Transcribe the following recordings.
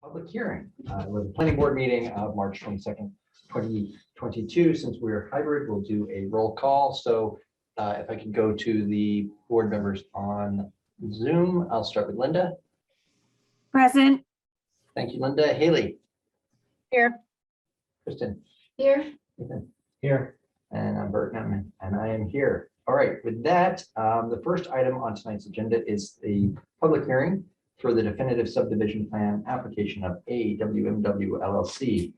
Public hearing with the planning board meeting of March 22nd, 2022. Since we're hybrid, we'll do a roll call. So if I could go to the board members on Zoom, I'll start with Linda. Present. Thank you, Linda. Haley. Here. Kristen. Here. Ethan. Here. And I'm Bert Nutman, and I am here. All right, with that, the first item on tonight's agenda is the public hearing for the definitive subdivision plan application of AWMW LLC,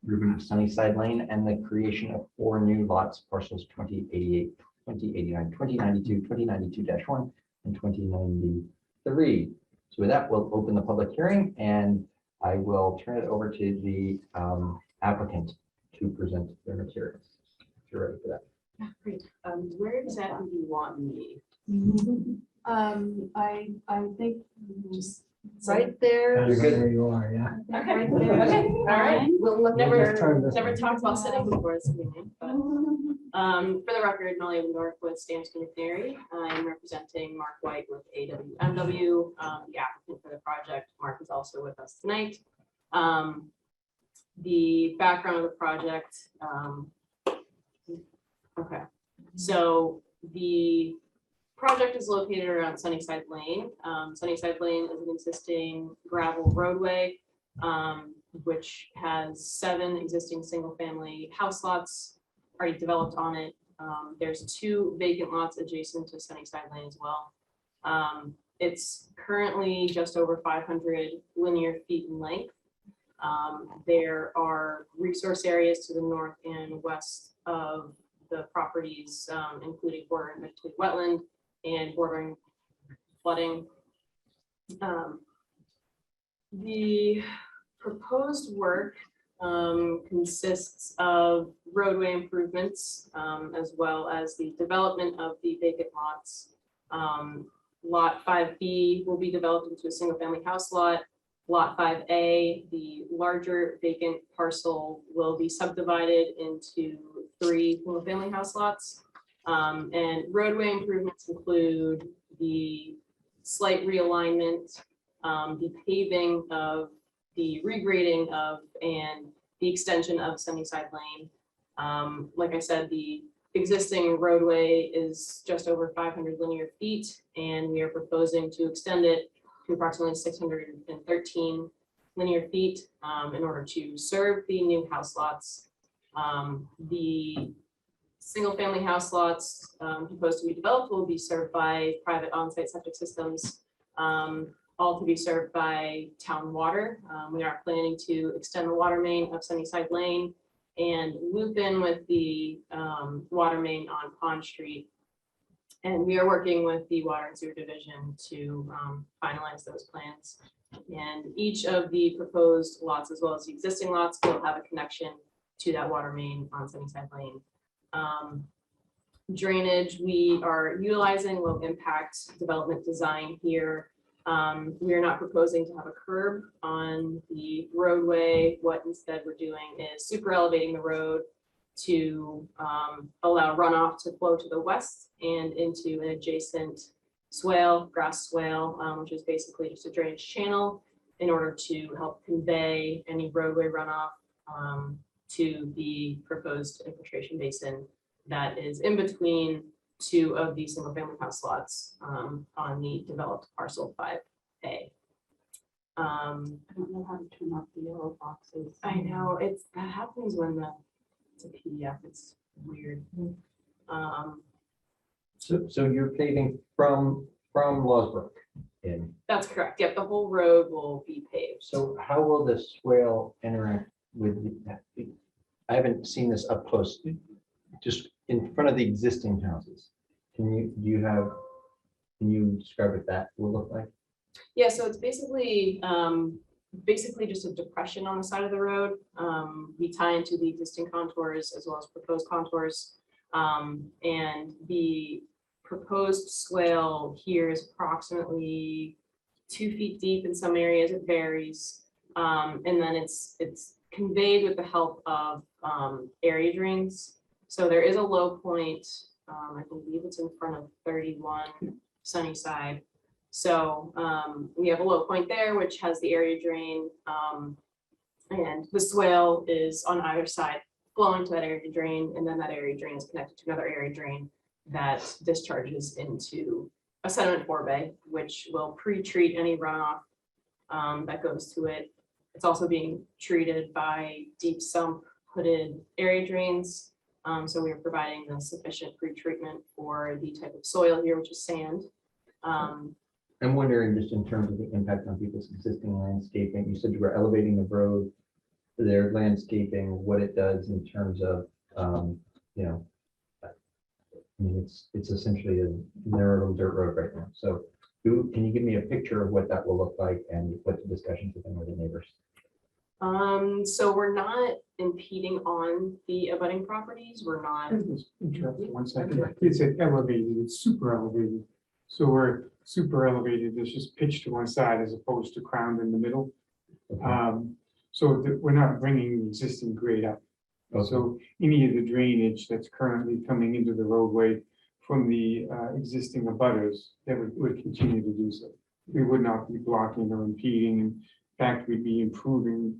Reuben Sunnyside Lane, and the creation of 4 new lots, parcels 2088, 2089, 2092, 2092-1, and 2093. So with that, we'll open the public hearing, and I will turn it over to the applicant to present their materials. If you're ready for that. Yeah, great. Where exactly do you want me? I think just right there. You're good. Where you are, yeah. Okay. Right there. Okay. All right. We'll look Never, turn this never way. talked about sitting before this meeting, but for the record, Molly North with Stamston McNary. I'm representing Mark White with AWMW, the applicant for the project. Mark is also with us tonight. The background of the project. Okay, so the project is located around Sunnyside Lane. Sunnyside Lane is an existing gravel roadway, which has 7 existing single-family house lots already developed on it. There's 2 vacant lots adjacent to Sunnyside Lane as well. It's currently just over 500 linear feet in length. There are resource areas to the north and west of the properties, including bordering between wetland and bordering flooding. The proposed work consists of roadway improvements, as well as the development of the vacant lots. Lot 5B will be developed into a single family house lot. Lot 5A, the larger vacant parcel, will be subdivided into 3 single family house lots. And roadway improvements include the slight realignment, the paving of, the regrading of, and the extension of Sunnyside Lane. Like I said, the existing roadway is just over 500 linear feet, and we are proposing to extend it to approximately 613 linear feet in order to serve the new house lots. The single family house lots proposed to be developed will be served by private on-site septic systems, all to be served by town water. We are planning to extend the water main of Sunnyside Lane and loop in with the water main on Pond Street. And we are working with the Water and Sewer Division to finalize those plans. And each of the proposed lots, as well as the existing lots, will have a connection to that water main on Sunnyside Lane. Drainage, we are utilizing low impact development design here. We are not proposing to have a curb on the roadway. What instead we're doing is super elevating the road to allow runoff to flow to the west and into an adjacent swale, grass swale, which is basically just a drainage channel in order to help convey any roadway runoff to the proposed infiltration basin that is in between 2 of the single family house lots on the developed parcel 5A. I don't know how to turn off the yellow boxes. I know that happens when it's a PDF. It's weird. So you're paving from Losbrook in. That's correct. Yep, the whole road will be paved. So how will the swale interact with I haven't seen this up close, just in front of the existing houses. Can you describe what that will look like? Yeah, so it's basically just a depression on the side of the road. We tie into the existing contours as well as proposed contours. And the proposed swale here is approximately 2 feet deep in some areas. It varies. And then it's conveyed with the help of area drains. So there is a low point. I believe it's in front of 31 Sunnyside. So we have a low point there, which has the area drain. And the swale is on either side flowing to that area drain. And then that area drain is connected to another area drain that discharges into a sediment forebay, which will pre-treat any runoff that goes to it. It's also being treated by deep sump hooded area drains. So we are providing the sufficient pre-treatment for the type of soil here, which is sand. I'm wondering just in terms of the impact on people's existing landscaping, you said you were elevating the road, their landscaping, what it does in terms of, you know, I mean, it's essentially a narrow dirt road right now. So can you give me a picture of what that will look like and what the discussions have been with the neighbors? So we're not impeding on the abutting properties. We're not. Just interrupt for 1 second. It's elevated, it's super elevated. So we're super elevated, it's just pitched to one side as opposed to crowned in the middle. So we're not bringing the existing grade up. So any of the drainage that's currently coming into the roadway from the existing abutters, that would continue to do so. We would not be blocking or impeding. In fact, we'd be improving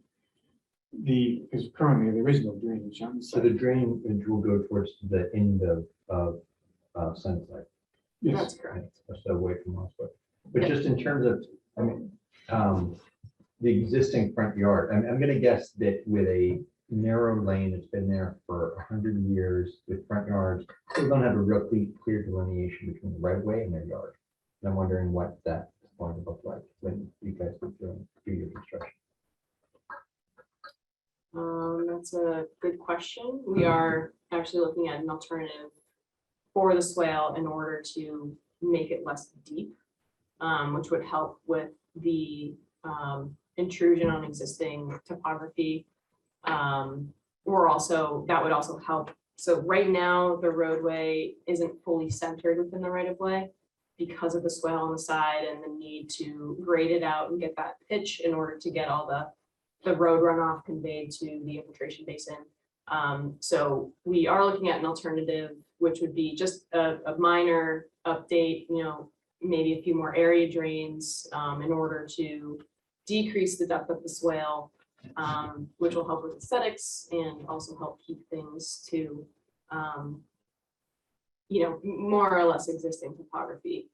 because currently there is no drainage on the So site. the drain will go towards the end of Sunside. Yes. That's correct. So away from Mosswood. But just in terms of, I mean, the existing front yard, I'm gonna guess that with a narrow lane that's been there for 100 years with front yards, they don't have a real clear delineation between the right of way and their yard. And I'm wondering what that's going to look like when you guys do your construction. That's a good question. We are actually looking at an alternative for the swale in order to make it less deep, which would help with the intrusion on existing topography. That would also help. So right now the roadway isn't fully centered within the right of way because of the swale on the side and the need to grade it out and get that pitch in order to get all the road runoff conveyed to the infiltration basin. So we are looking at an alternative, which would be just a minor update, you know, maybe a few more area drains in order to decrease the depth of the swale, which will help with aesthetics and also help keep things to, you know, more or less existing topography.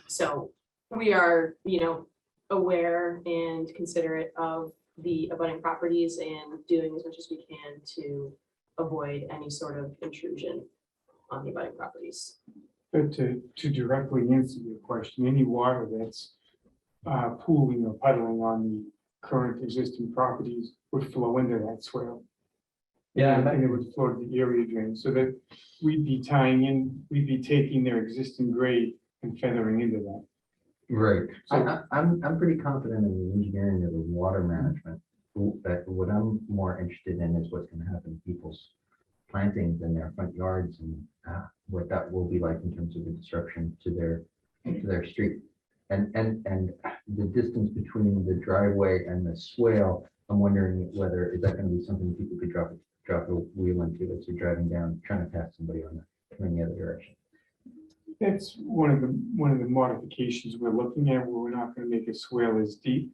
So we are, you know, aware and considerate of the abutting properties and doing as much as we can to avoid any sort of intrusion on the abutting properties. But to directly answer your question, any water that's pooling or puddling on the current existing properties would flow into that swale. Yeah, And it would flow to the area drain, so that we'd be we'd be taking their existing grade and feathering into that. Right. I'm pretty confident in the engineering of the water management. But what I'm more interested in is what's going to happen to people's plantings in their front yards and what that will be like in terms of the disruption to their street. And the distance between the driveway and the swale, I'm wondering whether is that going to be something people could drop a wheel into as you're driving down, trying to pass somebody on in the other direction. That's one of the modifications we're looking at, where we're not going to make a swale as deep.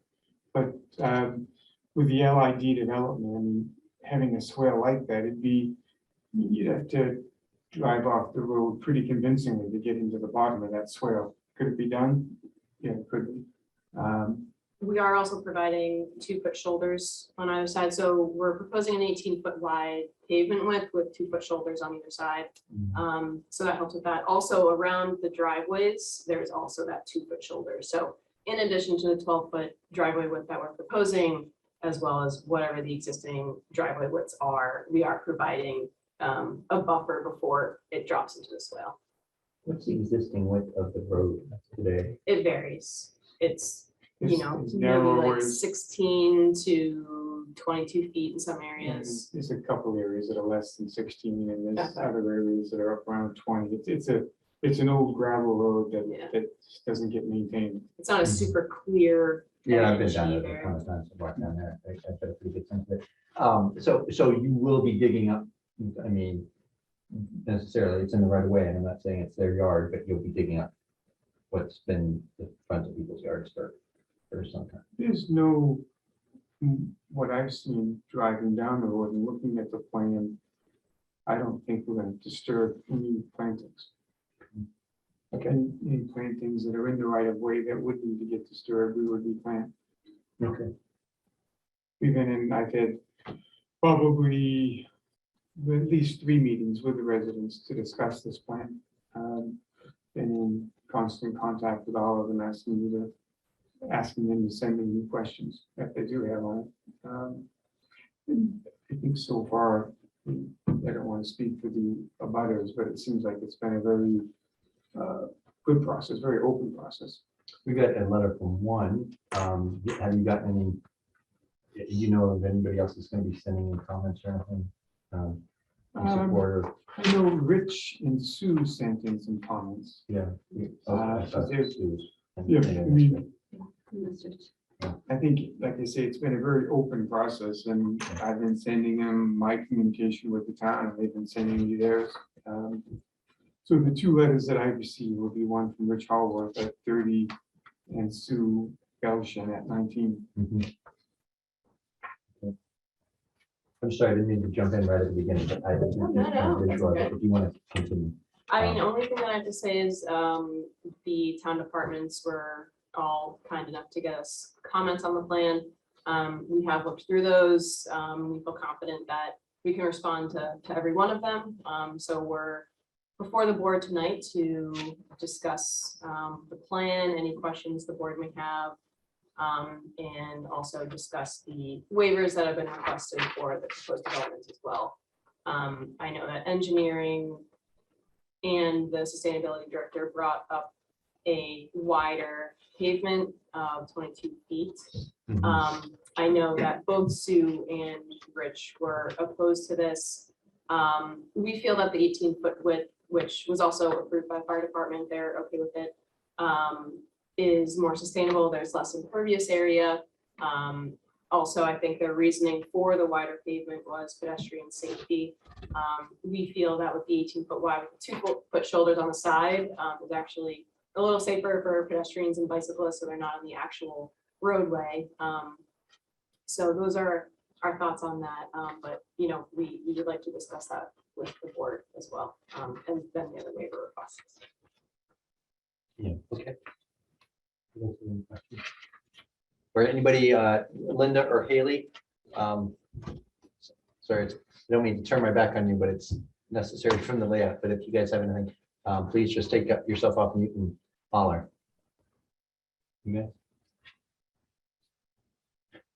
But with the LID development, I mean, having a swale like that, you'd have to drive off the road pretty convincingly to get into the bottom of that swale. Could it be done? Yeah, it could be. We are also providing 2-foot shoulders on either side. So we're proposing an 18-foot wide pavement width with 2-foot shoulders on either side. So that helps with that. Also around the driveways, there's also that 2-foot shoulder. So in addition to the 12-foot driveway width that we're proposing, as well as whatever the existing driveway widths are, we are providing a buffer before it drops into the swale. What's the existing width of the road today? It varies. It's you know, It's maybe narrower, like 16 to 22 feet in some areas. There's a couple areas that are less than 16, and there's Okay. other areas that are up around 20. It's an old gravel road Yeah. that just doesn't get maintained. It's not a super clear. Yeah, I've been edge down there either. a ton of times. I've walked down there. I've got a pretty good sense of it. So you will be digging up, I mean, necessarily it's in the right of way, and I'm not saying it's their yard, but you'll be digging up what's been the front of people's yards for some time. There's no, what I've seen driving down the road and looking at the plan, I don't think we're gonna disturb any plantings. Okay. Any plantings that are in the right of way that would need to get disturbed, we would replant. Okay. I've had probably at least 3 meetings with the residents to discuss this plan. Been in constant contact with all of them, asking them to send me new questions that they do have on it. And I think so far, I don't want to speak for the abutters, but it seems like it's been a very good process, very open process. We got a letter from one. Have you gotten any, you know of anybody else that's going to be sending in comments or anything? In support of, I know Rich and Sue sent in some comments. yeah. there's- I think, like I say, it's been a very open process, and I've been sending them my communication with the town, and they've been sending me theirs. So the 2 letters that I received will be one from Rich Hallworth at 30 and Sue Gelshin at 19. Mhm. I'm sorry, I didn't mean to jump in right at the beginning, but I didn't. No, that's okay. If you want to continue. I mean, the only thing that I have to say is, the town departments were all kind enough to get us comments on the plan. We have looked through those. We feel confident that we can respond to every one of them. So we're before the board tonight to discuss the plan, any questions the board may have, and also discuss the waivers that have been requested for the proposed developments as well. I know that engineering and the sustainability director brought up a wider pavement of 22 feet. I know that both Sue and Rich were opposed to this. We feel that the 18-foot width, which was also approved by the fire department, they're okay with it, is more sustainable. There's less impervious area. Also, I think their reasoning for the wider pavement was pedestrian safety. We feel that with the 18-foot wide, with 2-foot shoulders on the side, is actually a little safer for pedestrians and bicyclists, so they're not on the actual roadway. So those are our thoughts on that. But you know, we would like to discuss that with the board as well, and then the other waiver requests. Yeah, okay. Or anybody, Linda or Haley? Sorry, I don't mean to turn my back on you, but it's necessary from the layout. But if you guys have anything, please just take yourself off and you can holler. You guys?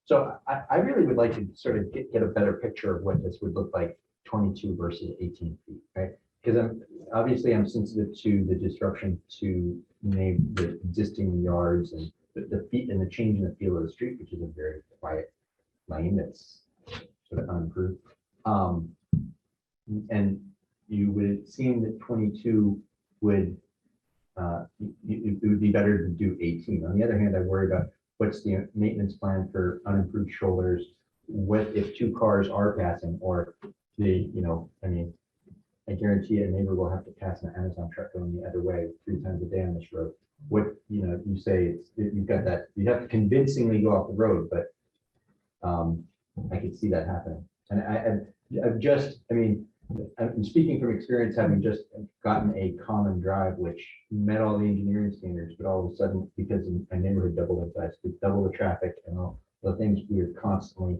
So I really would like to sort of get a better picture of what this would look like 22 versus 18 feet, right? Because I'm sensitive to the disruption to the existing yards and the feet and the change in the feel of the street, which is a very quiet lane that's sort of unimproved. And you would seem that 22 would it would be better to do 18. On the other hand, I worry about what's the maintenance plan for unimproved shoulders. What if 2 cars are passing, or I mean, I guarantee a neighbor will have to pass an Amazon truck going the other way 3 times a day on this road. What, you say you've got that, you have to convincingly go off the road, but I could see that happening. And I'm speaking from experience, having just gotten a common drive, which met all the engineering standards, but all of a sudden, because my neighborhood doubled in size, with double the traffic and all the things we are constantly,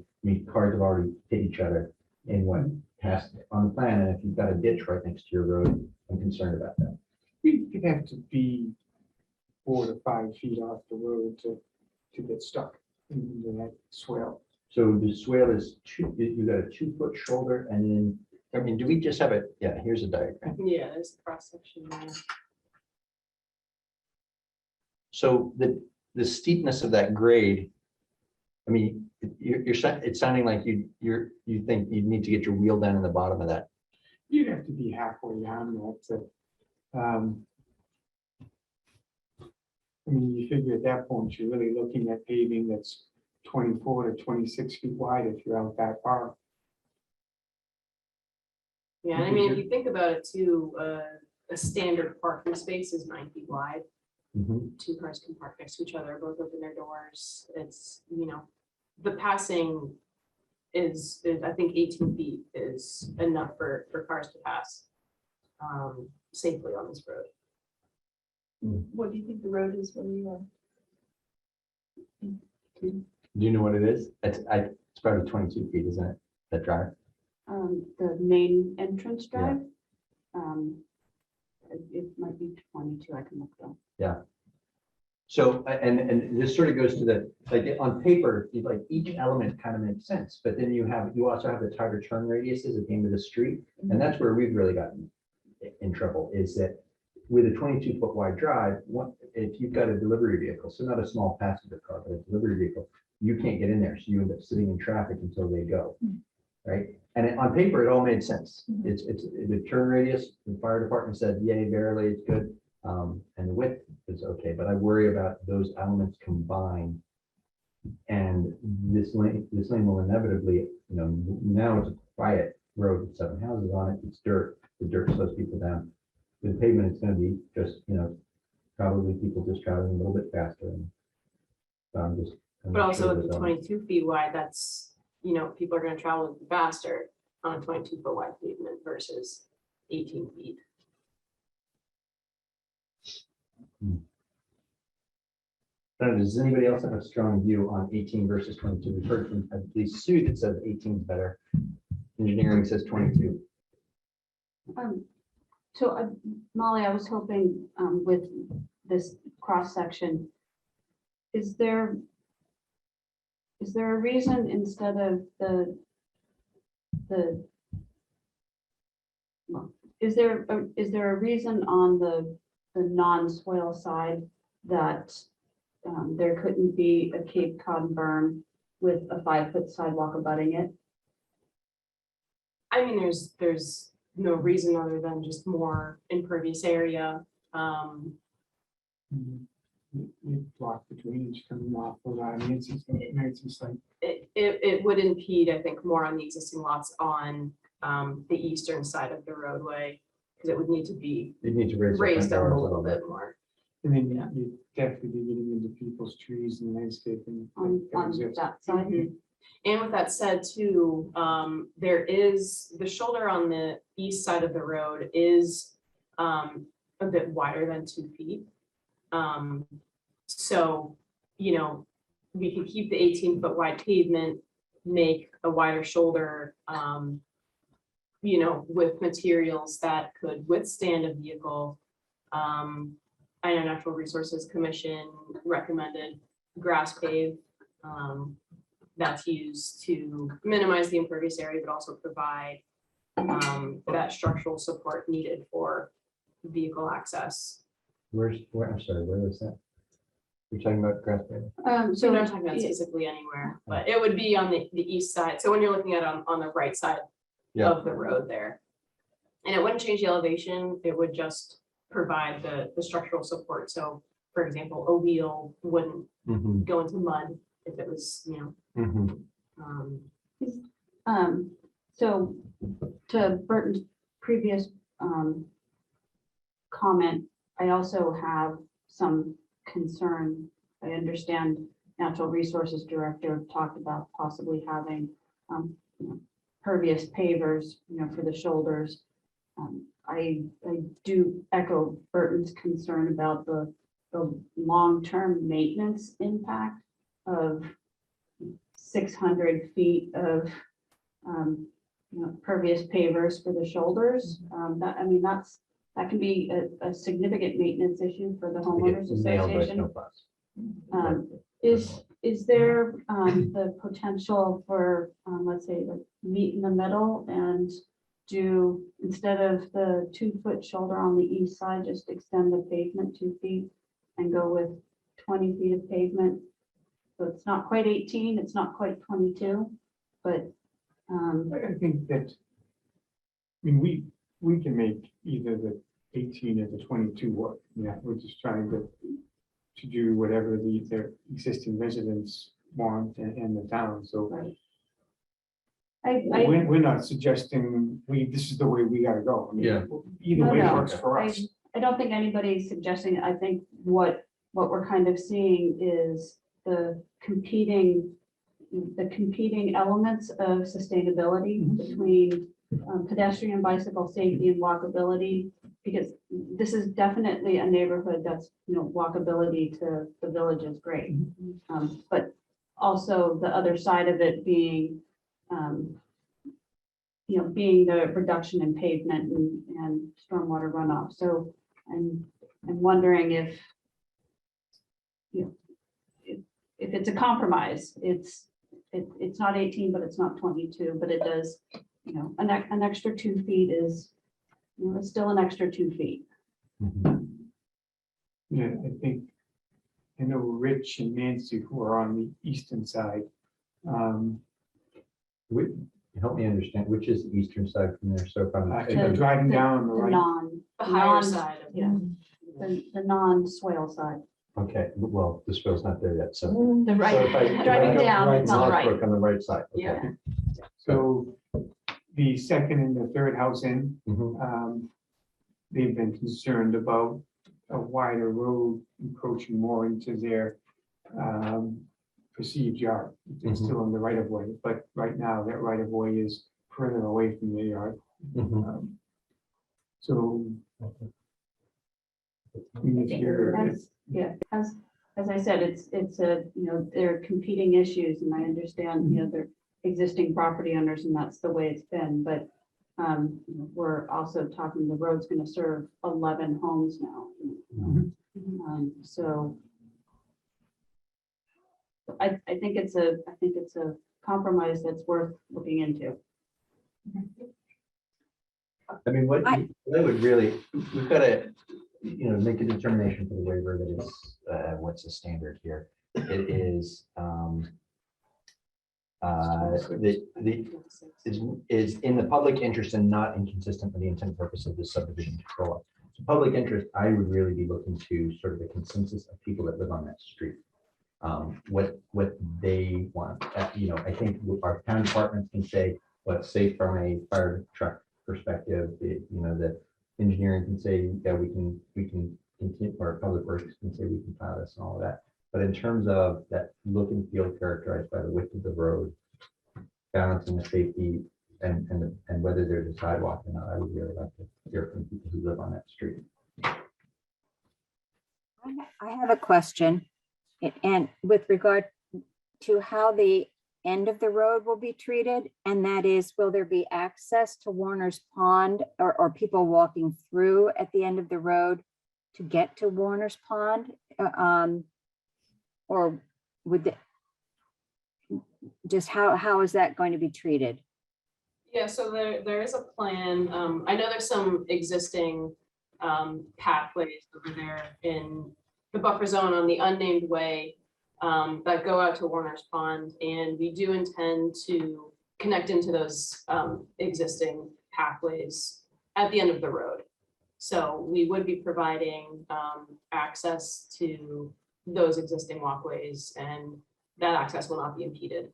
cars have already hit each other in what passed on the plan. And if you've got a ditch right next to your road, I'm concerned about that. You'd have to be 4 to 5 feet off the road to get stuck in that swale. So the swale is you got a 2-foot shoulder, and then, do we just have yeah, here's a diagram. Yeah, there's a cross section there. So the steepness of that grade, it's sounding like you think you'd need to get your wheel down in the bottom of that. You'd have to be halfway down that. You figure at that point, you're really looking at paving that's 24 to 26 feet wide if you're out that far. Yeah, and if you think about it too, a standard parking space is 9 feet wide. Mhm. two cars can park next to each other, both open their doors. It's, the passing is I think 18 feet is enough for cars to pass safely on this road. What do you think the road is where you are? Do you know what it is? It's probably 22 feet, isn't it? That drive? The main entrance Yeah. drive. It might be 22, I can look it up. So, and this sort of goes to the, like, on paper, like, each element kind of makes sense, but then you also have the tighter turn radiuses at the end of the street. And that's where we've really gotten in trouble, is that with a 22-foot wide drive, if you've got a delivery vehicle, so not a small passenger car, but a delivery vehicle, you can't get in there. So you end up sitting in traffic until they go, right? And on paper, it all made sense. It's the turn radius, the fire department said, yay, barely, it's good. And the width is okay, but I worry about those elements combined. And this lane will inevitably, now it's a quiet road with 7 houses on it. It's dirt. The dirt slows people down. With pavement, it's going to be just, probably people just traveling a little bit faster. And so I'm just. But also with the 22 feet wide, that's, people are going to travel faster on a 22-foot wide pavement versus 18 feet. I don't know, does anybody else have a strong view on 18 versus 22? We've heard from at least Sue that says 18 is better. Engineering says 22. So Molly, I was hoping with this cross section, is there a reason instead of is there a reason on the non-swale side that there couldn't be a Cape Cod berm with a 5-foot sidewalk abutting it? I mean, there's no reason other than just more impervious area. You block the drainage coming off of Nancy's site. It would impede, I think, more on the existing lots on the eastern side of the roadway, because it would need to be You need to raise raised the up front a doors little bit more. And then you definitely be getting into people's trees and landscaping. On that side. Mhm. And with that said too, there is, the shoulder on the east side of the road is a bit wider than 2 feet. So, we could keep the 18-foot wide pavement, make a wider shoulder, with materials that could withstand a vehicle. I know Natural Resources Commission recommended grass pave. That's used to minimize the impervious area, but also provide that structural support needed for vehicle access. I'm sorry, where was that? You're talking about grass bed? So we're not talking about physically anywhere, but it would be on the east side. So when you're looking at it on the right side of the road there. And it wouldn't change the elevation, it would just provide the structural support. So for example, a wheel wouldn't go into mud if it was, So to Burton's previous comment, I also have some concern. I understand Natural Resources Director talked about possibly having pervious pavers, for the shoulders. I do echo Burton's concern about the long-term maintenance impact of 600 feet of pervious pavers for the shoulders. That can be a significant maintenance issue for the homeowners association. Is there the potential for, let's say, like meet in the middle and do, instead of the 2-foot shoulder on the east side, just extend the pavement 2 feet and go with 20 feet of pavement? So it's not quite 18, it's not quite 22, but I think that, we can make either the 18 or the 22 work. Yeah, we're just trying to do whatever their existing residents want and the town. So right. we're not suggesting this is the way we gotta go. Yeah. Either way No. works for us. I don't think anybody's suggesting, I think what we're kind of seeing is the competing elements of sustainability between pedestrian, bicycle safety and walkability, because this is definitely a neighborhood that's, walkability to the village is great. But also the other side of it being, being the reduction in pavement and stormwater runoff. So I'm wondering if, if it's a compromise, it's not 18, but it's not 22, but it does, an extra 2 feet is, it's still an extra 2 feet. Yeah, I know Rich and Nancy who are on the eastern side. Help me understand, which is the eastern side from there, so from. Driving down on the The right. The higher side of Yeah, the non-swale side. Okay, well, the swale's not there yet, so. The So right, if I driving go down, it's on the right. Northbrook on the right side. okay. Yeah. So the second and the third house in, Mhm. they've been concerned about a wider road encroaching more into their perceived yard. It's Mhm. still in the right of way, but right now that right of way is further away from their yard. Mhm. So I mean, if you're, As I said, it's a, there are competing issues and I understand, they're existing property owners and that's the way it's been, but we're also talking, the road's gonna serve 11 homes now. So I think it's a compromise that's worth looking into. I mean, what I would really, we've got to, make a determination for the waiver that is, what's the standard here? It is, is in the public interest and not inconsistent with the intent and purpose of the subdivision control. So public interest, I would really be looking to sort of the consensus of people that live on that street. What they want, I think our town departments can say, let's say from a fire truck perspective, the engineering can say, yeah, we can continue, or public works can say we can plow this and all of that. But in terms of that look and feel characterized by the width of the road, balancing the safety and whether there's a sidewalk or not, I would really like to hear from people who live on that street. I have a question, and with regard to how the end of the road will be treated, and that is, will there be access to Warner's Pond or people walking through at the end of the road to get to Warner's Pond? Or would the, just how is that going to be treated? Yeah, so there is a plan. I know there's some existing pathways over there in the buffer zone on the unnamed way that go out to Warner's Pond, and we do intend to connect into those existing pathways at the end of the road. So we would be providing access to those existing walkways, and that access will not be impeded.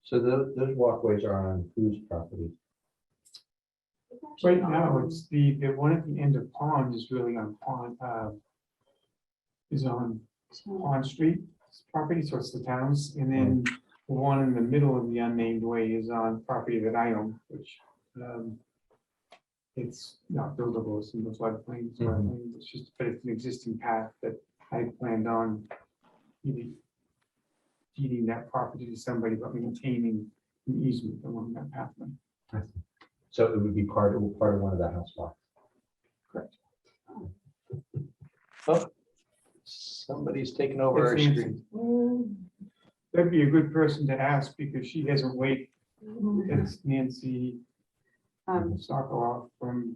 So those walkways are on whose property? right now, it's the one at the end of Pond is really on Pond, is on Pond Street property, so it's the town's, and then the one in the middle of the unnamed way is on property that I own, which it's not buildable, it's in the floodplain, it's just, but it's an existing path that I planned on either deeding that property to somebody, but maintaining an easement along that pathway. So it would be part of one of the house lots. Correct. Oh, somebody's taken over our That's street. Nancy. That'd be a good person to ask because she hasn't waited. It's Nancy Sokolov from.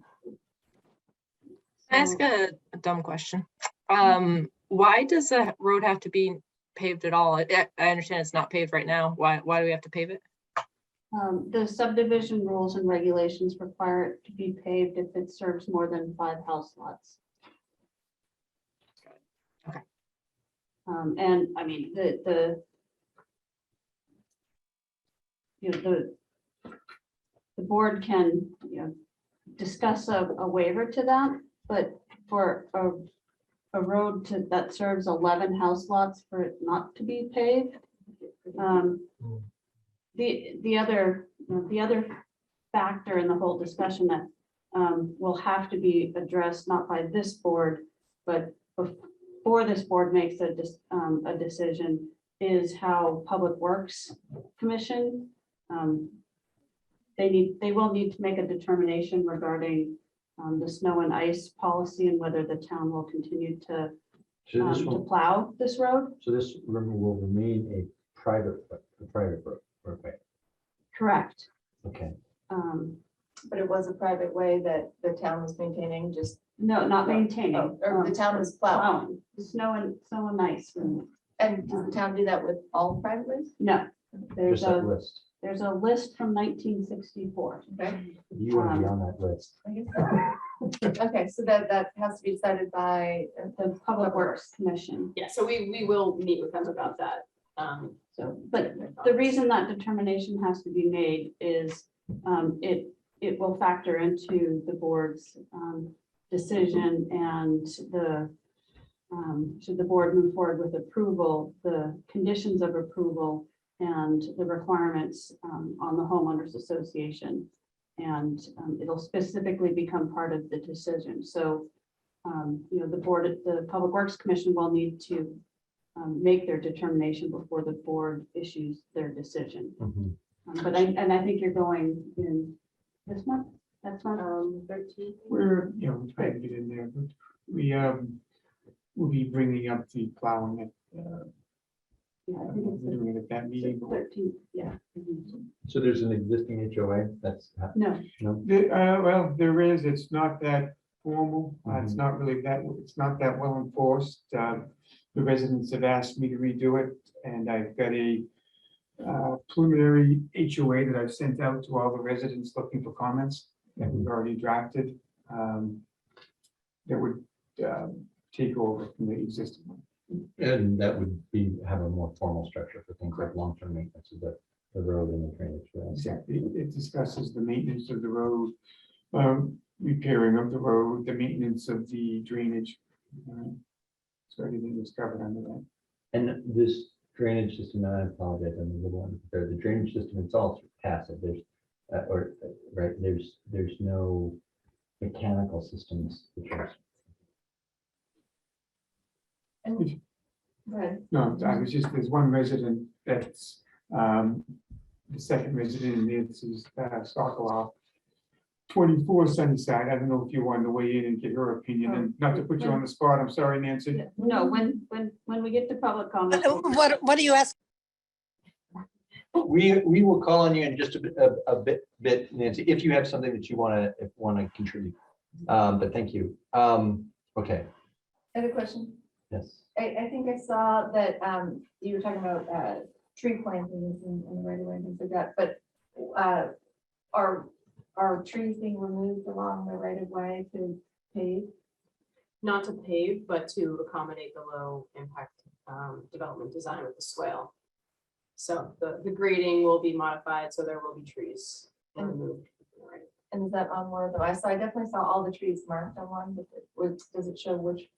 Can I ask a dumb question? Why does the road have to be paved at all? I understand it's not paved right now. Why do we have to pave it? The subdivision rules and regulations require it to be paved if it serves more than 5 house lots. Okay. And I mean, the board can, discuss a waiver to that, but for a road that serves 11 house lots for it not to be paved. The other factor in the whole discussion that will have to be addressed, not by this board, but before this board makes a decision, is how Public Works Commission, they will need to make a determination regarding the snow and ice policy and whether the town will continue to So this to will, plow this road. so this will remain a private roadway. Correct. Okay. But it was a private way that the town was maintaining, just, No, not maintaining. or the town was plowing. Snow and ice. And does the town do that with all private ways? No, there's Just that a, list. there's a list from 1964. Okay. You want to be on that list. I guess so. Okay, so that has to be decided by The Public Works Commission. Yeah, so we will meet with them about that. So, but the reason that determination has to be made is it will factor into the board's decision, and should the board move forward with approval, the conditions of approval and the requirements on the homeowners association. And it'll specifically become part of the decision. So, the Public Works Commission will need to make their determination before the board issues their decision. Mhm. But I think you're going in this month, that's month. 13. We're trying to get in there, but we, will be bringing up the plowing at, Yeah, I think we're doing it at that meeting. it's but 13, yeah. Mhm. So there's an existing HOA that's, No, Well, there is, it's not that formal, it's not really that, it's not that well enforced. The residents have asked me to redo it, and I've got a preliminary HOA that I've sent out to all the residents looking for comments that we've already drafted. That would take over from the existing one. and that would have a more formal structure for things like long-term maintenance of the road and the drainage. Exactly, it discusses the maintenance of the road, repairing of the road, the maintenance of the drainage. So everything is covered under that. And this drainage system, and I apologize, I'm a little unprepared. The drainage system, it's all passive. There's no mechanical systems. And, right, No, I was just, there's one resident that's, the second resident, and this is Sokolov. 24 Sunnyside, I don't know if you wanted to weigh in and get her opinion, and not to put you on the spot, I'm sorry, Nancy. no, when we get to public comment. What do you ask? We will call on you in just a bit, Nancy, if you have something that you want to contribute. But thank you. Okay, I have a question. yes. I think I saw that you were talking about tree plantings and the right of way and things like that, but are trees being removed along the right of way to pave? Not to pave, but to accommodate the low impact development design with the swale. So the grading will be modified, so there will be trees removed. And is that on one of them? I definitely saw all the trees marked on one, but does it show which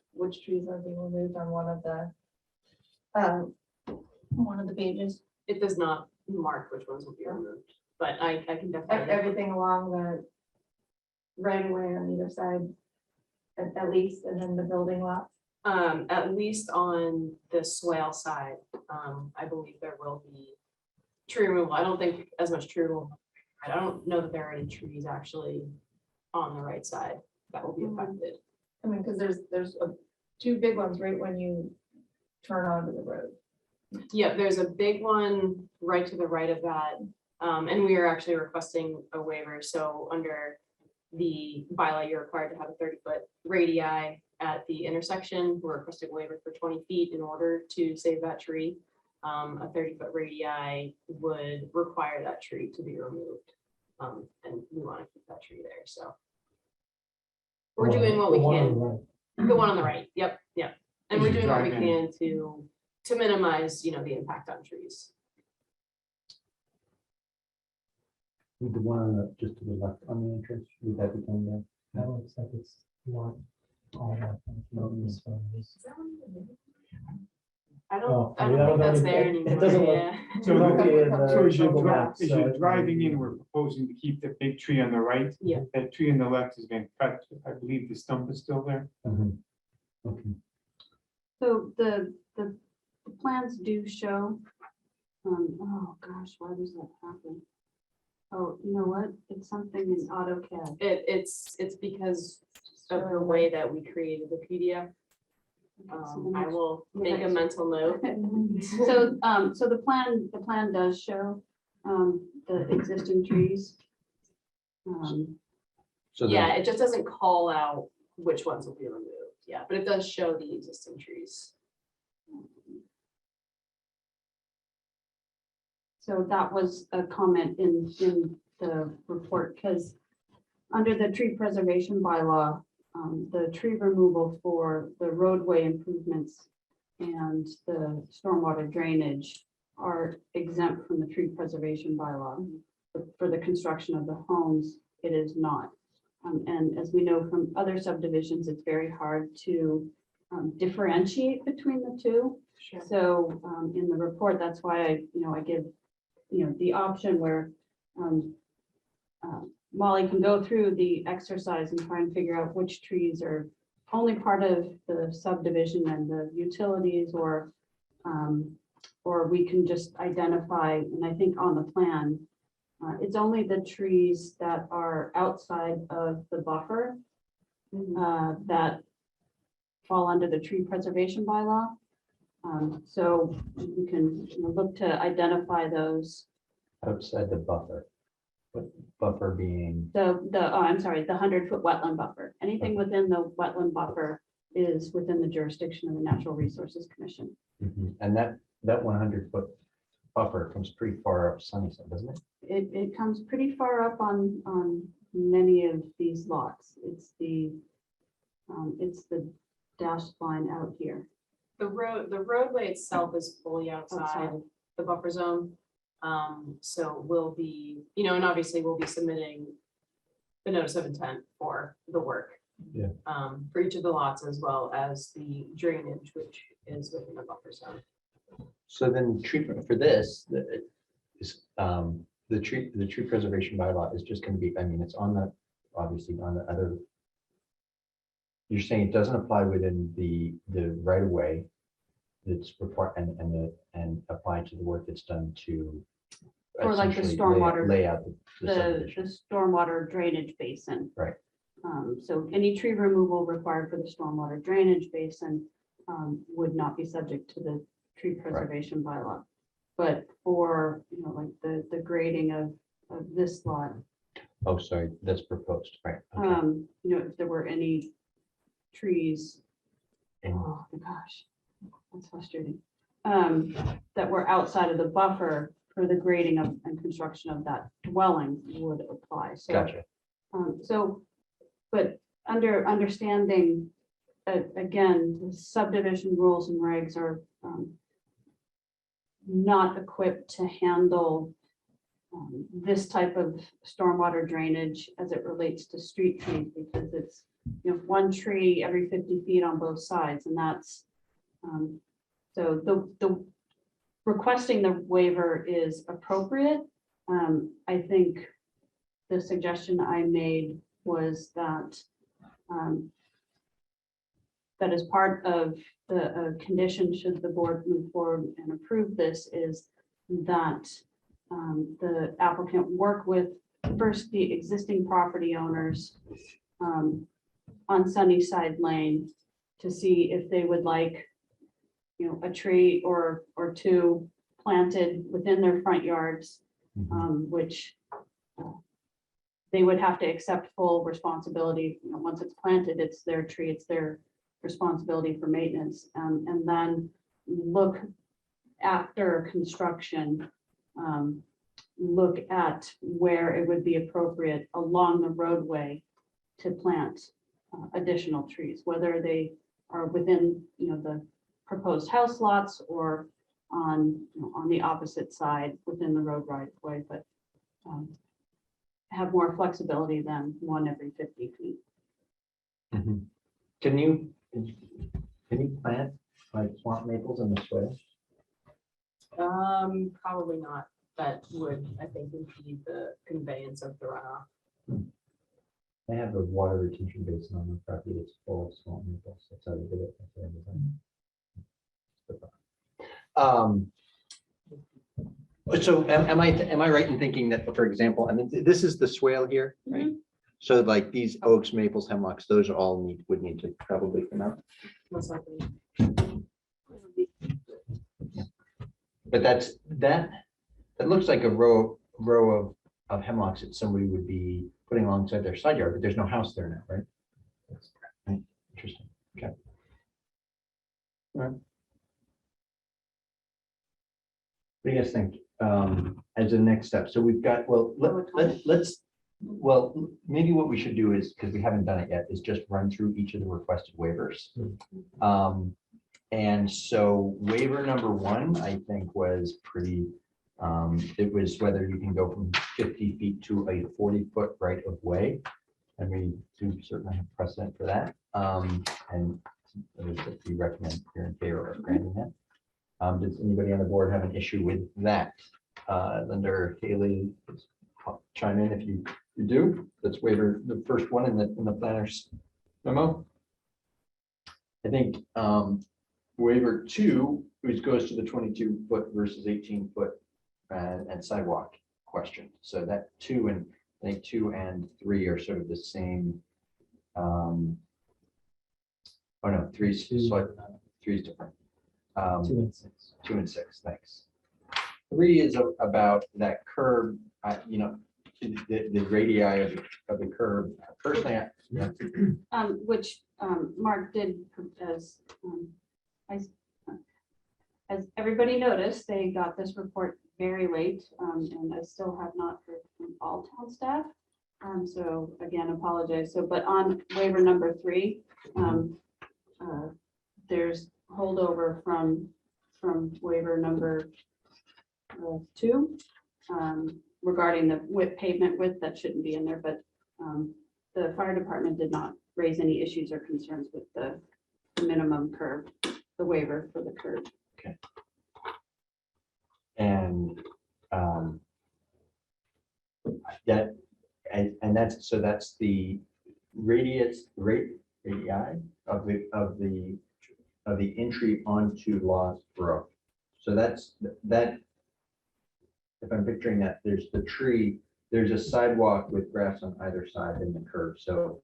trees are being removed on one of the pages? It does not mark which ones will be removed, but I can definitely. Everything along the right of way on either side, at least, and then the building lots. At least on the swale side, I believe there will be tree removal. I don't think as much tree removal. I don't know that there are any trees actually on the right side that will be affected. I mean, because there's two big ones right when you turn onto the road. Yeah, there's a big one right to the right of that. And we are actually requesting a waiver. So under the bylaw, you're required to have a 30-foot radii at the intersection. We're requesting a waiver for 20 feet in order to save that tree. A 30-foot radii would require that tree to be removed. And we want to keep that tree there, so. We're doing what we can. The one on the right, yep. And we're doing what we can to minimize, the impact on trees. With the one just to the left on the entrance, would that become there? That looks like it's not I Oh, don't yeah, think that's it- there it anymore. doesn't look- Yeah. So okay, in the So as Google Maps, as so you're it- driving in, we're proposing to keep the big tree on the right. Yeah. That tree on the left has been cut. I believe the stump is still there. Mhm. Okay. So the plans do show, oh gosh, why does that happen? Oh, you know what? It's something in AutoCAD. It's because of the way that we created the PDF. I will make a mental note. So the plan does show, the existing trees. So Yeah, then, it just doesn't call out which ones will be removed. Yeah, but it does show the existing trees. So that was a comment in the report, because under the tree preservation bylaw, the tree removal for the roadway improvements and the stormwater drainage are exempt from the tree preservation bylaw. But for the construction of the homes, it is not. And as we know from other subdivisions, it's very hard to differentiate between the two. Sure. So in the report, that's why I give, the option where Molly can go through the exercise and try and figure out which trees are only part of the subdivision and the utilities, or we can just identify, and I think on the plan, it's only the trees that are outside of the buffer that fall under the tree preservation bylaw. So you can look to identify those. outside the buffer, but buffer being, I'm sorry, the 100-foot wetland buffer. Anything within the wetland buffer is within the jurisdiction of the Natural Resources Commission. and that 100-foot buffer comes pretty far up Sunnyside, doesn't it? It comes pretty far up on many of these lots. It's the dashed line out here. The roadway itself is fully outside Outside. the buffer zone. So we'll be, and obviously we'll be submitting the notice of intent for the work. Yeah. For each of the lots, as well as the drainage, which is within the buffer zone. So then treatment for this, the tree preservation bylaw is just going to be, I mean, it's on the, obviously on the other. You're saying it doesn't apply within the right of way that's required and apply to the work that's done to. For like the essentially stormwater- lay out the The subdivision. stormwater drainage basin. Right. So any tree removal required for the stormwater drainage basin would not be subject to the tree preservation bylaw. But for, like the grading of this lot, Oh, sorry, that's proposed, right? Okay. if there were any trees, And- oh my gosh, that's frustrating, that were outside of the buffer for the grading of and construction of that dwelling would apply. So Gotcha. But understanding, again, the subdivision rules and regs are not equipped to handle this type of stormwater drainage as it relates to street trees, because it's, one tree every 50 feet on both sides, and that's, so the requesting the waiver is appropriate. I think the suggestion I made was that that as part of the condition, should the board move forward and approve this, is that the applicant work with first the existing property owners on Sunnyside Lane to see if they would like, a tree or two planted within their front yards, which they would have to accept full responsibility. Once it's planted, it's their tree, it's their responsibility for maintenance, and then look after construction, look at where it would be appropriate along the roadway to plant additional trees, whether they are within, the proposed house lots or on the opposite side within the road right of way, but have more flexibility than one every 50 feet. Mhm. Can you plant like swamp maples in the swale? Probably not. That would, I think, impede the conveyance of the runoff. I have a water retention basin on the property that's full of swamp maples. That's how they did it. That's how they designed it. So am I right in thinking that, for example, I mean, this is the swale here, right? So like these oaks, maples, hemlocks, those are all would need to probably come out. Most likely. But that looks like a row of hemlocks that somebody would be putting alongside their side yard, but there's no house there now, right? Right. Interesting. Okay. All right. What do you guys think as a next step? So we've got, well, well, maybe what we should do is, because we haven't done it yet, is just run through each of the requested waivers. And so waiver number 1, I think, was pretty, it was whether you can go from 50 feet to a 40-foot right of way. And we do certainly have precedent for that. And we recommend you're in favor of granting that. Does anybody on the board have an issue with that? Linda or Haley, chime in if you do. Let's waiver the first one in the planner's memo. I think waiver 2, which goes to the 22-foot versus 18-foot and sidewalk question. So that 2 and I think 2 and 3 are sort of the same. Oh no, 3's so 3's different. 2 and 6. 2 and 6, thanks. 3 is about that curb, you know, the radii of the curb. Personally, Which Mark did as everybody noticed, they got this report very late, and I still have not heard from all town staff. So again, apologize. So, but on waiver number 3, there's holdover from waiver number 2 regarding the pavement width that shouldn't be in there, but the fire department did not raise any issues or concerns with the minimum curb, the waiver for the curb. okay. And that's the radii of the entry onto Lost Brook. So that's that. If I'm picturing that, there's the tree, there's a sidewalk with grass on either side in the curve. So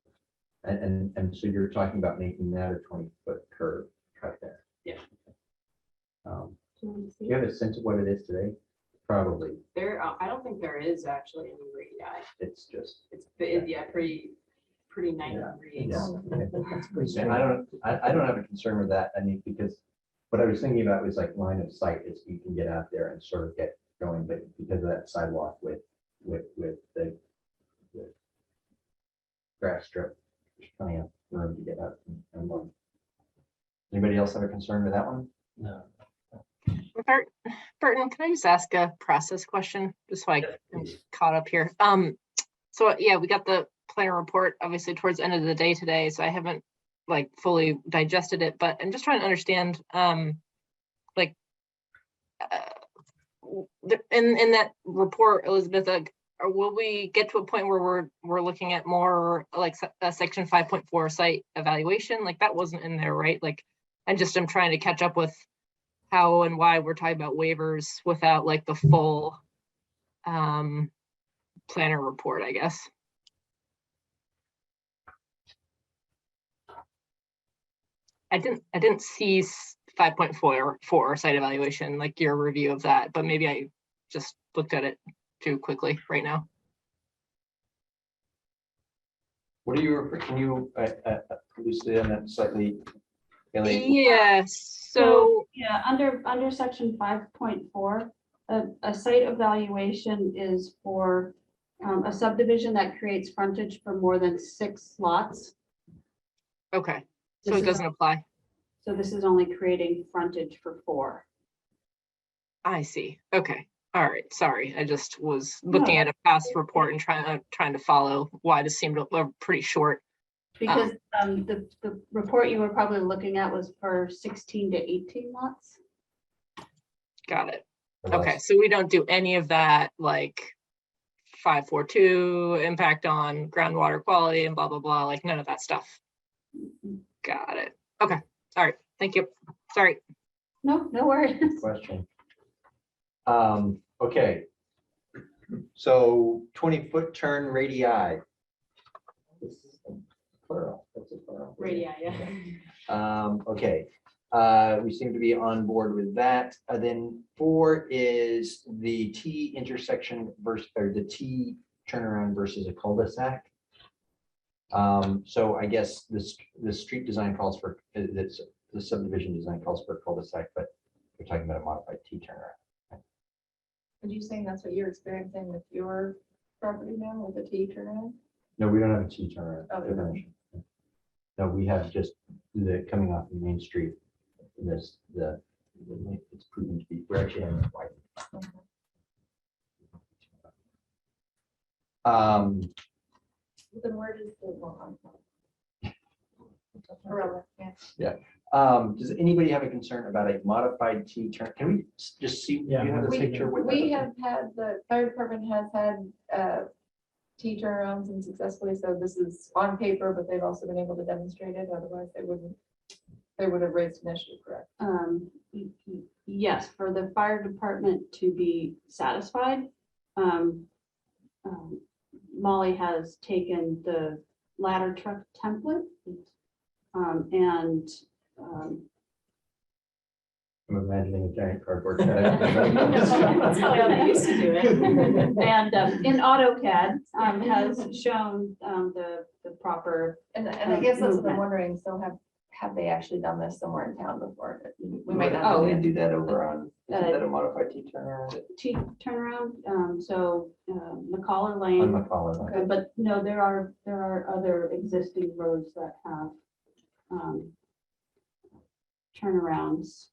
and so you're talking about making that a 20-foot curve cut there. Yeah. Do you have a sense of what it is today? Probably. I don't think there is actually any radii. It's just. Yeah, pretty 90 Yeah. degrees. Yeah. Okay. I don't have a concern with that. I mean, because what I was thinking about was like line of sight is you can get out there and sort of get going, but because of that sidewalk with the grass strip, there's plenty of room to get out and walk. Anybody else have a concern with that one? No. Burton, can I just ask a process question, just so I'm caught up here? So yeah, we got the planner report obviously towards the end of the day today, so I haven't like fully digested it, but I'm just trying to understand, like, in that report, Elizabeth, or will we get to a point where we're looking at more like a section 5.4 site evaluation? Like that wasn't in there, right? Like, I'm trying to catch up with how and why we're talking about waivers without like the full planner report, I guess. I didn't see 5.4 site evaluation, like your review of that, but maybe I just looked at it too quickly right now. What are you, can you elucidate on that slightly? Haley? Yes. So yeah, under section 5.4, a site evaluation is for a subdivision that creates frontage for more than 6 lots. okay, so This it is- doesn't apply. So this is only creating frontage for 4. I see. Okay. All right. Sorry. I just was looking at a past report and trying to follow why this seemed pretty short. Because the report you were probably looking at was for 16 to 18 lots. Got it. or Okay, less. so we don't do any of that, like 542 impact on groundwater quality and blah, blah, blah, like none of that stuff. Got it. Okay, all right, thank you. Sorry. No, no worries. Question. Okay. So 20-foot turn radii. This is a plural. That's a plural. Radii, yeah. Okay, we seem to be on board with that. Then 4 is the T intersection versus, or the T turnaround versus a cul-de-sac. So I guess the street design calls for, the subdivision design calls for a cul-de-sac, but we're talking about a modified T turnaround. Are you saying that's what you're experiencing with your property now with the T turnaround? No, we don't have a T turnaround Oh, definition. No, we have just the coming off the main street. This, it's proven to be, we're actually having it wide. Then where does the one? Irrelevant, yeah. Does anybody have a concern about a modified T turn? Can we just see, do you have a We- picture with We that? have had, the fire department has had T turnarounds and successfully, so this is on paper, but they've also been able to demonstrate it, otherwise they would have raised an issue, correct? Yes, for the fire department to be satisfied, Molly has taken the ladder truck template and I'm imagining a giant cardboard. That's how I used to do it. and in AutoCAD has shown the proper. And I guess that's what Movement. I'm wondering, so have they actually done this somewhere in town before? We might not. Oh, know. we do that over on, isn't that a modified T turnaround? T turnaround, so McCollar On Lane, McCall. but no, there are other existing roads that have turnarounds.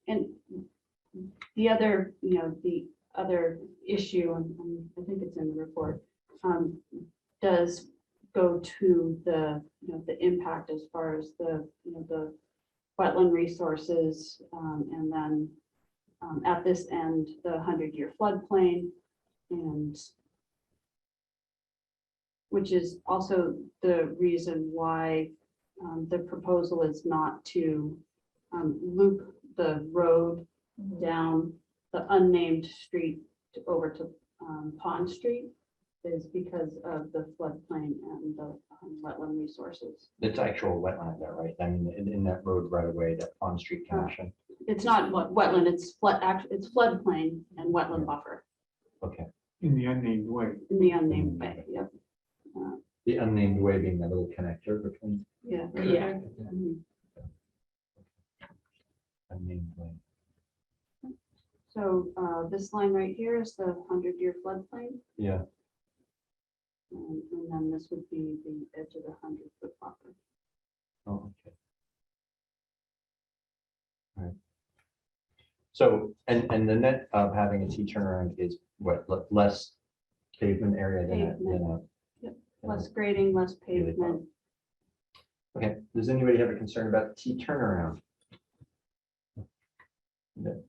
And the other, the other issue, and I think it's in the report, does go to the, the impact as far as the, the wetland resources, and then at this end, the 100-year floodplain, and which is also the reason why the proposal is not to loop the road down the unnamed street over to Pond Street, is because of the floodplain and the wetland resources. It's actual wetland there, right? I mean, in that road right away, that Pond Street connection. It's not wetland, it's it's floodplain and wetland buffer Okay, In the unnamed way. in the unnamed way. Yep. the unnamed way being that little connector between Yeah. Yeah. Mhm. unnamed way. So this line right here is the 100-year floodplain. Yeah, And then this would be the edge of the 100-foot buffer. oh, okay. All right. So, and the net of having a T turnaround is what, less pavement area than a. Yep. Less grading, less Really pavement. Okay, does anybody have a concern about the T turnaround? No.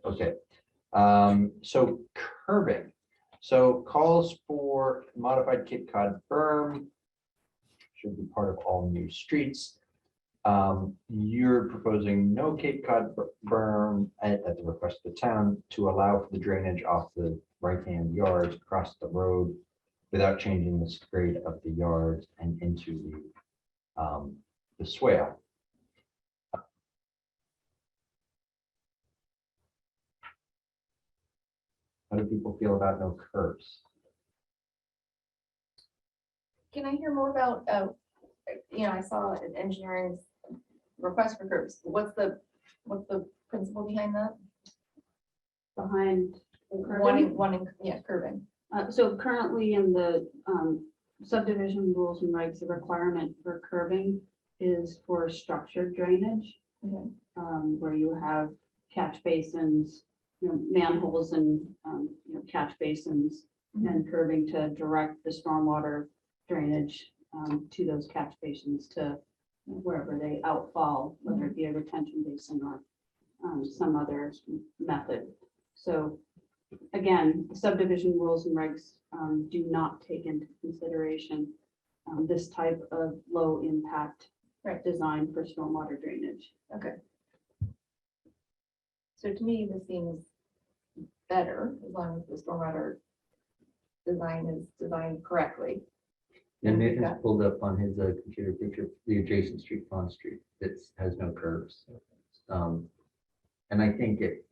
Okay, so curbing, so calls for modified Cape Cod berm. Should be part of all new streets. You're proposing no Cape Cod berm at the request of the town to allow for the drainage off the right-hand yards across the road without changing the grade of the yards and into the swale. How do people feel about no curbs? Can I hear more about, I saw an engineering request for curbs. What's the principle behind that? Behind curbing. Wanting, curbing. So currently in the subdivision rules and regs, the requirement for curbing is for structured drainage, Okay. where you have catch basins, manholes and catch basins, and curbing to direct the stormwater drainage to those catch basins to wherever they outfall, whether it be a retention basin or some other method. So again, subdivision rules and regs do not take into consideration this type of low impact design for stormwater drainage. Okay. So to me, this seems better as long as the stormwater design is designed correctly. And we've Nathan's got- pulled up on his computer picture, the adjacent street, Pond Street, that has no curves. And I think it,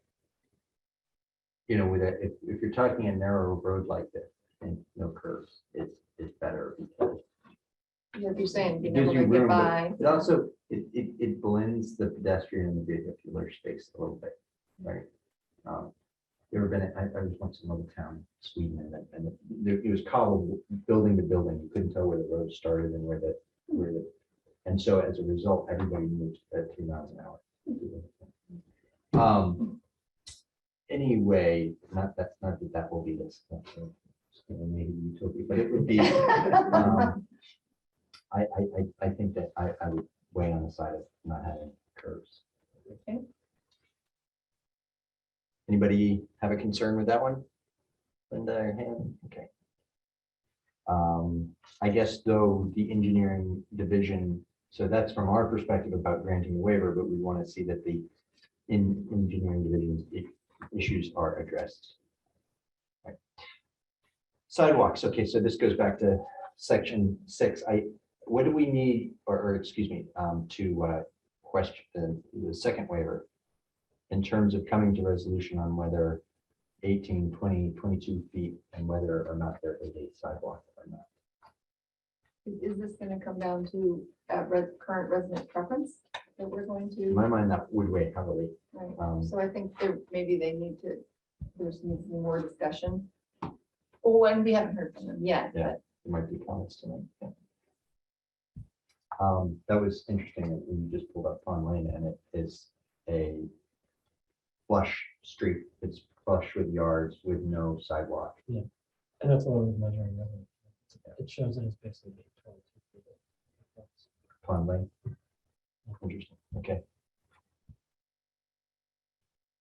with that, if you're talking a narrow road like this and no curves, it's better because If you're saying it being gives able you to get room, but by. it also, it blends the pedestrian and the vehicular space a little bit, right? You ever been, I was once in another town, Sweden, and it was cobbled building to building. You couldn't tell where the road started and and so as a result, everybody moved at 3 miles an hour. Anyway, not that will be this. Maybe utopia, but it would be, I think that I would weigh on the side of not having curves. Okay. Anybody have a concern with that one? Linda or him? Okay. I guess though the engineering division, so that's from our perspective about granting a waiver, but we want to see that the engineering division's issues are addressed. Right. Sidewalks. Okay, so this goes back to section 6. What do we need, or excuse me, to question the second waiver in terms of coming to resolution on whether 18, 20, 22 feet and whether or not there is a sidewalk or not? Is this going to come down to current resident preference that we're going In to? my mind, that would weigh heavily. Right. So I think maybe they need to, there's needs to be more discussion. Oh, and we haven't heard from them yet, Yeah. but There might be comments tonight. Yeah. That was interesting that we just pulled up Pond Lane and it is a flush street. It's flush with yards with no sidewalk. And that's what I was measuring. It shows that it's basically 22 feet. Pond Lane. Interesting. Okay.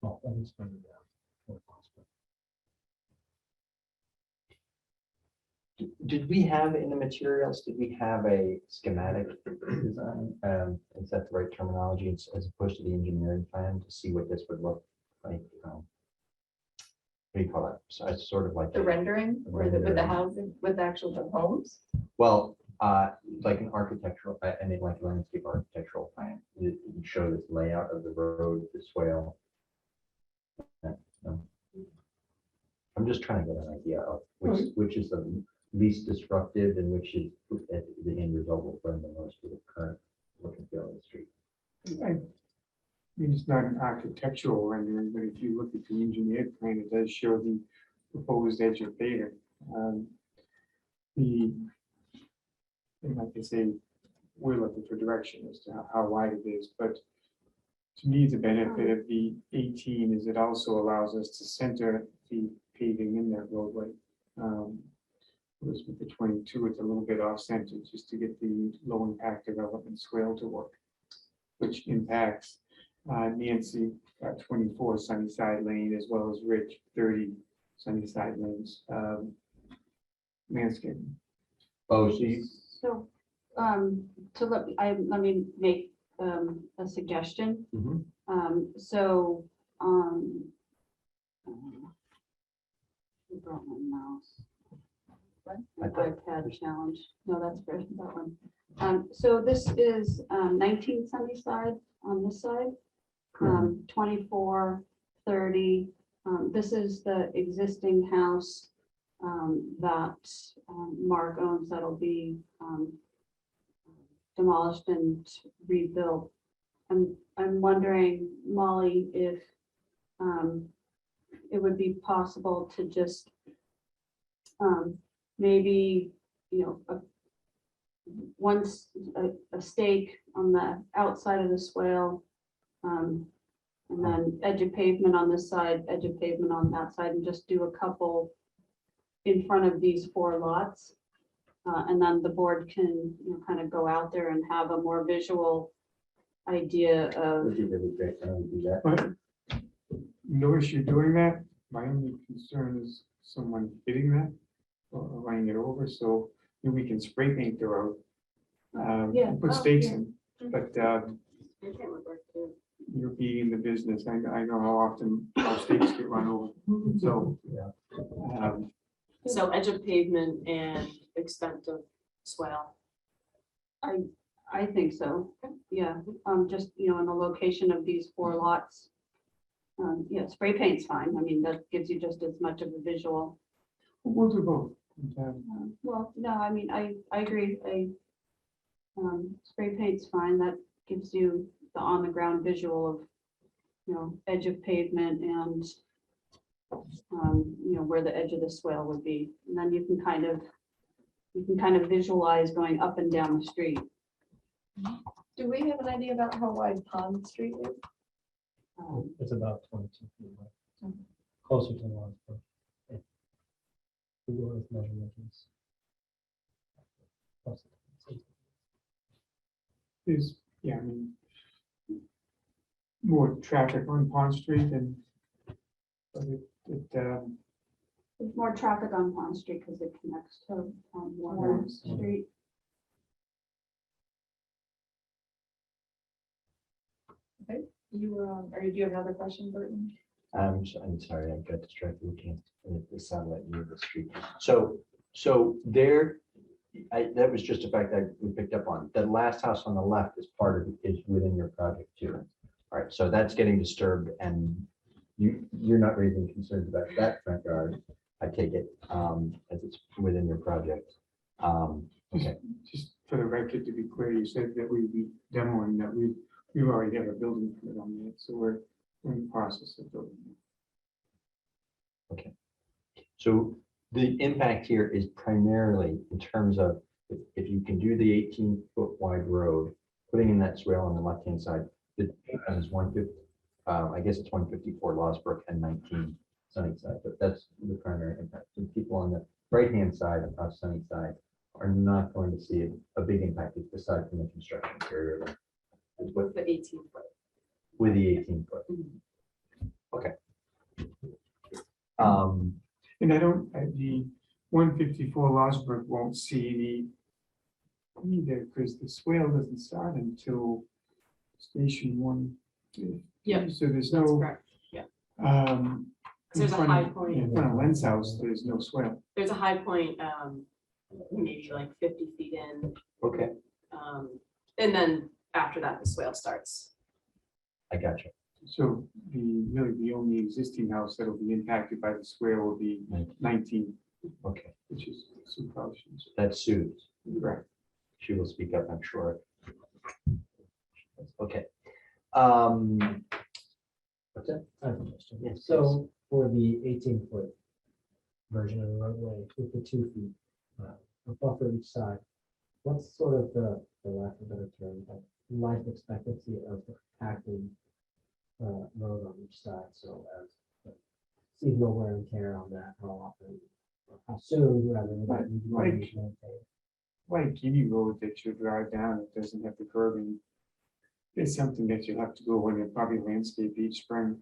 Well, that is further down. Did we have in the materials, did we have a schematic design? Is that the right terminology as opposed to the engineering plan to see what this would look like? What do you call it? So it's sort of like the rendering or with the rendering. housing, with the actual homes. Well, like an architectural, I mean, like a landscape architectural plan. It would show this layout of the road, the swale. No. I'm just trying to get an idea of which is the least disruptive and which is the end result will blend the most with the current look and feel of the street. I mean, it's not an architectural rendering, but if you look at the engineered plan, it does show the proposed edge of paving. And like I say, we're looking for direction as to how wide it is, but to me, the benefit of the 18 is it also allows us to center the paving in that roadway. Whereas with the 22, it's a little bit off center just to get the low impact development swale to work, which impacts Nancy 24 Sunnyside Lane as well as Ridge 30 Sunnyside Lanes landscaping. Oh, so you, So, let me make a suggestion. Mhm. I brought my mouse. I My thought- iPad challenge. No, that's for that one. So this is 19 Sunnyside on this side. 24, 30. This is the existing house that Mark owns that'll be demolished and rebuilt. I'm wondering, Molly, if it would be possible to just maybe, once a stake on the outside of the swale, and then edge of pavement on this side, edge of pavement on that side, and just do a couple in front of these 4 lots. And then the board can, kind of go out there and have a more visual idea of, Would be really great. I would do that. But no issue doing that. My only concern is someone hitting that or running it over, so we can spray paint the road. Yeah. Put stakes in, but It would work too. you're being in the business. I know how often our stakes get run over, so. Yeah. um, So edge of pavement and extent of swale. I think so. Yeah, just, in the location of these 4 lots. Yeah, spray paint's fine. I mean, that gives you just as much of a visual. We'll do both. Well, no, I mean, I agree. Spray paint's fine. That gives you the on the ground visual of, edge of pavement and, where the edge of the swale would be. And then you can kind of visualize going up and down the street. Do we have an idea about how wide Pond Street is? It's about 22 feet wide, closer to the line. Google Earth measurements. Is, I mean, more traffic on Pond Street and but There's more traffic on Pond Street because it connects to Warner Street. Do you have another question, Burton? I'm sorry, I got distracted looking at the satellite view of the street. So there, that was just a fact that we picked up on. The last house on the left is is within your project too. All right, so that's getting disturbed and you're not raising concerns about that front yard, I take it, as it's within your project. Okay, just for the record, to be clear, you said that we'd be demoing that we already have a building permit on that, so we're in the process of building. so the impact here is primarily in terms of if you can do the 18-foot wide road, putting in that swale on the left-hand side, the is 150, I guess it's 154 Losbrook and 19 Sunnyside, but that's the primary impact. The people on the right-hand side of Sunnyside are not going to see a big impact aside from the construction period. With the 18-foot. With the 18-foot. Okay. And I don't, the 154 Losbrook won't see any either, because the swale doesn't start until station 1. Yeah, So there's That's no. correct. Yeah. In There's a front high of- point. In front of Len's house, there's no swale. There's a high point, maybe like 50 feet in. Okay, And then after that, the swale starts. I got you. So really the only existing house that'll be impacted by the swale will be 19, Okay, which is Sioux Falls. that's Sue's. Right. She will speak up, I'm sure. Okay. What's that? I have a question. Yes, So for the 18-foot version of the roadway with the 2 feet a buffer each side, what's sort of the, for lack of a better term, life expectancy of the compacted road on each side? So as seasonal wear and tear on that, how often, or how soon rather than that you Like- maintain? Like any road that you drive down, it doesn't have the curbing. It's something that you have to go in and probably landscape each spring.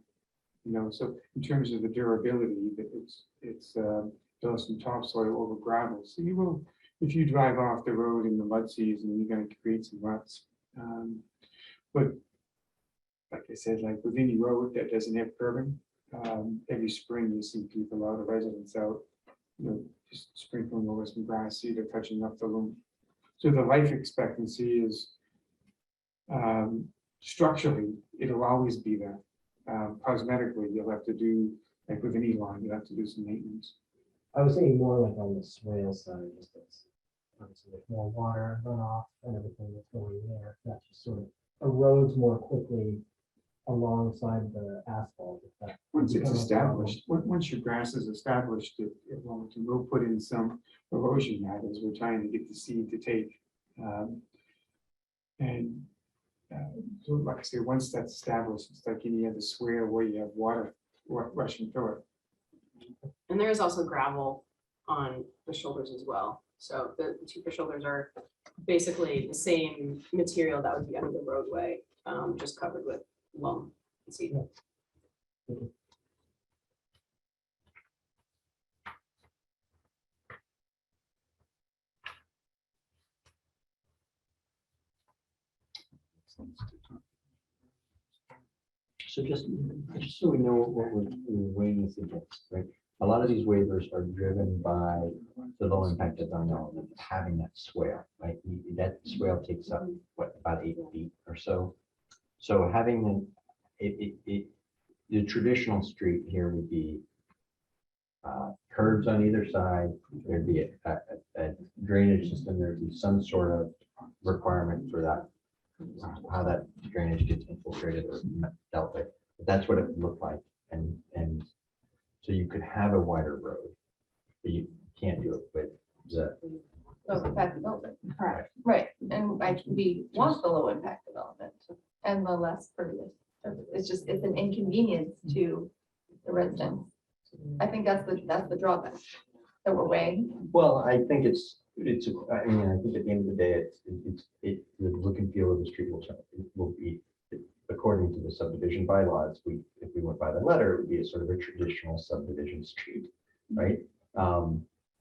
So in terms of the durability, that it's dust and topsoil over gravel. So you will, if you drive off the road in the mud season, you're going to create some ruts. But like I said, like with any road that doesn't have curbing, every spring you see people out, the residents out, just sprinkling over some grass seed or touching up the loam. So the life expectancy is structurally, it'll always be there. Cosmetically, you'll have to do, like with any lawn, you have to do some maintenance. I was thinking more like on the swale side, just as obviously with more water runoff and everything that's going there, that just sort of erodes more quickly alongside the asphalt. if that Once it's becomes a problem. established, once your grass is established, it won't. We'll put in some erosion matters. We're trying to get the seed to take. So like I say, once that's established, it's like any other swale where you have water rushing through it. And there is also gravel on the shoulders as well. So the two-foot shoulders are basically the same material that would be under the roadway, just covered with loam and seed. So just so we know what we're weighing this against, right? A lot of these waivers are driven by the low impact design element, having that swale, right? That swale takes up, what, about 8 feet or so. So having the traditional street here would be curbs on either side. There'd be a drainage system. There'd be some sort of requirement for that, how that drainage gets infiltrated or dealt with. But that's what it would look like. And so you could have a wider road, but you can't do it with the. Low impact development. Correct. Right, and we want the low impact development and the less pervious. It's just, it's an inconvenience to the residents. I think that's the drawback that we're weighing. Well, I think I mean, I think at the end of the day, the look and feel of the street will be, according to the subdivision bylaws, if we went by the letter, it would be a sort of a traditional subdivision street, right?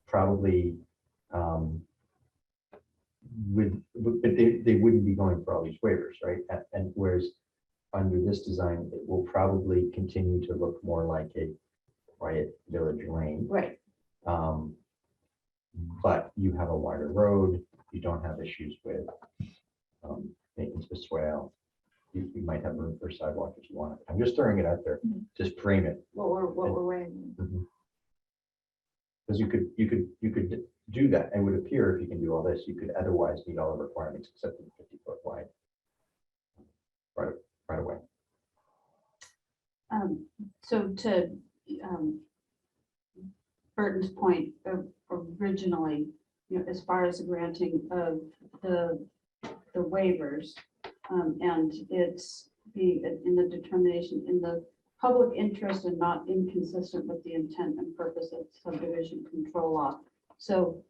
Probably, but they wouldn't be going for all these waivers, right? And whereas under this design, it will probably continue to look more like a quiet village lane. Right. But you have a wider road, you don't have issues with maintenance of swale. You might have room for sidewalk if you want it. I'm just throwing it out there, just frame it. What we're weighing. Because you could do that, and it would appear if you can do all this, you could otherwise meet all the requirements except for the 50-foot wide right away. So to Burton's point, originally, as far as the granting of the waivers, and it's in the determination in the public interest and not inconsistent with the intent and purpose of subdivision control law. So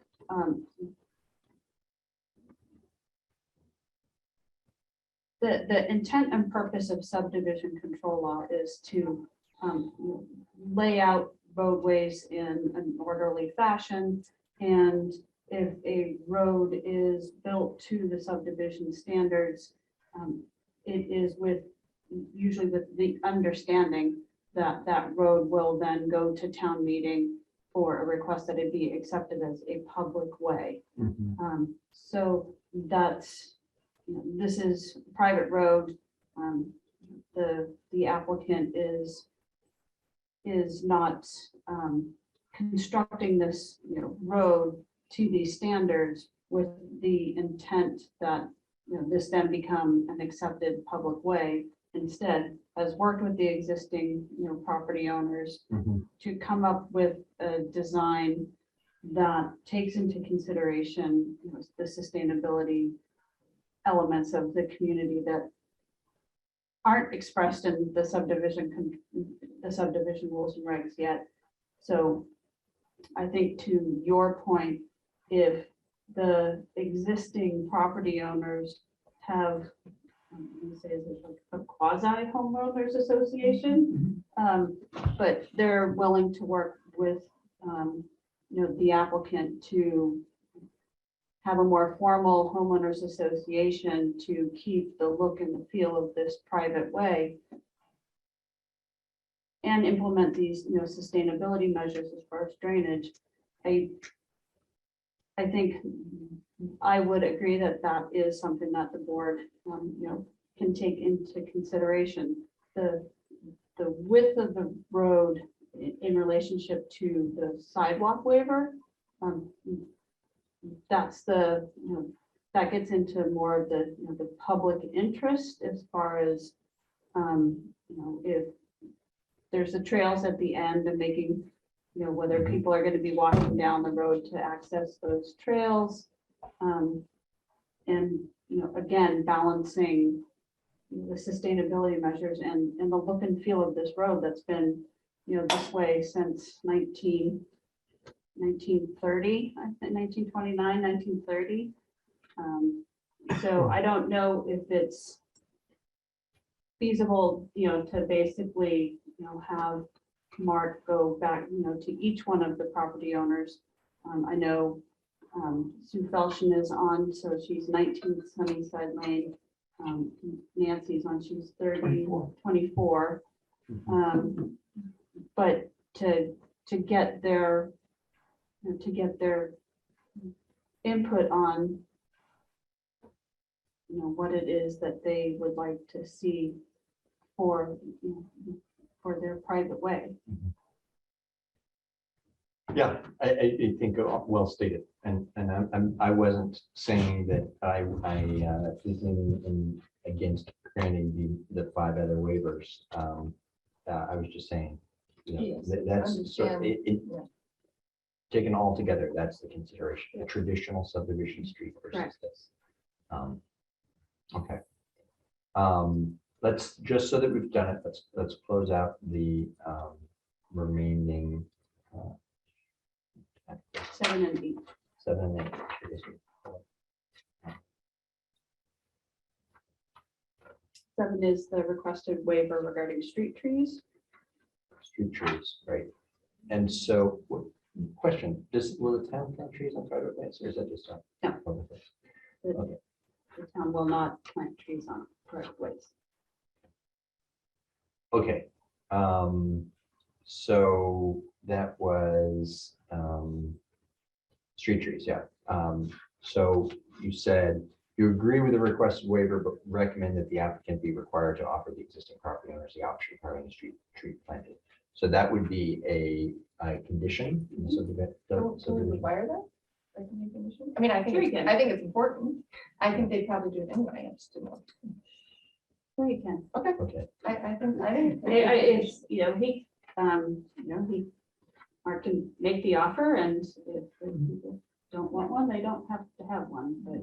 the intent and purpose of subdivision control law is to lay out roadways in an orderly fashion. And if a road is built to the subdivision standards, it is usually with the understanding that that road will then go to town meeting for a request that it be accepted as a public way. So that's, this is a private road. The applicant is not constructing this road to these standards with the intent that this then become an accepted public way. Instead, has worked with the existing property owners to come up with a design that takes into consideration the sustainability elements of the community that aren't expressed in the subdivision rules and regs yet. So I think to your point, if the existing property owners have, say, is it like a quasi homeowners association, but they're willing to work with the applicant to have a more formal homeowners association to keep the look and the feel of this private way and implement these sustainability measures as far as drainage. I think I would agree that that is something that the board can take into consideration. The width of the road in relationship to the sidewalk waiver, that's the that gets into more of the public interest as far as if there's the trails at the end and making whether people are going to be walking down the road to access those trails, and again balancing the sustainability measures and the look and feel of this road that's been this way since 1930, I think 1929, 1930. So I don't know if it's feasible, to basically, have Mark go back, to each one of the property owners. I know Sue Felshen is on, so she's 19 Sunnyside Lane. Nancy's on, she's 24. But to get their, input on, what it is that they would like to see for, for their private way. Yeah, I think well stated, and I wasn't saying that I is against granting the 5 other waivers. I was just saying, Yes, that's sort of, understand, yeah. taken all together, that's the consideration, a traditional subdivision street versus Correct. this. Okay. Let's, just so that we've done it, let's close out the remaining 7 and 8. 7 and 8. Seven is the requested waiver regarding street trees. Street trees, right? And so, question, will the town plant trees on private ways, or is that just on? No. public ways? The Okay. the town will not plant trees on private ways. Okay, so that was street trees, yeah. So you said you agree with the requested waiver, but recommend that the applicant be required to offer the existing property owners the option of having a street tree planted. So that would be a condition in the Can we require that? Like, any condition? I mean, I think, Sure you can. I think it's important. I think they'd probably do it anyway. I just didn't know. Sure you can. Okay, I think. It's, he, Mark can make the offer, and if people don't want one, they don't have to have one, but,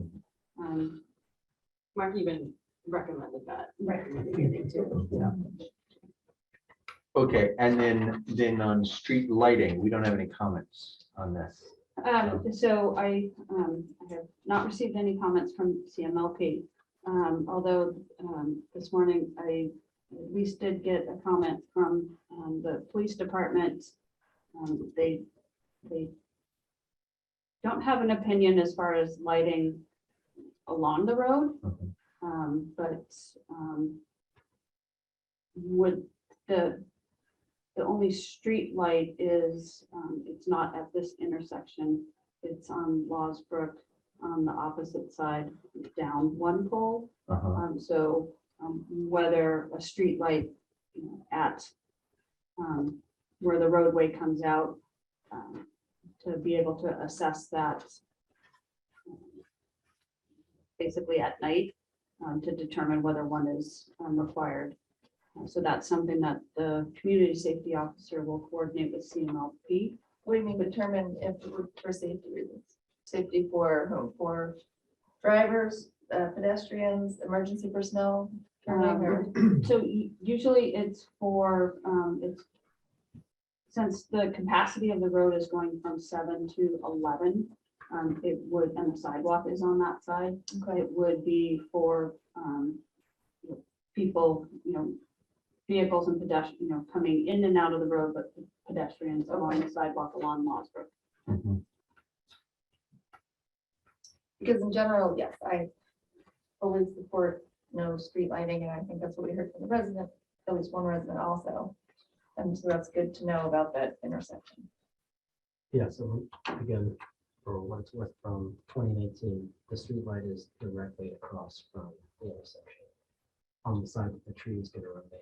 Mark even recommended that. Right. okay, and then on street lighting, we don't have any comments on this. So I have not received any comments from CMLP. Although this morning I at least did get a comment from the police department. They don't have an opinion as far as lighting along the road, Okay. but would the only street light is, it's not at this intersection. It's on Lawsbrook on the opposite side, down one pole. So whether a street light at where the roadway comes out, to be able to assess that basically at night, to determine whether one is required. So that's something that the community safety officer will coordinate with CMLP. What do you mean determine if for safety reasons? Safety for whom? For drivers, pedestrians, emergency personnel? turning or- So usually it's for, since the capacity of the road is going from 7 to 11, it would, and the sidewalk is on that side, it would be for people, vehicles and pedestrians, coming in and out of the road, but pedestrians along the sidewalk along Lawsbrook. Because in general, yes, I fully support no street lighting, and I think that's what we heard from the resident, at least one resident also. And so that's good to know about that intersection. Yeah, so again, for what it's worth, from 2019, the street light is directly across from the intersection on the side that the tree is going to remain.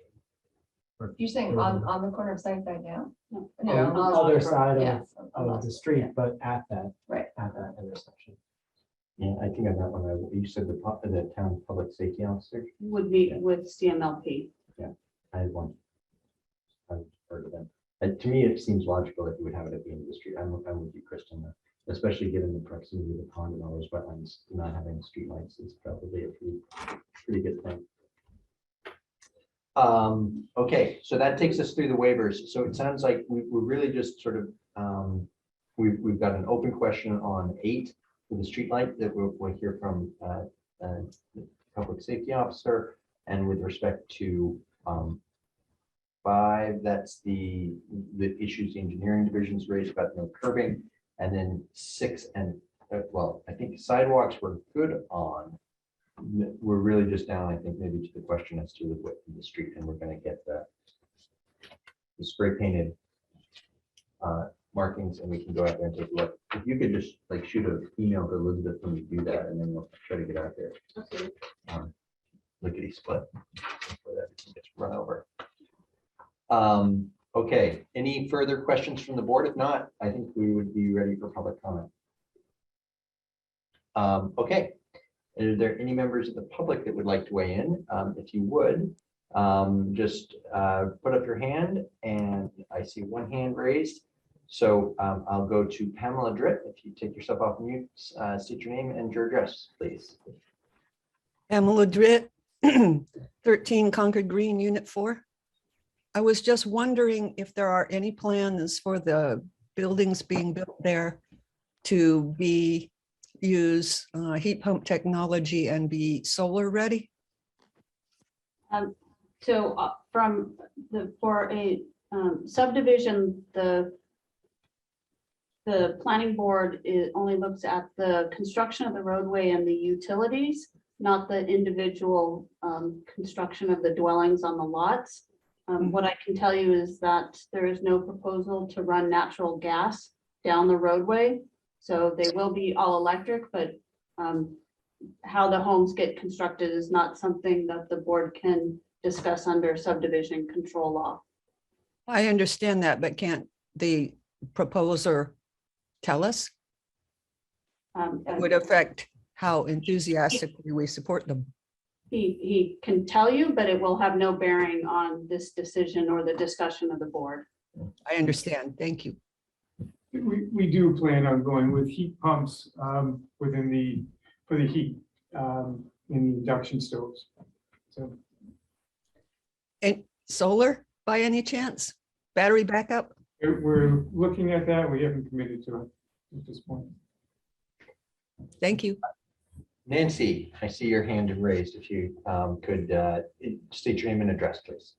You're saying on the corner of Sunnyside now? No. On the other side Yes. of the street, but at that, Right. at that intersection. Yeah, I think on that one, you said the town public safety officer, Would be with CMLP. I had one. I've heard of them. And to me, it seems logical that you would have it at the end of the street. I'm with you, Kristen, especially given the proximity of the pond and all those wetlands, not having streetlights is probably a pretty good thing. Okay, so that takes us through the waivers. So it sounds like we're really just sort of we've got an open question on 8 for the streetlight that we'll hear from the public safety officer. And with respect to 5, that's the issues the engineering divisions raised about no curbing. And then 6 and, well, I think sidewalks were good on. We're really just down, I think, maybe to the question as to the width of the street, and we're gonna get the spray painted markings, and we can go out there and take a look. If you could just like shoot an email to Elizabeth when you do that, and then we'll try to get out there. Okay. Lickety split. Before that gets run over. Okay, any further questions from the board? If not, I think we would be ready for public comment. Okay, are there any members of the public that would like to weigh in? If you would, just put up your hand, and I see one hand raised. So I'll go to Pamela Dritt. If you take yourself off mute, state your name and your address, please. Pamela Dritt, 13 Concord Green, Unit 4. I was just wondering if there are any plans for the buildings being built there to use heat pump technology and be solar ready? So for a subdivision, the planning board only looks at the construction of the roadway and the utilities, not the individual construction of the dwellings on the lots. What I can tell you is that there is no proposal to run natural gas down the roadway. So they will be all electric, but how the homes get constructed is not something that the board can discuss under subdivision control law. I understand that, but can't the proposer tell us? It would affect how enthusiastically we support them. He can tell you, but it will have no bearing on this decision or the discussion of the board. I understand. Thank you. We do plan on going with heat pumps for the heat in the induction stoves. So And solar by any chance? Battery backup? we're looking at that. We haven't committed to it at this point. Thank you. Nancy, I see your hand raised. If you could state your name and address, please.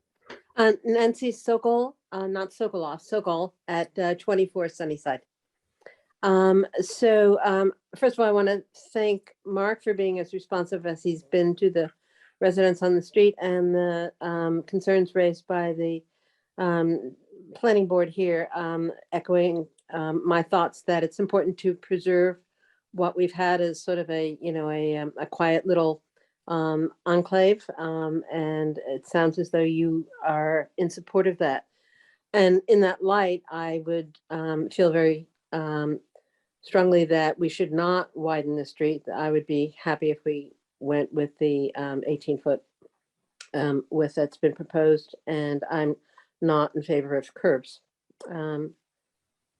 Nancy Sokol, not Sokolov, Sokol at 24 Sunnyside. First of all, I want to thank Mark for being as responsive as he's been to the residents on the street and the concerns raised by the planning board here, echoing my thoughts that it's important to preserve what we've had as sort of a quiet little enclave, and it sounds as though you are in support of that. And in that light, I would feel very strongly that we should not widen the street. I would be happy if we went with the 18-foot width that's been proposed, and I'm not in favor of curbs.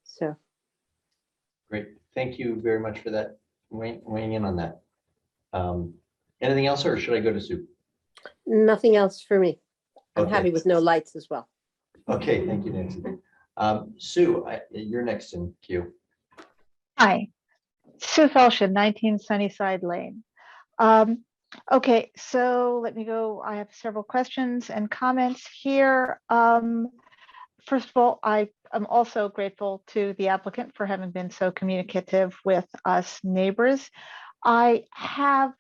So. Great. Thank you very much for that, weighing in on that. Anything else, or should I go to Sue? Nothing else for me. I'm Okay. happy with no lights as well. Okay, thank you, Nancy. Sue, you're next in queue. Hi, Sue Felshin, 19 Sunnyside Lane. Okay, so let me go. I have several questions and comments here. First of all, I am also grateful to the applicant for having been so communicative with us neighbors. I have,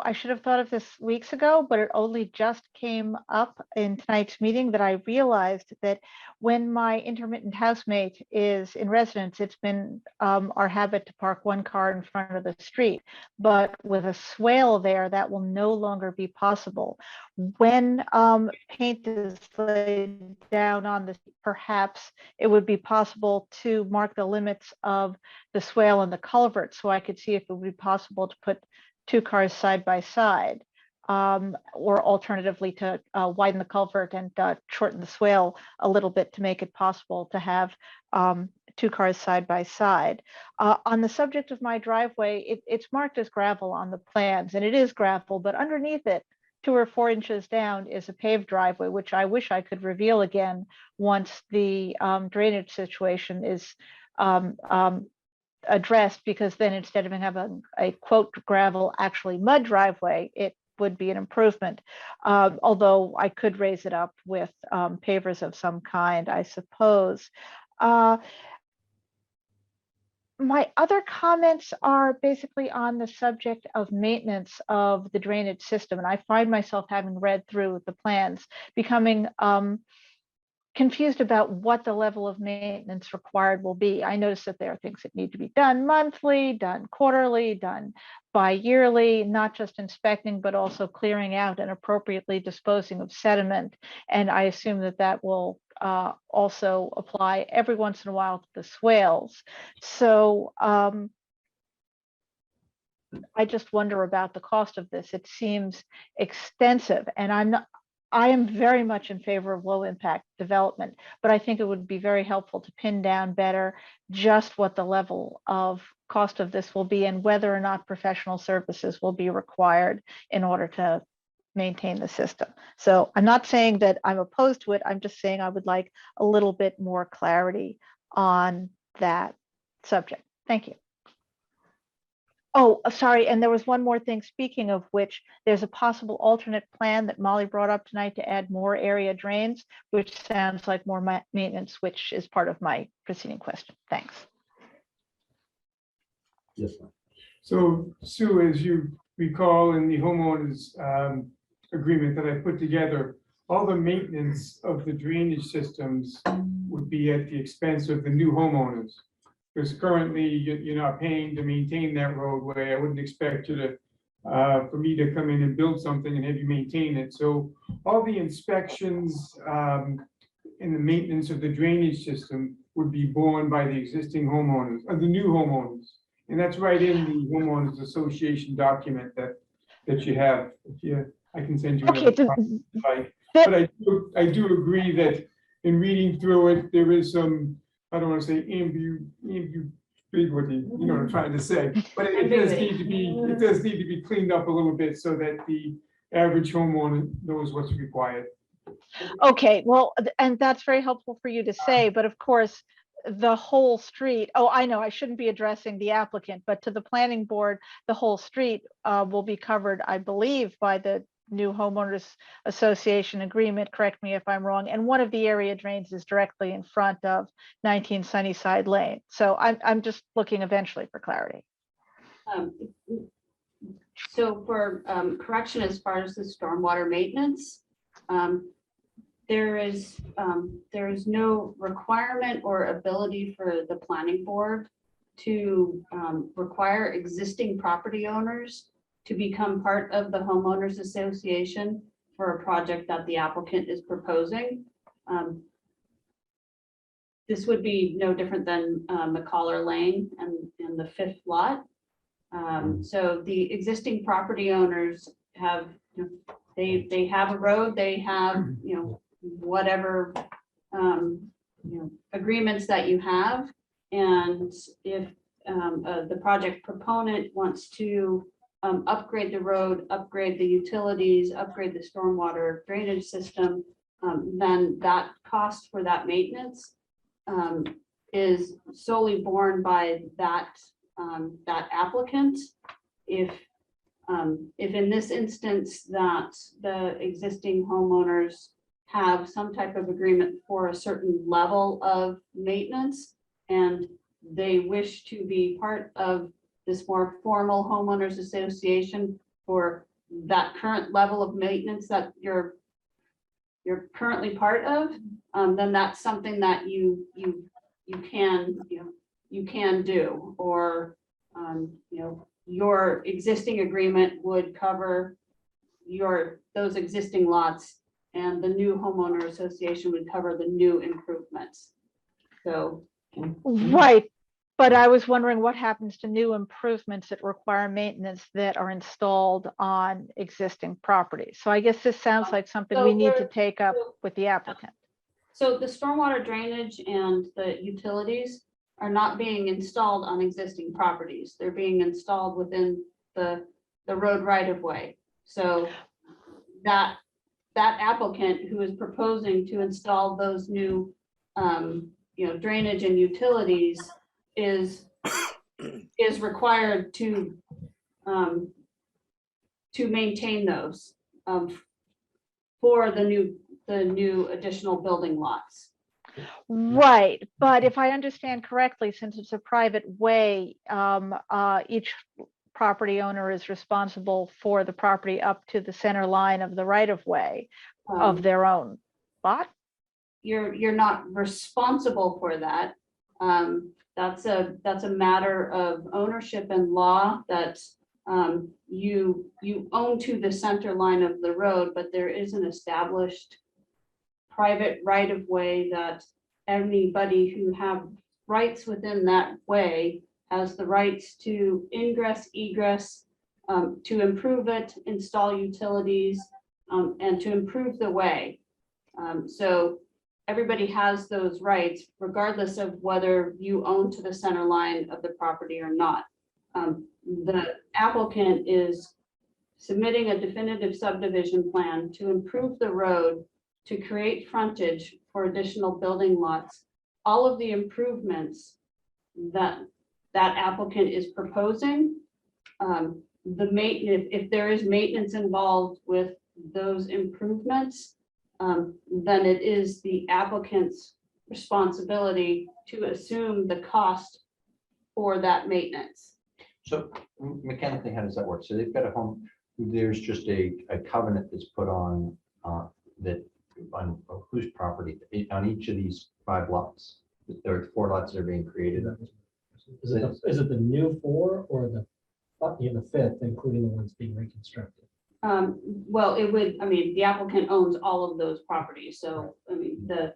I should have thought of this weeks ago, but it only just came up in tonight's meeting that I realized that when my intermittent housemate is in residence, it's been our habit to park one car in front of the street, but with a swale there, that will no longer be possible. When paint is laid down on this, perhaps it would be possible to mark the limits of the swale and the culvert, so I could see if it would be possible to put two cars side by side, or alternatively to widen the culvert and shorten the swale a little bit to make it possible to have two cars side by side. On the subject of my driveway, it's marked as gravel on the plans, and it is gravel, but underneath it, 2 or 4 inches down is a paved driveway, which I wish I could reveal again once the drainage situation is addressed, because then instead of having a quote gravel, actually mud driveway, it would be an improvement. Although I could raise it up with pavers of some kind, I suppose. My other comments are basically on the subject of maintenance of the drainage system. And I find myself, having read through the plans, becoming confused about what the level of maintenance required will be. I noticed that there are things that need to be done monthly, done quarterly, done bi-yearly, not just inspecting, but also clearing out and appropriately disposing of sediment. And I assume that that will also apply every once in a while to the swales. So I just wonder about the cost of this. It seems extensive, and I am very much in favor of low impact development, but I think it would be very helpful to pin down better just what the level of cost of this will be and whether or not professional services will be required in order to maintain the system. So I'm not saying that I'm opposed to it. I'm just saying I would like a little bit more clarity on that subject. Thank you. Oh, sorry, and there was one more thing. Speaking of which, there's a possible alternate plan that Molly brought up tonight to add more area drains, which sounds like more maintenance, which is part of my preceding question. Thanks. Yes, ma'am. So Sue, as you recall in the homeowners agreement that I put together, all the maintenance of the drainage systems would be at the expense of the new homeowners. Because currently you're not paying to maintain that roadway. I wouldn't expect you to, for me to come in and build something and have you maintain it. So all the inspections and the maintenance of the drainage system would be borne by the existing homeowners, or the new homeowners. And that's right in the homeowners association document that you have. I can send you another copy if you like. But I do agree that in reading through it, there is some, I don't want to say ambiguity, you know what I'm trying to say, but it does need to be cleaned up a little bit so that the average homeowner knows what's required. Okay, well, and that's very helpful for you to say, but of course, the whole street, oh, I know, I shouldn't be addressing the applicant, but to the planning board, the whole street will be covered, I believe, by the new homeowners association agreement. Correct me if I'm wrong. And one of the area drains is directly in front of 19 Sunnyside Lane. So I'm just looking eventually for clarity. So for correction, as far as the stormwater maintenance, there is no requirement or ability for the planning board to require existing property owners to become part of the homeowners association for a project that the applicant is proposing. This would be no different than McCollar Lane and the 5th lot. So the existing property owners have, they have a road, they have, whatever, agreements that you have. And if the project proponent wants to upgrade the road, upgrade the utilities, upgrade the stormwater drainage system, then that cost for that maintenance is solely borne by that applicant. If in this instance that the existing homeowners have some type of agreement for a certain level of maintenance and they wish to be part of this more formal homeowners association for that current level of maintenance that you're currently part of, then that's something that you can do, or your existing agreement would cover those existing lots, and the new homeowner association would cover the new improvements. So Right. But I was wondering what happens to new improvements that require maintenance that are installed on existing properties. So I guess this sounds like something we need to take up with the applicant. So the stormwater drainage and the utilities are not being installed on existing properties. They're being installed within the road right of way. So that applicant who is proposing to install those new, drainage and utilities is required to maintain those for the new additional building lots. Right, but if I understand correctly, since it's a private way, each property owner is responsible for the property up to the center line of the right of way of their own lot. You're not responsible for that. That's a matter of ownership and law that you own to the center line of the road, but there is an established private right of way that anybody who have rights within that way has the rights to ingress, egress, to improve it, install utilities, and to improve the way. So everybody has those rights regardless of whether you own to the center line of the property or not. The applicant is submitting a definitive subdivision plan to improve the road to create frontage for additional building lots. All of the improvements that applicant is proposing, the maintenance, if there is maintenance involved with those improvements, then it is the applicant's responsibility to assume the cost for that maintenance. So mechanically, how does that work? So they've got a home, there's just a covenant that's put on that on whose property on each of these 5 lots. There are 4 lots that are being created. Is it the new 4 or the 5th, including the ones being reconstructed? Well, the applicant owns all of those properties. So, the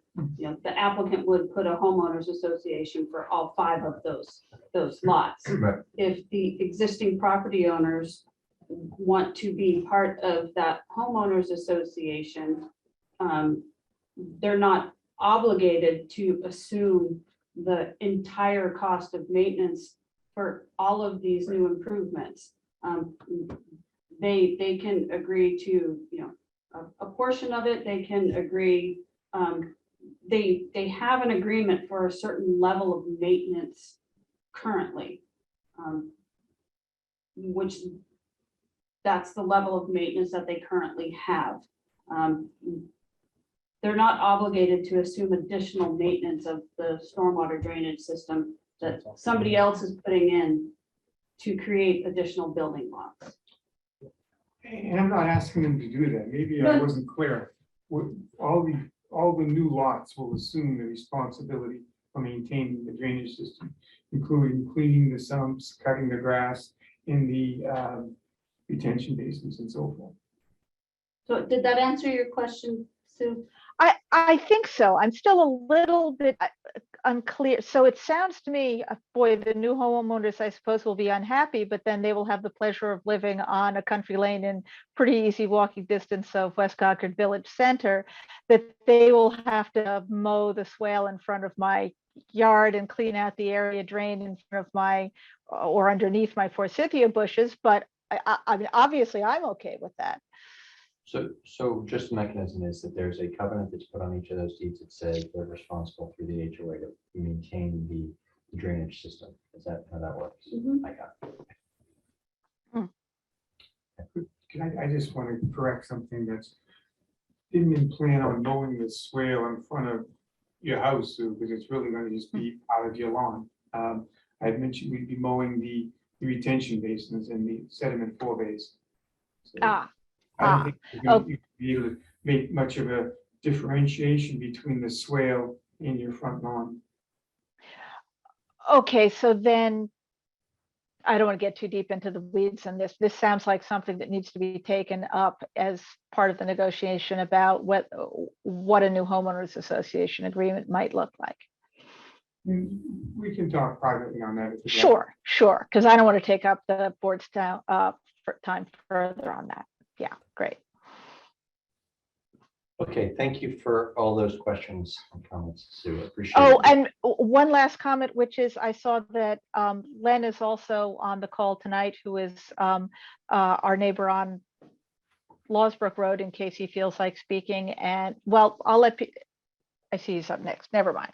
applicant would put a homeowners association for all 5 of those lots. Right. If the existing property owners want to be part of that homeowners association, they're not obligated to assume the entire cost of maintenance for all of these new improvements. They can agree to, a portion of it. They can agree. They have an agreement for a certain level of maintenance currently, which that's the level of maintenance that they currently have. They're not obligated to assume additional maintenance of the stormwater drainage system that somebody else is putting in to create additional building lots. And I'm not asking them to do that. Maybe I wasn't clear. All the new lots will assume the responsibility for maintaining the drainage system, including cleaning the sumps, cutting the grass in the retention basins and so forth. So did that answer your question, Sue? I think so. I'm still a little bit unclear. So it sounds to me, boy, the new homeowners, I suppose, will be unhappy, but then they will have the pleasure of living on a country lane in pretty easy walking distance of West Concord Village Center, that they will have to mow the swale in front of my yard and clean out the area drain in front of my, or underneath my forsythia bushes. But I mean, obviously, I'm okay with that. So just the mechanism is that there's a covenant that's put on each of those deeds that says they're responsible through the HOA to maintain the drainage system. Is that how that works? Mhm. I got it. I just want to correct something that's didn't plan on mowing the swale in front of your house, Sue, because it's really going to just be out of your lawn. I had mentioned we'd be mowing the retention basins and the sediment forebays. So I don't think you're going to be able to make much of a differentiation between the swale and your front lawn. Okay, so then I don't want to get too deep into the weeds in this. This sounds like something that needs to be taken up as part of the negotiation about what a new homeowners association agreement might look like. We can talk privately on that. If you'd like. Sure, because I don't want to take up the board's time further on that. Yeah, great. Okay, thank you for all those questions and comments, Sue. I appreciate Oh, it. and one last comment, which is I saw that Len is also on the call tonight, who is our neighbor on Lawsbrook Road in case he feels like speaking. And well, I'll let, I see he's up next. Never mind.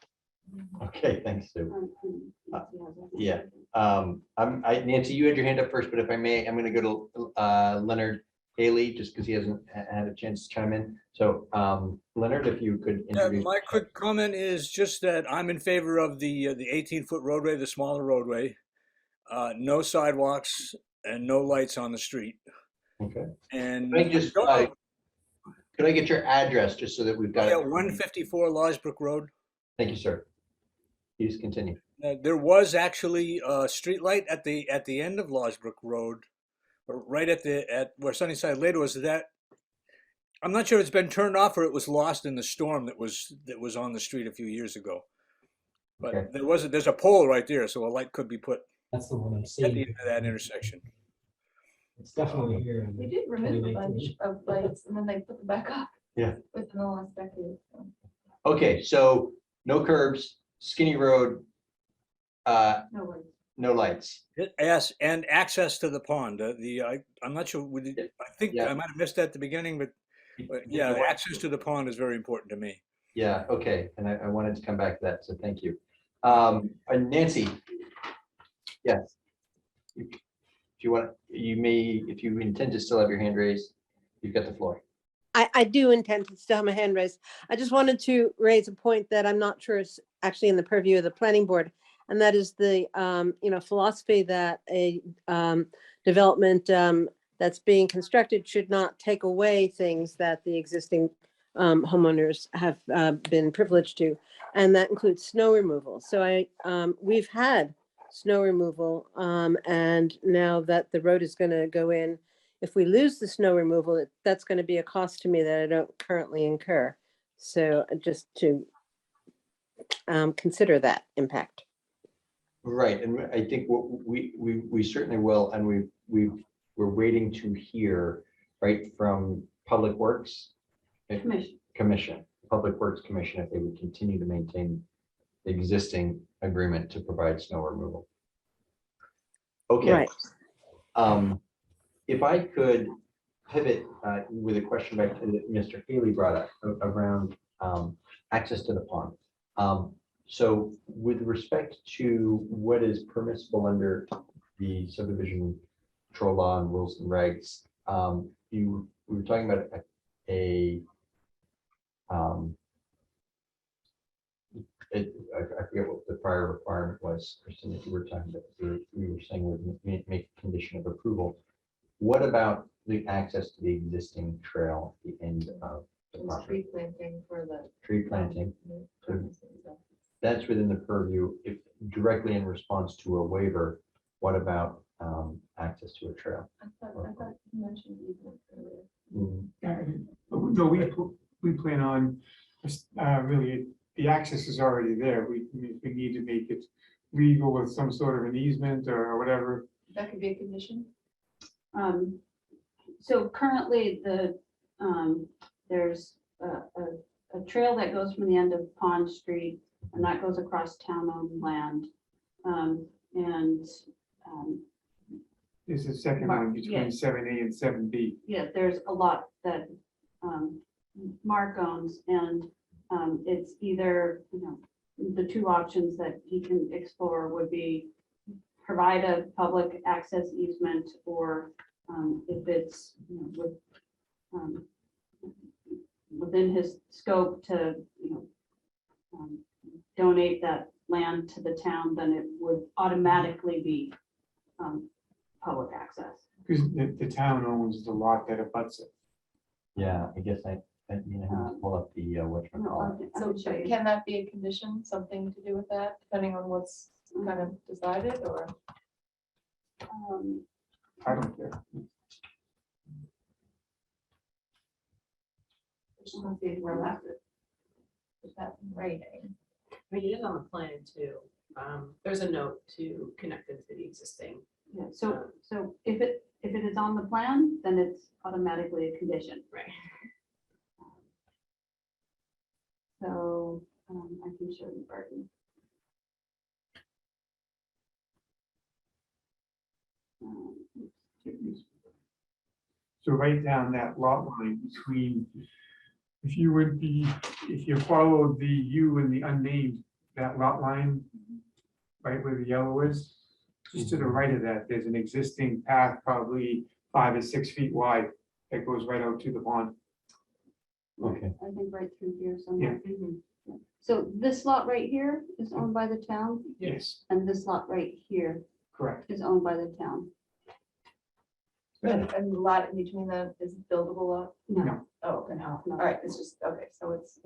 Okay, thanks, Sue. Yeah. Nancy, you had your hand up first, but if I may, I'm going to go to Leonard Haley, just because he hasn't had a chance to chime in. So Leonard, if you could introduce. My quick comment is just that I'm in favor of the 18-foot roadway, the smaller roadway, no sidewalks and no lights on the street. Okay. And Could I just, could I get your address just so that we've got yeah, it? 154 Lawsbrook Road. Thank you, sir. Please continue. There was actually a street light at the end of Lawsbrook Road, or right at where Sunnyside Later was. That I'm not sure it's been turned off or it was lost in the storm that was on the street a few years ago. But Okay. there's a pole right there, so a light could be put That's the one I'm at seeing. the end of that intersection. It's definitely here. We did remove a bunch of lights and then they put them back up. Yeah. Within the last decade. So. Okay, so no curbs, skinny road, No worries. no lights. Yes, and access to the pond. I'm not sure. I think Yeah. I might have missed that at the beginning, but yeah, access to the pond is very important to me. Yeah, okay, and I wanted to come back to that, so thank you. Nancy, yes. If you want, you may, if you intend to still have your hand raised, you've got the floor. I do intend to still have my hand raised. I just wanted to raise a point that I'm not sure is actually in the purview of the planning board. And that is the, philosophy that a development that's being constructed should not take away things that the existing homeowners have been privileged to. And that includes snow removal. So we've had snow removal. And now that the road is going to go in, if we lose the snow removal, that's going to be a cost to me that I don't currently incur. So just to consider that impact. Right, and I think what we certainly will, and we're waiting to hear, right, from Public Works Commission, Public Works Commission, if they would continue to maintain the existing agreement to provide snow removal. Okay. Right. If I could pivot with a question back to that Mr. Haley brought up around access to the pond. So with respect to what is permissible under the subdivision control law and rules and regs, we were talking about I forget what the prior requirement was, Kristen, that you were talking about. We were saying would make a condition of approval. What about the access to the existing trail at the end of the property? Tree planting for the. Tree planting. That's within the purview. If directly in response to a waiver, what about access to a trail? I thought you mentioned easement earlier. No, we plan on, really, the access is already there. We need to make it legal with some sort of an easement or whatever. That could be a condition. So currently there's a trail that goes from the end of Pond Street and that goes across town-owned land. There's a second one between 7A and 7B. Yeah, there's a lot that Mark owns, and it's either, the two options that he can explore would be provide a public access easement, or if it's within his scope to donate that land to the town, then it would automatically be public access. Because the town owns the lot that abuts it. Yeah, I guess I have to pull up the whatchamacallit. So can that be a condition, something to do with that, depending on what's kind of decided, or? I don't care. Just want to see if we're allowed to. Is that writing? I mean, it is on the plan too. There's a note to connect it to the existing. Yeah, so if it is on the plan, then it's automatically a condition. Right. So I can show you Barton. So right down that lot line between, if you followed the U and the unnamed, that lot line, right where the yellow is, just to the right of that, there's an existing path, probably 5 or 6 feet wide, that goes right out to the pond. Okay. I think right through here somewhere. Yeah. So this lot right here is owned by the town, Yes, and this lot right here correct. is owned by the town. And the lot in between them is buildable lot? No, Oh, okay, no, all right, it's just, okay, so it's.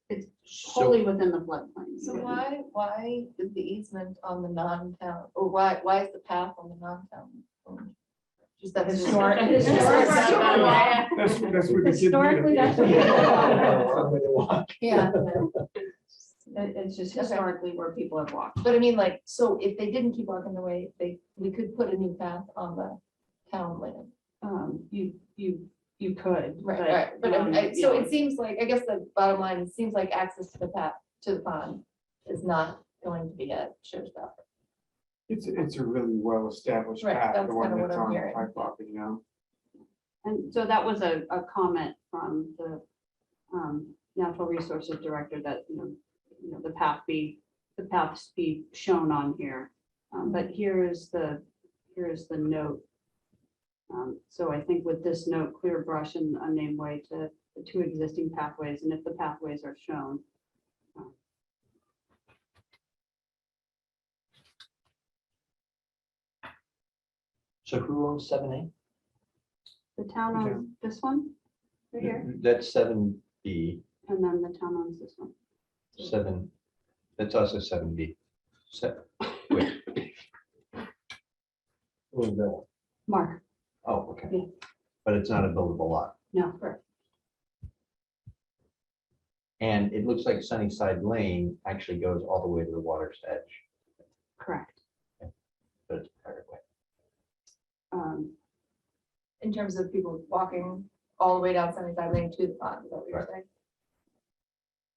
it's wholly within the floodplain. So why is the easement on the non-town, or why is the path on the non-town? Just that Historic- historic. That's what the kid made it. Historically, that's what Yeah, it's just historically where people have walked. but I mean, like, so if they didn't keep walking the way, we could put a new path on the town land. You could. Right, but so it seems like, I guess the bottom line, it seems like access to the path, to the pond is not going to be a showstopper. It's a really well-established Right, path, that's the one kinda what that's I'm on hearing. my property now. And so that was a comment from the natural resources director that, the paths be shown on here. But here is the note. So I think with this note, clear brush and unnamed way to the 2 existing pathways, and if the pathways are shown. So who owns 7A? The town owns this one, right here, That's 7B, and then the town owns this one. 7, that's also 7B. Wait. Who's that one? Mark, Oh, okay. Yeah. But it's not a buildable lot. no, correct. And it looks like Sunnyside Lane actually goes all the way to the water's edge, Correct. but it's a private way. In terms of people walking all the way down Sunnyside Lane to the pond, is that what you're Right. saying?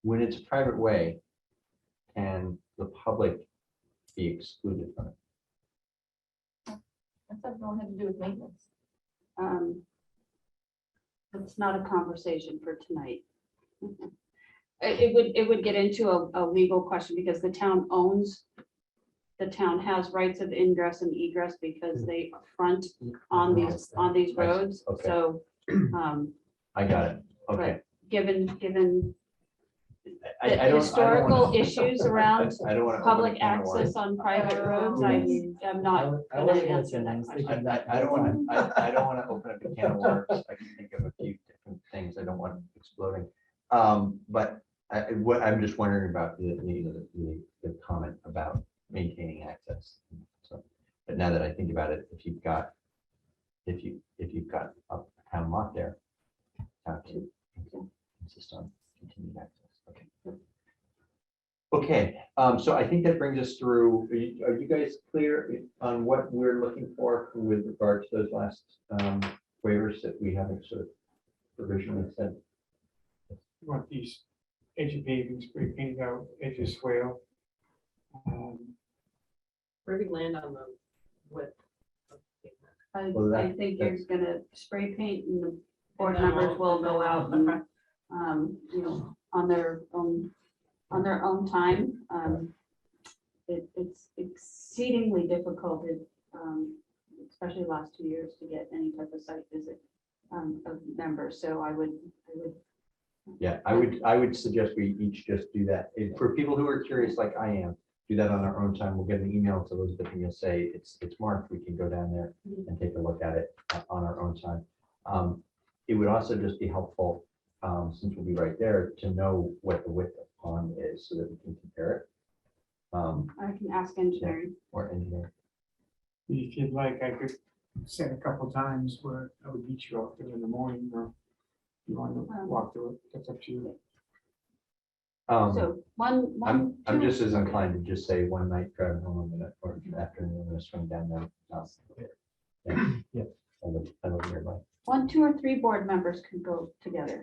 When it's a private way, can the public be excluded from it? I thought it all had to do with maintenance. It's not a conversation for tonight. It would get into a legal question because the town has rights of ingress and egress because they front on these roads. Okay. So, I got it. Okay. but given I the don't- I don't historical wanna- issues around I don't want to. public access on private roads, I'm not I gonna wasn't gonna answer say, I that was question. thinking I don't want to, I don't want to open up a can of worms. I can think of a few different things. I don't want exploding. But I'm just wondering about the comment about maintaining access. So, but now that I think about it, if you've got a town lot there, town can insist on continued access. Okay. Okay, so I think that brings us through. Are you guys clear on what we're looking for with regard to those last waivers that we haven't sort of provisionally said? You want these edge of paving spray painted out, edge of swale. Where we land on the width. Well, I that- think you're gonna spray paint and the board And then members will go out and, Okay. on their own time. It's exceedingly difficult, especially the last 2 years, to get any type of site visit of members. So I would, Yeah, I would suggest we each just do that. For people who are curious, like I am, do that on our own time. We'll get an email to Elizabeth and you'll say, it's marked. We can go down there and take a look at it on our own time. It would also just be helpful, since we'll be right there, to know what the width of the pond is so that we can compare it. I can ask engineering. Or engineer. If you'd like, I could set a couple times where I would meet you out there in the morning, or you want to walk through it, that's up to you. So one, I'm two- just as inclined to just say one night driving home or afternoon, I'm gonna swing down there. Yeah. I live nearby. 1, 2, or 3 board members can go together.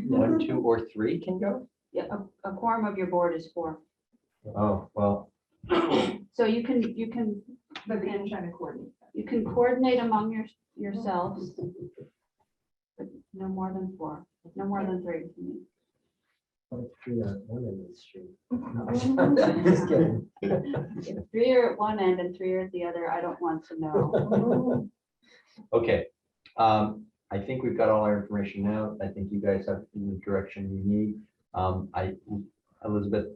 1, 2, or 3 can go? Yeah, a quorum of your board is 4. Oh, well, So you can But then trying to coordinate. you can coordinate among yourselves. But no more than 4, no more than 3. What if 3 are at one end of the street? No, just kidding. If 3 are at one end and 3 are at the other, I don't want to know. Okay, I think we've got all our information now. I think you guys have the direction you need. Elizabeth,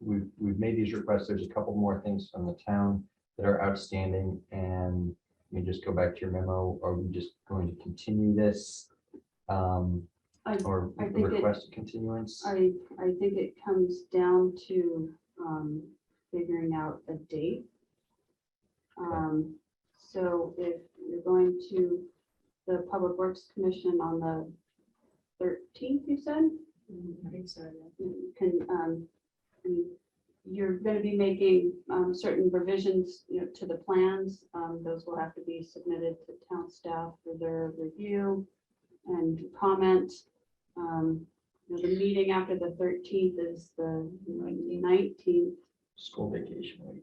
we've made these requests. There's a couple more things from the town that are outstanding, and let me just go back to your memo. Are we just going to continue this? Or I think request a continuance? I think it comes down to figuring out a date. So if you're going to the Public Works Commission on the 13th, you said? I think so, yeah. You can, you're going to be making certain revisions, to the plans. Those will have to be submitted to town staff for their review and comment. The meeting after the 13th is the 19th. School vacation week.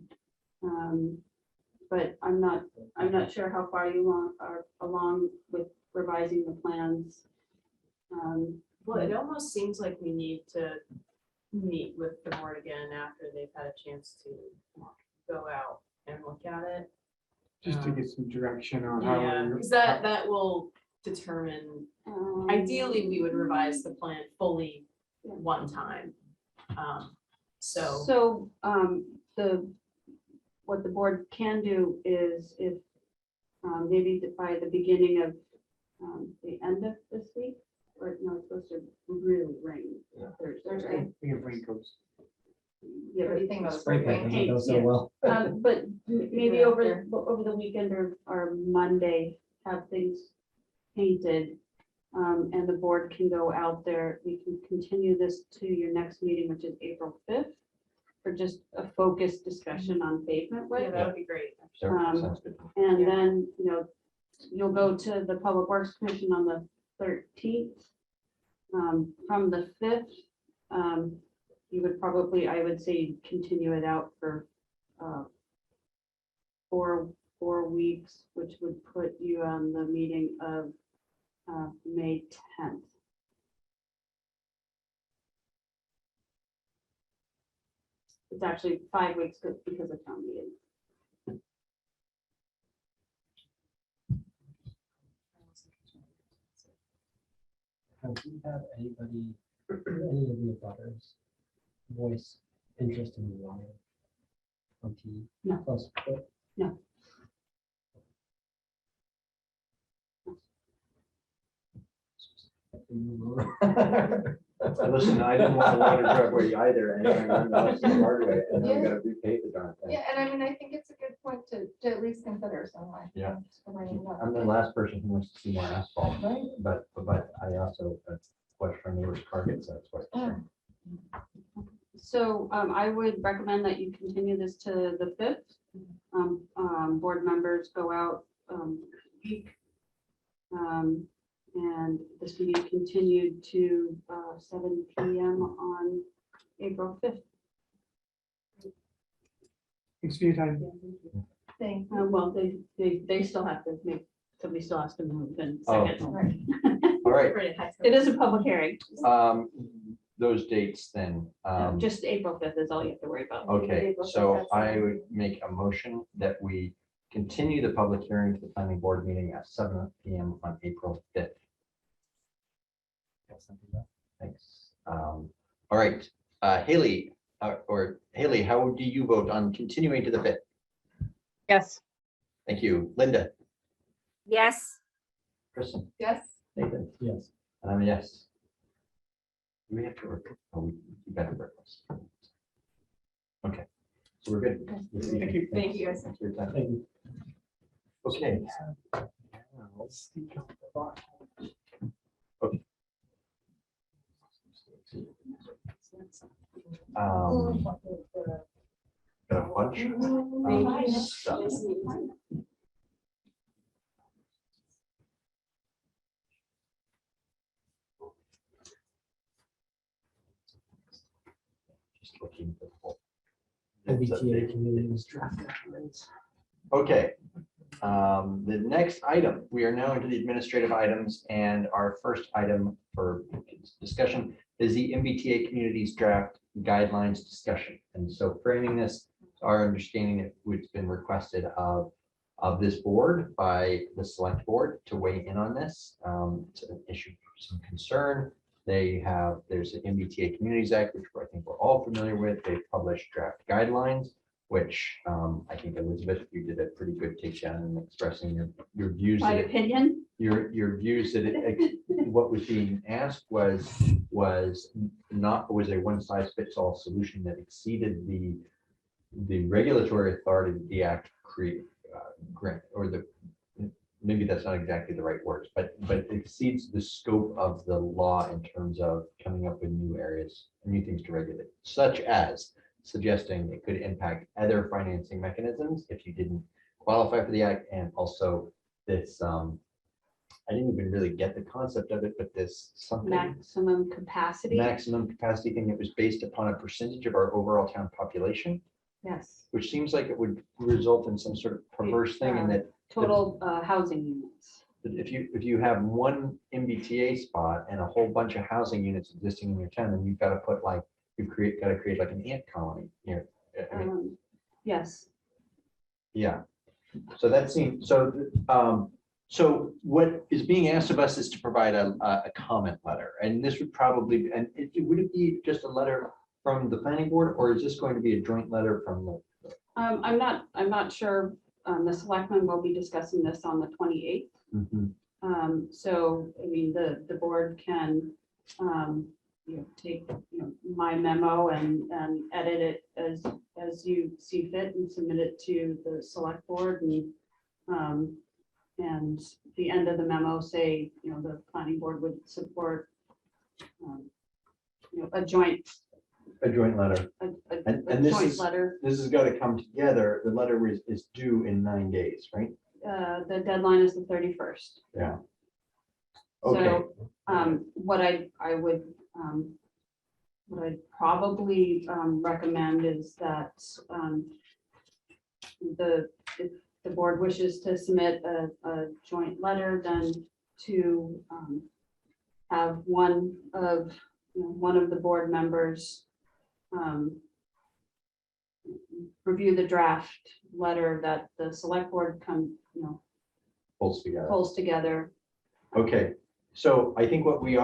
But I'm not sure how far you are along with revising the plans. Well, it almost seems like we need to meet with the board again after they've had a chance to go out and look at it. Just to get some direction on how. Yeah, because that will determine, ideally, we would revise the plan fully one time. So What the board can do is if maybe by the beginning of the end of this week, or no, it's supposed to really rain Thursday. We have raincoats. Yeah, What do you think about Spray spray paint paint? doesn't go so Yeah. well. But maybe over the weekend or Monday, have things painted. And the board can go out there. We can continue this to your next meeting, which is April 5th, for just a focused discussion on pavement yeah, width. that would be great. Sounds good. And Yeah. then, you'll go to the Public Works Commission on the 13th. From the 5th, you would probably, I would say, continue it out for 4 weeks, which would put you on the meeting of May 10th. It's actually 5 weeks because of town meeting. Have you had anybody, any of the butters voice interest in the line? No. Plus, No. Listen, I didn't want to water driveway either, and I learned the lesson the hard way, and then we gotta repay the darn thing. Yeah, and I mean, I think it's a good point to at least consider someone. Yeah. I'm I'm the last person who wants to see more asphalt, but I also question our neighbor's targets, that's what. So I would recommend that you continue this to the 5th. Board members go out week. And this will be continued to 7 PM on April 5th. Thanks for your time. Thank Well, they still have to make, somebody still has to move and Oh. second. All right, It is a public hearing. those dates then. Just April 5th is all you have to worry about. Okay, so I would make a motion that we continue the public hearing to the planning board meeting at 7 PM on April 5th. Thanks. All right, Haley, Haley, how do you vote on continuing to the 5th? Yes. Thank you. Linda, Yes. Kristen, Yes. Nathan, yes. and I'm a yes. Do we have to work? Oh, we better work this. Okay, so we're good. Thank you. Thank you, guys. Thanks for your time. Thank you. Okay. Okay. Got a bunch of stuff. Just looking at the whole. MBTA community was draft documents. Okay, The next item, we are now into the administrative items, and our first item for discussion is the MBTA Communities Draft Guidelines discussion. And so framing this, our understanding that it's been requested of this board by the select board to weigh in on this. It's an issue of some concern. There's an MBTA Communities Act, which I think we're all familiar with. They've published draft guidelines, which I think Elizabeth, you did a pretty good takedown in expressing your views. My opinion? Your views that what was being asked was a one-size-fits-all solution that exceeded the regulatory authority that the act grant, or maybe that's not exactly the right words, but it exceeds the scope of the law in terms of coming up with new areas, new things to regulate, such as suggesting it could impact other financing mechanisms if you didn't qualify for the act. And also this, I didn't even really get the concept of it, but this something Maximum capacity? maximum capacity thing that was based upon a percentage of our overall town population, Yes, which seems like it would result in some sort of perverse thing in that total housing units. if you have one MBTA spot and a whole bunch of housing units existing in your town, then you've got to put like, got to create like an ant colony here. I mean, Yes, yeah. So that seems, so what is being asked of us is to provide a comment letter, and this would probably, and would it be just a letter from the planning board, or is this going to be a joint letter from the? I'm not sure. The selectmen will be discussing this on the 28th. Mhm. So, I mean, the board can, take, my memo and edit it as you see fit and submit it to the select board, and the end of the memo say, the planning board would support, a joint letter. And this joint is, letter. this has got to come together. The letter is due in 9 days, right? The deadline is the 31st. Yeah. Okay. So, what I'd probably recommend is that if the board wishes to submit a joint letter, then to have one of the board members review the draft letter that the select board pulls together. Okay, so I think what we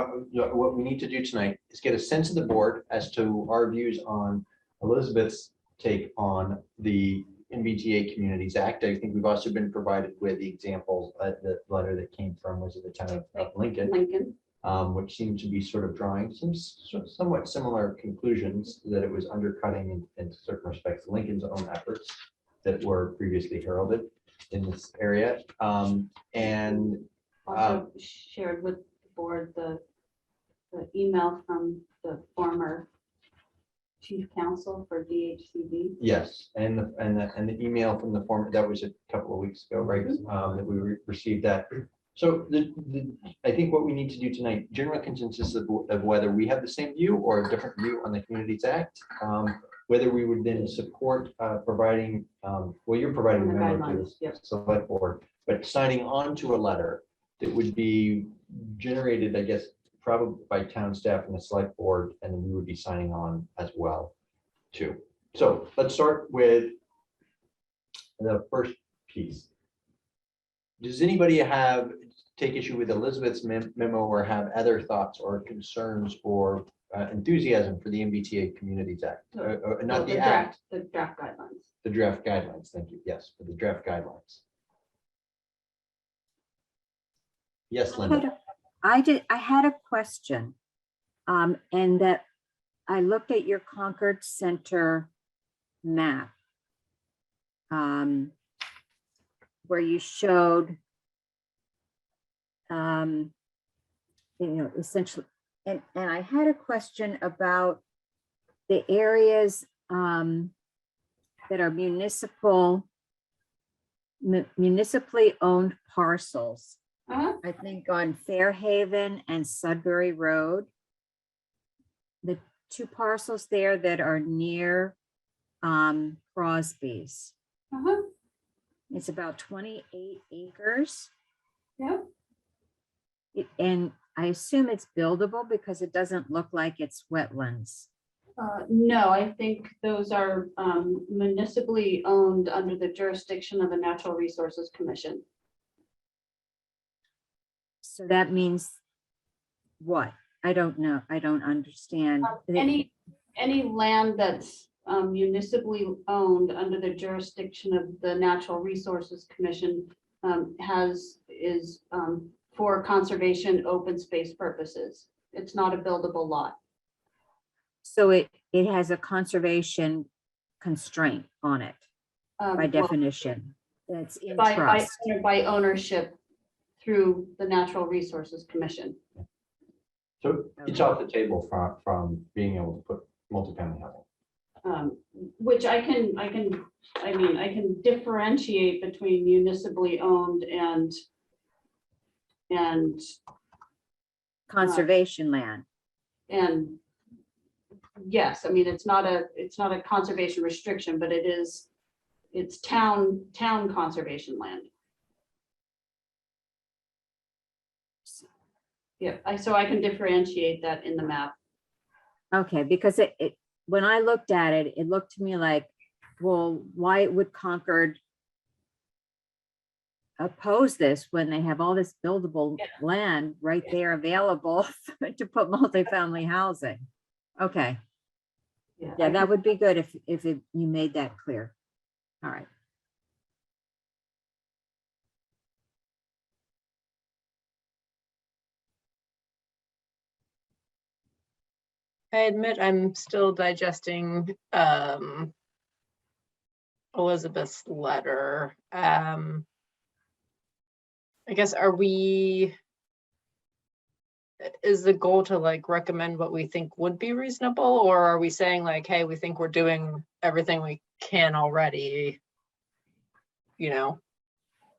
need to do tonight is get a sense of the board as to our views on Elizabeth's take on the MBTA Communities Act. I think we've also been provided with the examples, the letter that came from, was it the town of Lincoln, which seemed to be sort of drawing some somewhat similar conclusions, that it was undercutting in certain respects Lincoln's own efforts that were previously heralded in this area. And Also shared with the board the email from the former chief counsel for DHCD. yes, and the email from the former, that was a couple of weeks ago, right? That we received that. So I think what we need to do tonight, general consensus of whether we have the same view or a different view on the Communities Act, whether we would then support providing, well, you're providing the memo to the select board, but signing on to a letter that would be generated, I guess, probably by town staff and the select board, and then we would be signing on as well, too. So let's start with the first piece. Does anybody take issue with Elizabeth's memo, or have other thoughts or concerns or enthusiasm for the MBTA Communities Act? Not the act. The draft guidelines. The draft guidelines, thank you. Yes, for the draft guidelines. Yes, Linda. I had a question, and that I looked at your Concord Center map, where you showed, essentially, and I had a question about the areas that are municipally owned parcels. I think on Fairhaven and Sudbury Road, the two parcels there that are near Crosby's. It's about 28 acres. Yeah. And I assume it's buildable because it doesn't look like it's wetlands. No, I think those are municipally owned under the jurisdiction of the Natural Resources Commission. So that means what? I don't know. I don't understand. Any land that's municipally owned under the jurisdiction of the Natural Resources Commission is for conservation open space purposes. It's not a buildable lot. So it has a conservation constraint on it by Well, definition. That's in by trust. ownership through the Natural Resources Commission. So it's off the table from being able to put multifamily housing. Which I can differentiate between municipally owned and Conservation land. and yes, I mean, it's not a conservation restriction, but it's town conservation land. Yeah, so I can differentiate that in the map. Okay, because it when I looked at it, it looked to me like, well, why would Concord oppose this when they have all this buildable land right there available to put multifamily housing? Okay, yeah, that would be good if you made that clear. All right. I admit I'm still digesting Elizabeth's letter. I guess is the goal to like recommend what we think would be reasonable, or are we saying like, hey, we think we're doing everything we can already, you know?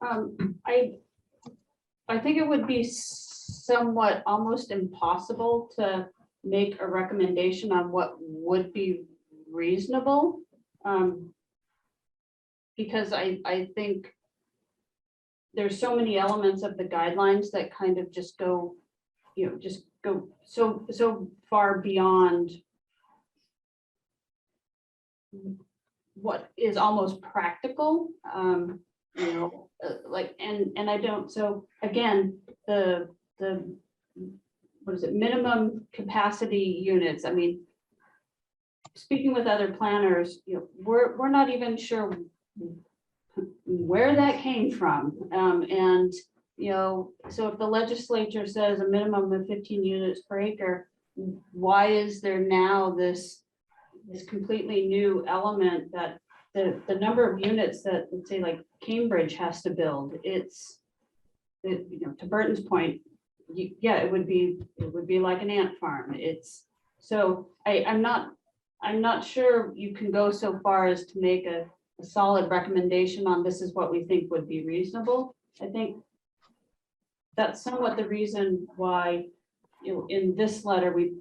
I think it would be somewhat almost impossible to make a recommendation on what would be reasonable. Because I think there's so many elements of the guidelines that kind of just go, just go so far beyond what is almost practical. Like, and I don't, so again, the what is it, minimum capacity units. I mean, speaking with other planners, we're not even sure where that came from. And, so if the legislature says a minimum of 15 units per acre, why is there now this completely new element that the number of units that, let's say, like Cambridge has to build, to Burton's point, yeah, it would be like an ant farm. So I'm not sure you can go so far as to make a solid recommendation on this is what we think would be reasonable. I think that's somewhat the reason why, in this letter, we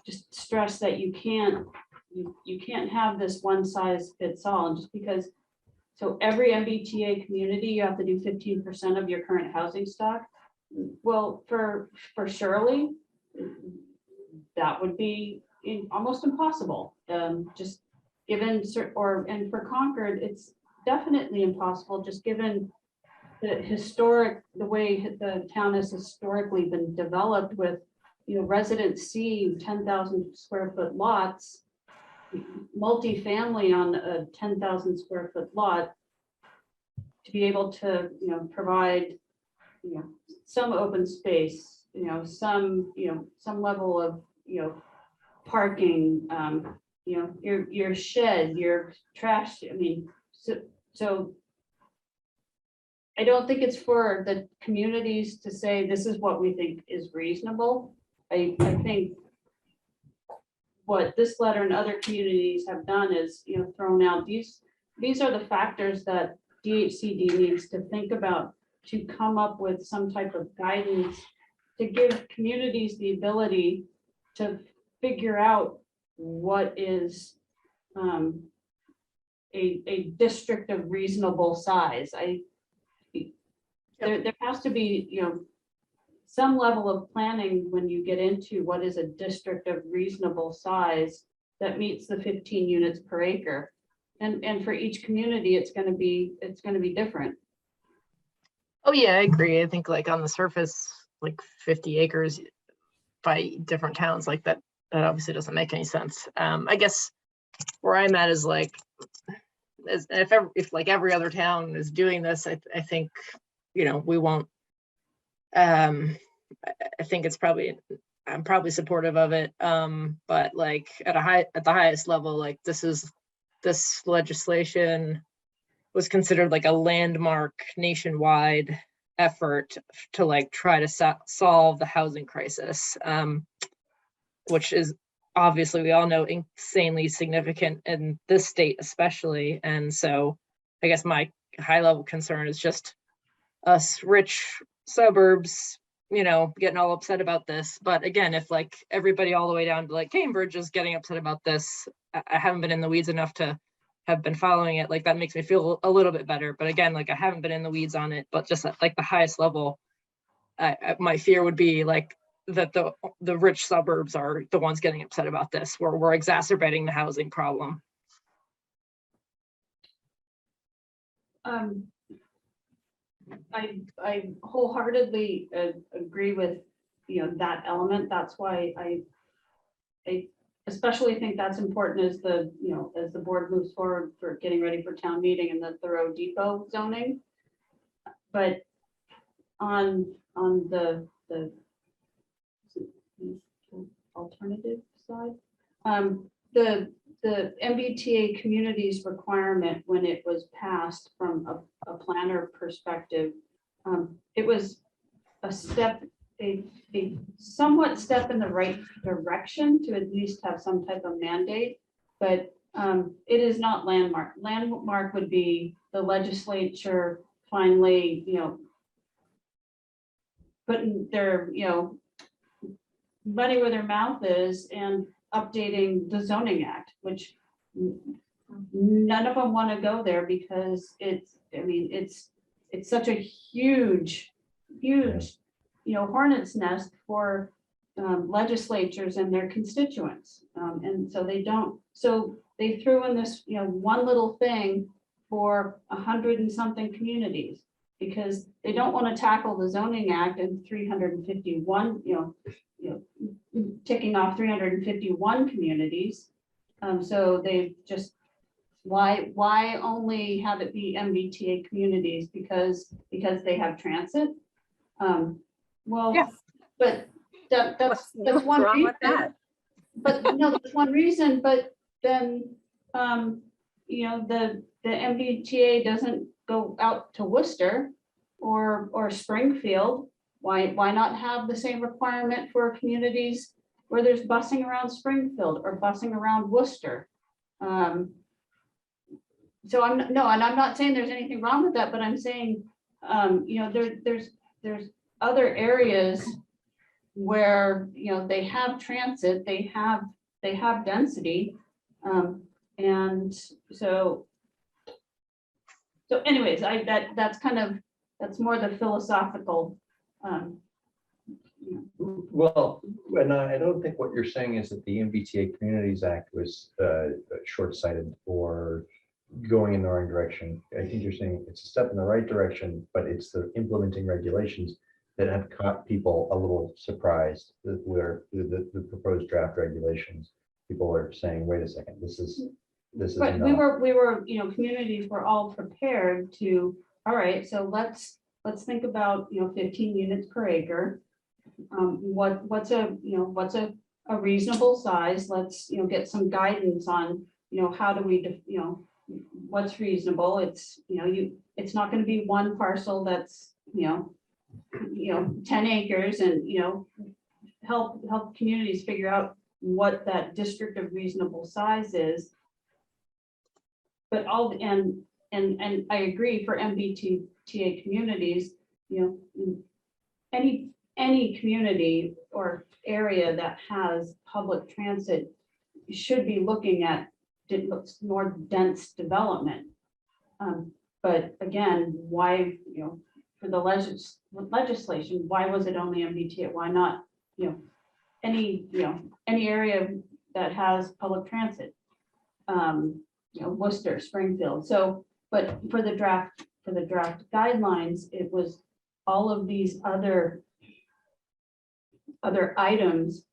just stress that you can't have this one size fits all, and just because, so every MBTA community, you have to do 15% of your current housing stock. Well, for Shirley, that would be almost impossible. Just given, and for Concord, it's definitely impossible, just given the way the town has historically been developed with, residents see 10,000 square foot lots, multifamily on a 10,000 square foot lot, to be able to, provide, some open space, some level of, parking, your shed, your trash. I mean, so I don't think it's for the communities to say, this is what we think is reasonable. I think what this letter and other communities have done is, thrown out, these are the factors that DHCD needs to think about to come up with some type of guidance to give communities the ability to figure out what is a district of reasonable size. There has to be, some level of planning when you get into what is a district of reasonable size that meets the 15 units per acre. And for each community, it's gonna be different. Oh, yeah, I agree. I think like on the surface, like 50 acres by different towns, like that obviously doesn't make any sense. I guess where I'm at is like, if like every other town is doing this, I think, we won't, I think I'm probably supportive of it. But like at the highest level, like this legislation was considered like a landmark nationwide effort to like try to solve the housing crisis, which is obviously, we all know, insanely significant in this state especially. And so I guess my high level concern is just us rich suburbs, getting all upset about this. But again, if like everybody all the way down to like Cambridge is getting upset about this, I haven't been in the weeds enough to have been following it. Like that makes me feel a little bit better. But again, like I haven't been in the weeds on it, but just at like the highest level, my fear would be like that the rich suburbs are the ones getting upset about this. We're exacerbating the housing problem. I wholeheartedly agree with, that element. That's why I especially think that's important as as the board moves forward for getting ready for town meeting and the Thoreau Depot zoning. But on the alternative side, the MBTA communities requirement, when it was passed from a planner perspective, it was a somewhat step in the right direction to at least have some type of mandate, but it is not landmark. Landmark would be the legislature finally, putting their, money where their mouth is and updating the zoning act, which none of them want to go there because it's such a huge, hornet's nest for legislatures and their constituents. And so they threw in this, one little thing for 100 and something communities because they don't want to tackle the zoning act and 351, ticking off 351 communities. So they just, why only have it be MBTA communities because they have transit? Well, Yeah. but that's one wrong reason. with that? But no, that's one reason, but then, the MBTA doesn't go out to Worcester or Springfield. Why not have the same requirement for communities where there's busing around Springfield or busing around Worcester? So I'm not saying there's anything wrong with that, but I'm saying, there's other areas where, they have transit, they have density. And so anyways, that's more the philosophical. Well, and I don't think what you're saying is that the MBTA Communities Act was short-sighted or going in the wrong direction. I think you're saying it's a step in the right direction, but it's the implementing regulations that have caught people a little surprised where the proposed draft regulations, people are saying, wait a second, this is But we not. were, communities were all prepared to, all right, so let's think about, 15 units per acre. What's a reasonable size? Let's, get some guidance on, how do we, what's reasonable? It's, it's not going to be one parcel that's, 10 acres and, help communities figure out what that district of reasonable size is. But and I agree for MBTA communities, any community or area that has public transit should be looking at more dense development. But again, why, for the legislation, why was it only MBTA? Why not, any area that has public transit? Worcester, Springfield. So, but for the draft guidelines, it was all of these other items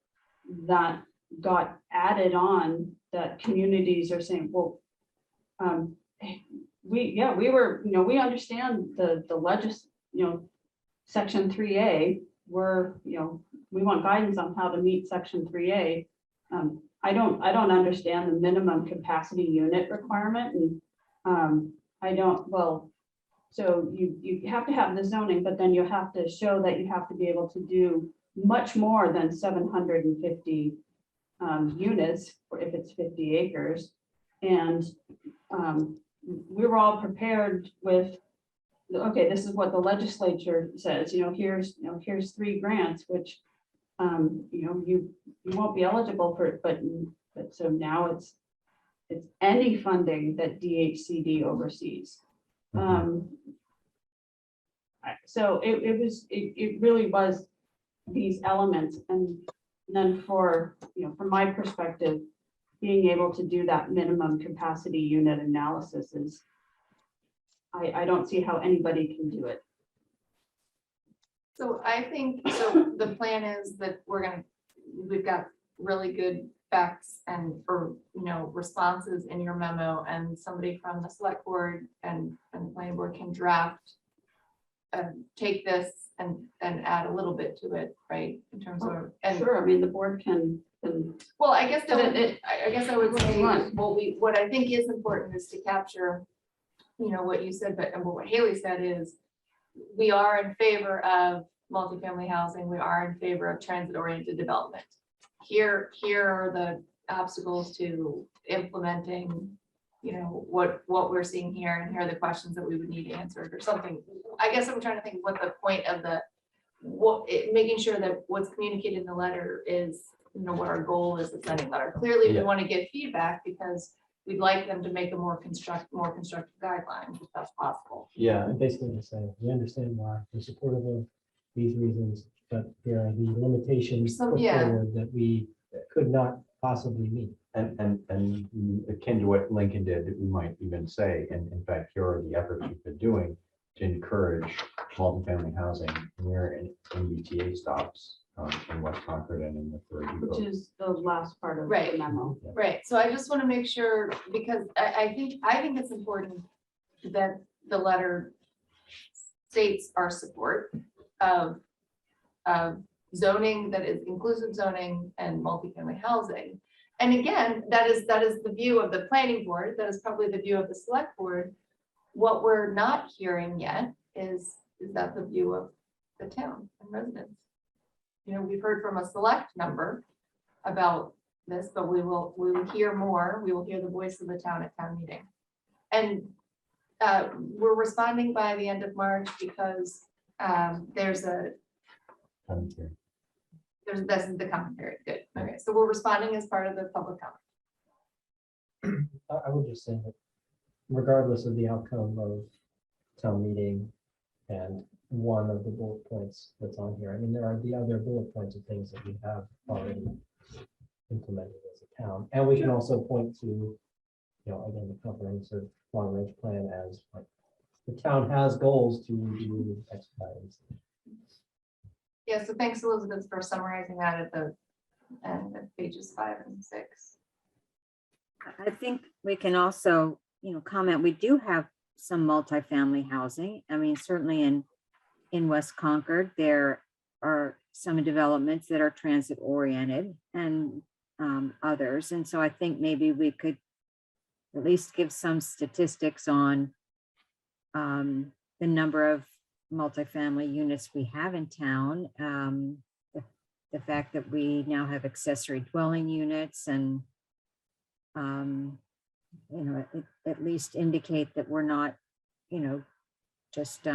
that got added on that communities are saying, well, we understand the section 3A, we want guidance on how to meet section 3A. I don't understand the minimum capacity unit requirement, and so you have to have the zoning, but then you have to show that you have to be able to do much more than 750 units, or if it's 50 acres. And we were all prepared with, okay, this is what the legislature says, here's 3 grants, which you won't be eligible for it, but so now it's any funding that DHCD oversees. So it really was these elements, and then from my perspective, being able to do that minimum capacity unit analysis is, I don't see how anybody can do it. So I think, so the plan is that we've got really good facts and responses in your memo, and somebody from the select board and the planning board can draft, take this and add a little bit to it, right? In terms of, and Sure, I mean, the board can well, I guess But I would say Right. what I think is important is to capture, what you said, but and what Haley said is, we are in favor of multifamily housing. We are in favor of transit-oriented development. Here are the obstacles to implementing, what we're seeing here, and here are the questions that we would need answered, or something. I guess I'm trying to think what the point of making sure that what's communicated in the letter is, what our goal is of sending letter. Clearly, we want to get feedback because we'd like them to make a more constructive guideline, if that's possible. Yeah, And basically just saying, we understand why we're supportive of these reasons, but there are the limitations So, put yeah. forward that we could not possibly meet. and akin to what Lincoln did, we might even say, and in fact, here are the efforts we've been doing to encourage multifamily housing near MBTA stops in West Concord and in the third depot. which is the last part of Right. the memo. Right, so I just want to make sure, because I think it's important that the letter states our support of zoning that is inclusive zoning and multifamily housing. And again, that is the view of the planning board, that is probably the view of the select board. What we're not hearing yet is that the view of the town and residents. We've heard from a select number about this, but we will hear more. We will hear the voice of the town at town meeting. And we're responding by the end of March because this is the comment period. Good. Okay, so we're responding as part of the public comment. I would just say that regardless of the outcome of town meeting and one of the bullet points that's on here, I mean, there are the other bullet points of things that we have already implemented as a town. And we can also point to, again, the comprehensive long range plan as like the town has goals to do X, Y, and Z. Yeah, so thanks, Elizabeth, for summarizing that at the end of pages 5 and 6. I think we can also, comment, we do have some multifamily housing. I mean, certainly in West Concord, there are some developments that are transit oriented and others. And so I think maybe we could at least give some statistics on the number of multifamily units we have in town. The fact that we now have accessory dwelling units and at least indicate that we're not, just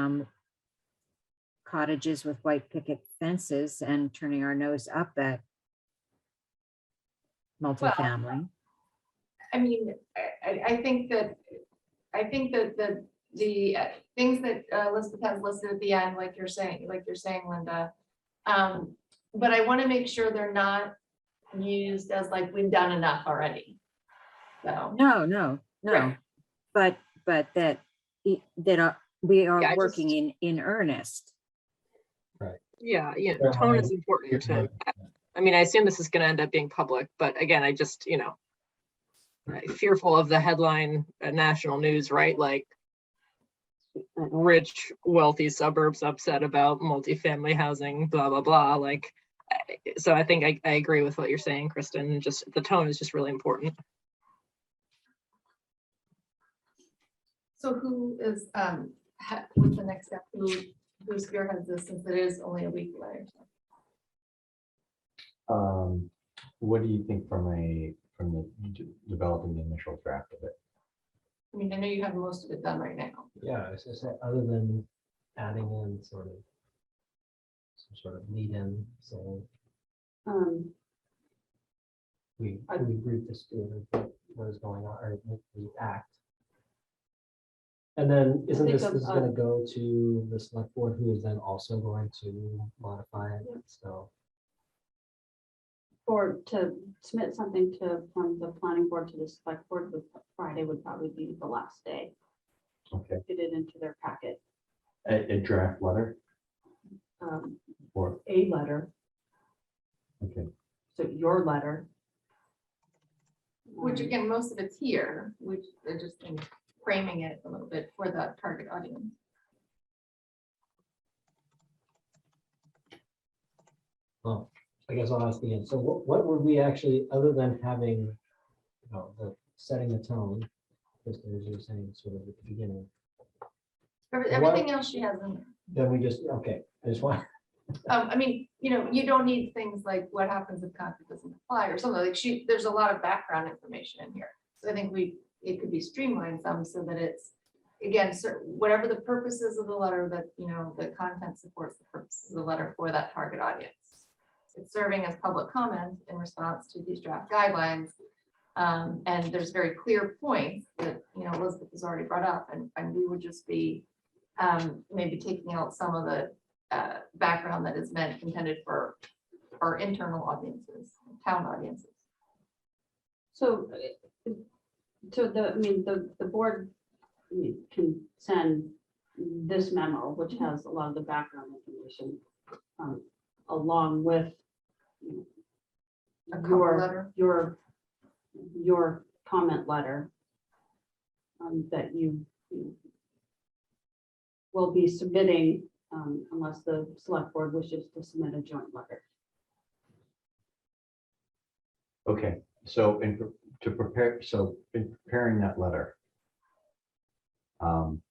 cottages with white picket fences and turning our nose up at multifamily. I mean, I think that the things that Elizabeth has listed at the end, like you're saying, Linda. But I want to make sure they're not used as like, we've done enough already. So, No. Right. But that, we Yeah, are I working in earnest. Yeah, Fair tone is line. important to, I mean, I assume this is gonna end up being public, but again, I just, fearful of the headline national news, right? Like rich, wealthy suburbs upset about multifamily housing, blah, blah, blah. Like, so I think I agree with what you're saying, Kristen. Just the tone is just really important. so who is, what's the next step? Who spearheads this, since it is only a week away? What do you think from developing the initial draft of it? I mean, I know you have most of it done right now. Yeah, I was gonna say, other than adding in sort of some sort of lead in, so we brief the student of what is going on, or the act. And then isn't think this of, is gonna go to the select board, who is then also going to modify it, so. or to submit something from the planning board to the select board, Friday would probably be the last day. Okay, Get it into their packet. a draft letter or, A letter, okay, so your letter. Which again, most of it's here, which they're just in framing it a little bit for the target audience. Well, I guess I'll ask again. So what would we actually, other than having, the setting the tone, just as you were saying, sort of at the beginning, Everything else she has in there. then we just, okay, I just want. I mean, you don't need things like what happens if Concord doesn't apply or something like there's a lot of background information in here. So I think it could be streamlined some so that it's, again, whatever the purposes of the letter that, the content supports the purposes of the letter for that target audience. It's serving as public comment in response to these draft guidelines. And there's very clear points that, Elizabeth has already brought up, and we would just be maybe taking out some of the background that is intended for our internal audiences, town audiences. So, the board can send this memo, which has a lot of the background information, along with A cover letter. your comment letter that you will be submitting, unless the select board wishes to submit a joint letter. okay. So in preparing that letter, I'm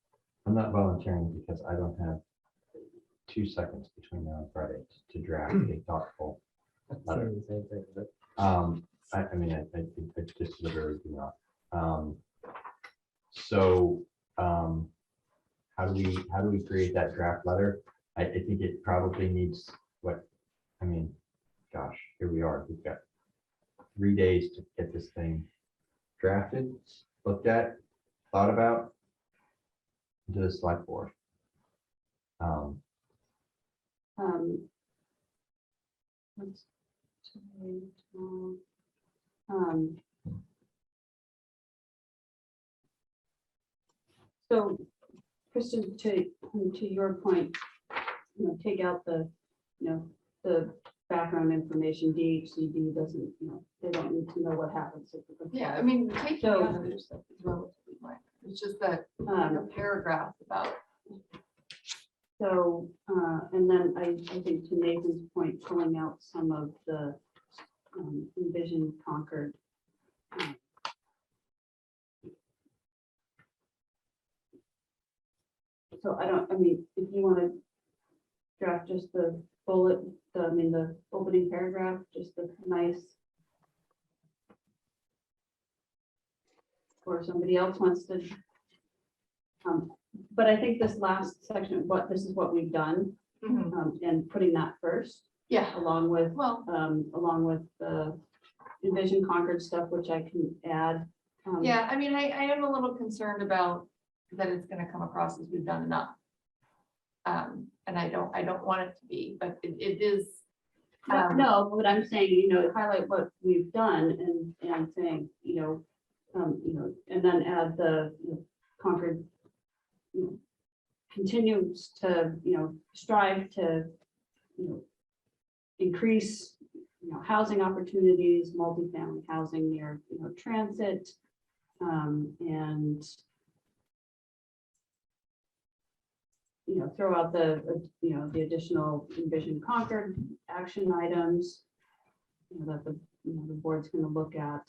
not volunteering because I don't have 2 seconds between now and Friday to draft a thoughtful letter. I mean, I just literally do not. So how do we create that draft letter? I think it probably needs gosh, here we are. We've got 3 days to get this thing drafted, looked at, thought about, to the select board. So, Kristen, to your point, take out the background information. DHCD doesn't, they don't need to know what happens. Yeah, I mean, taking So- out other stuff is relatively minor. It's just that a paragraph about. So, and then I think to Nathan's point, pulling out some of the Envision Concord. So if you want to draft just the bullet, the opening paragraph, just the nice. Or somebody else wants to. But I think this last section, this is what we've done, and putting that first, Yeah, along with well, the Envision Concord stuff, which I can add Yeah, I mean, I am a little concerned about that it's gonna come across as we've done enough. And I don't want it to be, but it is. No, but I'm saying, you know, highlight what we've done and saying, you know, and then add the, you know, Concord, you know, continues to, you know, strive to, you know, increase, you know, housing opportunities, multifamily housing near, you know, transit, and you know, throw out the, you know, the additional Envision Concord action items, you know, that the, you know, the board's going to look at,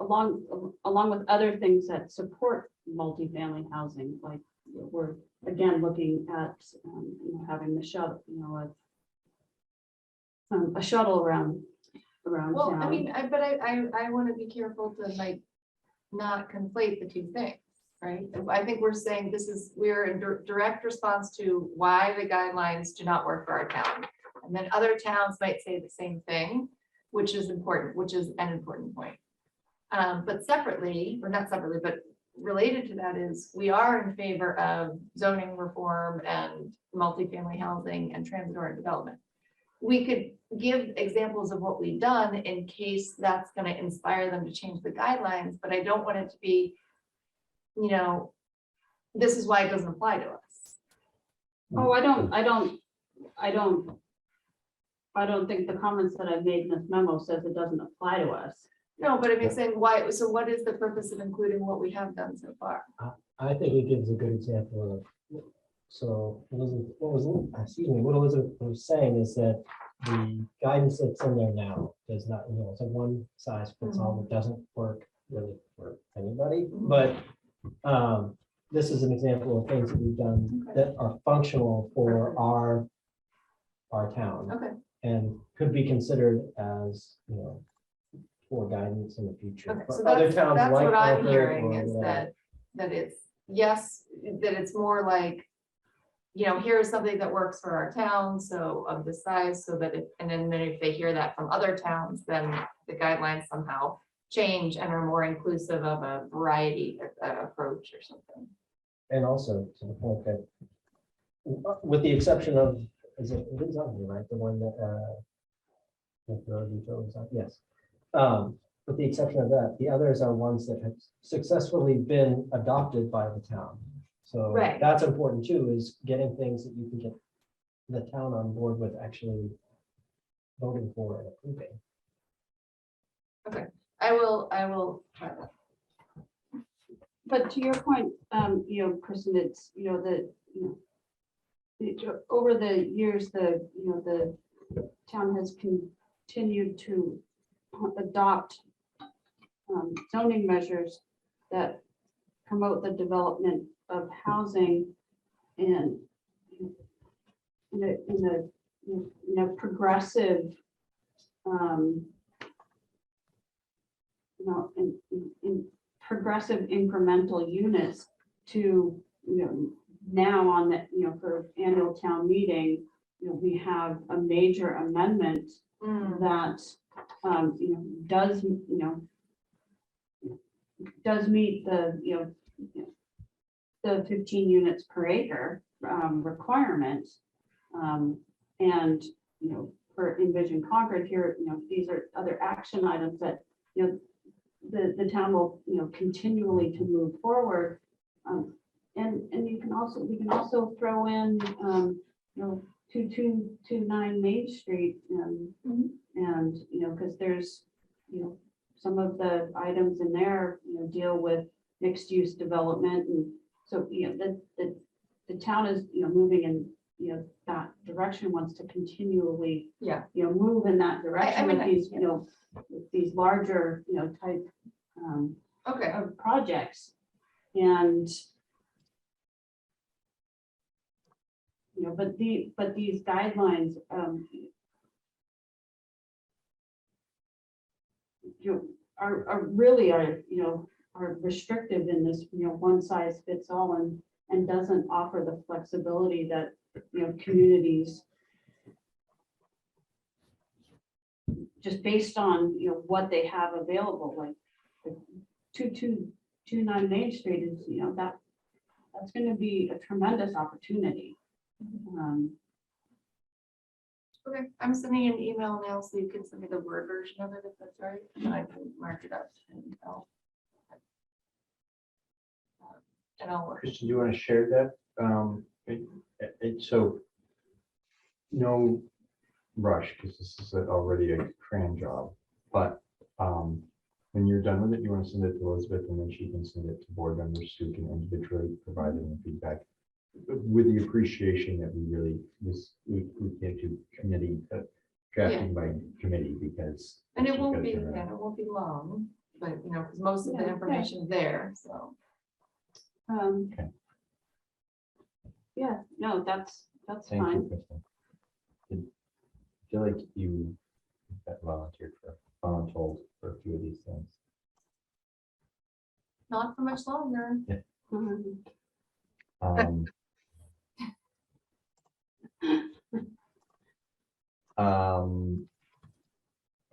along with other things that support multifamily housing, like, you know, we're again looking at, you know, having the shuttle, you know, a shuttle around Well, town. I mean, I want to be careful to like not conflate the two things, right? I think we're saying we're in direct response to why the guidelines do not work for our town. And then other towns might say the same thing, which is important, which is an important point. But separately, or not separately, but related to that is we are in favor of zoning reform and multifamily housing and transit-oriented development. We could give examples of what we've done in case that's going to inspire them to change the guidelines, but I don't want it to be, you know, this is why it doesn't apply to us. Oh, I don't think the comments that I've made in this memo says it doesn't apply to us. No, but I've been saying why, so what is the purpose of including what we have done so far? I think it gives a good example of, so Elizabeth, what Elizabeth was saying is that the guidance that's in there now does not, you know, it's a one size fits all, it doesn't work really for anybody, but this is an example of things that we've done that are functional for our town. Okay. And could be considered as, you know, for guidance in the future. Okay, For so other that's towns like what I'm Concord hearing or is whatever. that it's, yes, that it's more like, you know, here's something that works for our town, so of this size, so that and then if they hear that from other towns, then the guidelines somehow change and are more inclusive of a variety approach or something. And also to the point that, with the exception of, it is on here, right? The one that, with the utilities on, yes. With the exception of that, the others are ones that have successfully been adopted by the town. So Right. that's important too, is getting things that you can get the town on board with actually voting for and approving. Okay, I will try that. But to your point, you know, Kristen, it's, you know, over the years, the town has continued to adopt zoning measures that promote the development of housing and in a progressive, you know, in progressive incremental units to, you know, now on the, you know, for annual town meeting, you know, we have a major amendment that, you know, does meet the, you know, the 15 units per acre requirement. And, you know, for Envision Concord here, you know, these are other action items that, you know, the town will, you know, continually to move forward. And we can also throw in, you know, 2229 Main Street, and, you know, because there's, you know, some of the items in there, you know, deal with mixed use development. And so, you know, the town is, you know, moving in, you know, that direction, wants to continually, Yeah. you know, move in that direction mean, with these, you know, with these larger, you know, type Okay. of projects. And you know, but these guidelines, you know, are really you know, are restrictive in this, you know, one size fits all, and doesn't offer the flexibility that, you know, communities just based on, what they have available, like the 2229 Main Street is, that's going to be a tremendous opportunity. Okay, I'm sending an email now, so you can send me the Word version of it if that's all right, and I can mark it up and I'll work. Christian, do you want to share that? So no rush, because this is already a crayon job, but when you're done with it, you want to send it to Elizabeth, and then she can send it to board members who can individually provide them feedback with the appreciation that we can't do committee drafting by committee, because And it's it just won't gotta be, turn around. it won't be long, but because most of the Yeah, information's there, so. Okay. Yeah, no, that's Thank you, fine. Kristen. I feel like you got voluntold for a few of these things. Not for much longer. Mhm.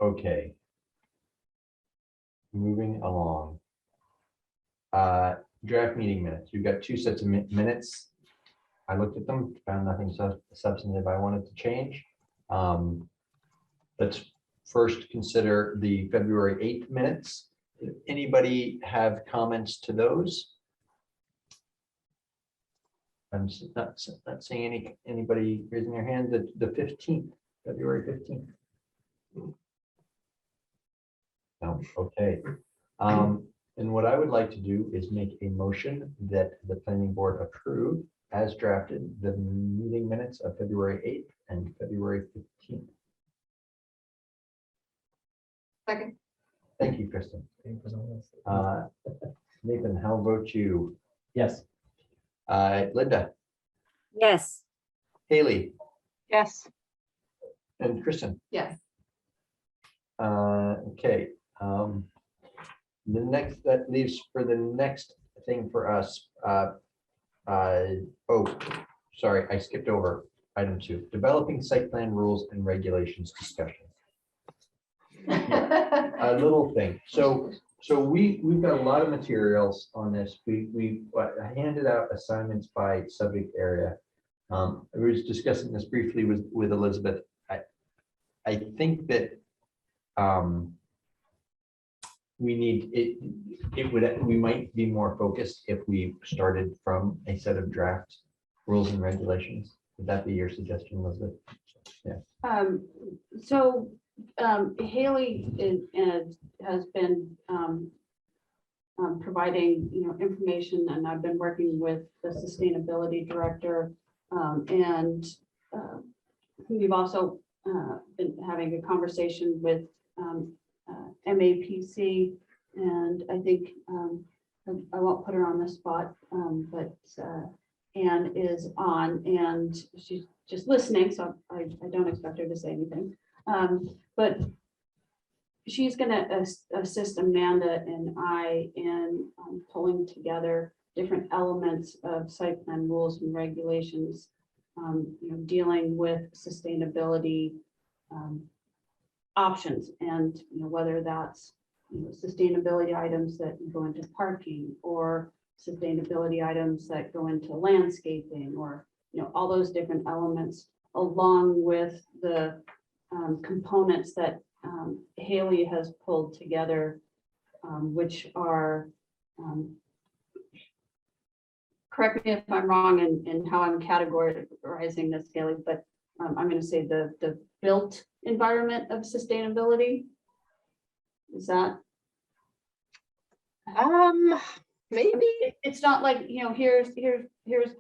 Okay. Moving along. Draft meeting minutes. You've got two sets of minutes. I looked at them, found nothing substantive I wanted to change. Let's first consider the February 8th minutes. If anybody have comments to those? I'm not seeing anybody raising their hand. The 15th, February 15th. No, okay. And what I would like to do is make a motion that the planning board approve as drafted the meeting minutes of February 8th and February 15th. Second. Thank you, Kristen. Nathan, how about you? Yes. Linda, Yes. Haley, Yes. and Kristen. Yes. Okay. The next, that leaves for the next thing for us. Oh, sorry, I skipped over item 2, developing site plan rules and regulations discussion. A little thing. So we've got a lot of materials on this. We handed out assignments by subject area. I was discussing this briefly with Elizabeth. I think that we need we might be more focused if we started from a set of draft rules and regulations. Would that be your suggestion, Elizabeth? Yeah. So Haley has been providing, information, and I've been working with the sustainability director, and we've also been having a conversation with MAPC, and I think I won't put her on the spot, but Anne is on, and she's just listening, so I don't expect her to say anything. But she's going to assist Amanda and I in pulling together different elements of site plan rules and regulations, dealing with sustainability options, and whether that's sustainability items that go into parking, or sustainability items that go into landscaping, or all those different elements, along with the components that Haley has pulled together, which are, correct me if I'm wrong in how I'm categorizing this, Haley, but I'm going to say the built environment of sustainability. Is that? Maybe. It's not like, here's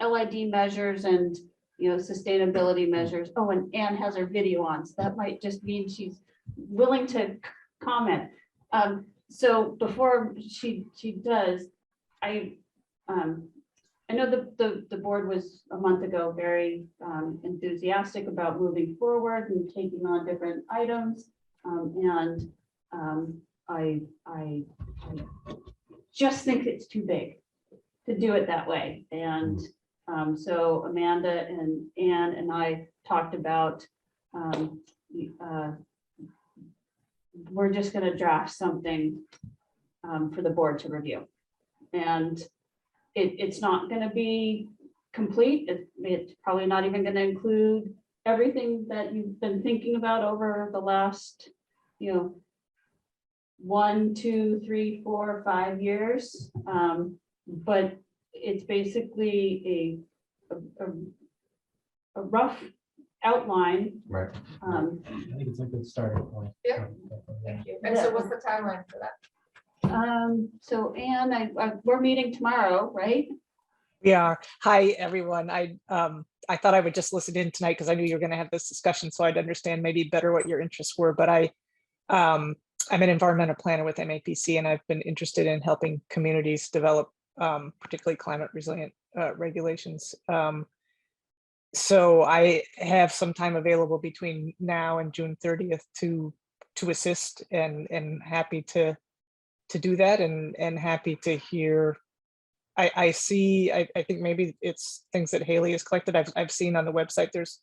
LID measures and, sustainability measures. Oh, and Anne has her video on, so that might just mean she's willing to comment. So before she does, I know the board was a month ago very enthusiastic about moving forward and taking on different items. And I just think it's too big to do it that way. And so Amanda and Anne and I talked about we're just gonna draft something for the board to review. And it's not gonna be complete. It's probably not even gonna include everything that you've been thinking about over the last, 1, 2, 3, 4, 5 years. But it's basically a rough outline. Right. I think it's a good starting point. Yeah. Thank you. And so what's the timeline for that? So Anne, we're meeting tomorrow, right? We are. Hi, everyone. I thought I would just listen in tonight because I knew you were going to have this discussion, so I'd understand maybe better what your interests were. But I'm an environmental planner with MAPC, and I've been interested in helping communities develop, particularly climate resilient regulations. So I have some time available between now and June 30th to assist, and happy to do that, and happy to hear. I think maybe it's things that Haley has collected. I've seen on the website, there's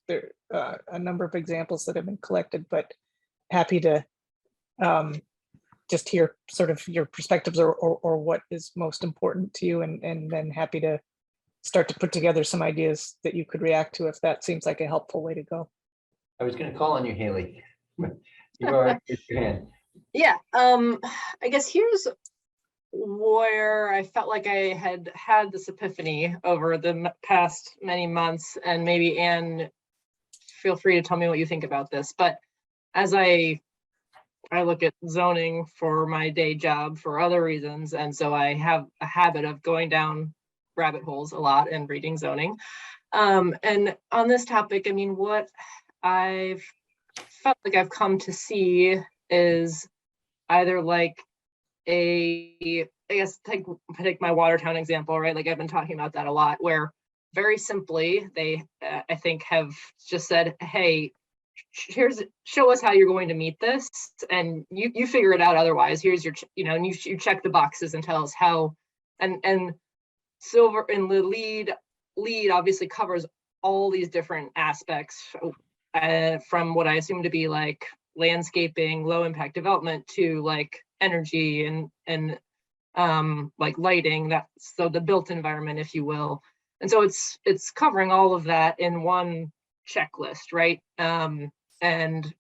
a number of examples that have been collected, but happy to just hear sort of your perspectives or what is most important to you, and then happy to start to put together some ideas that you could react to if that seems like a helpful way to go. I was going to call on you, Haley. You've already raised your hand. Yeah, I guess here's where I felt like I had this epiphany over the past many months, and maybe Anne, feel free to tell me what you think about this. But as I look at zoning for my day job for other reasons, and so I have a habit of going down rabbit holes a lot and reading zoning. And on this topic, I mean, what I've felt like I've come to see is either like I guess take my Watertown example, right? Like I've been talking about that a lot, where very simply they I think have just said, hey, show us how you're going to meet this, and you figure it out otherwise. Here's your, and you check the boxes and tell us how. And silver in the lead obviously covers all these different aspects, from what I assume to be like landscaping, low impact development, to like energy and like lighting, so the built environment, if you will. And so it's covering all of that in one checklist, right? And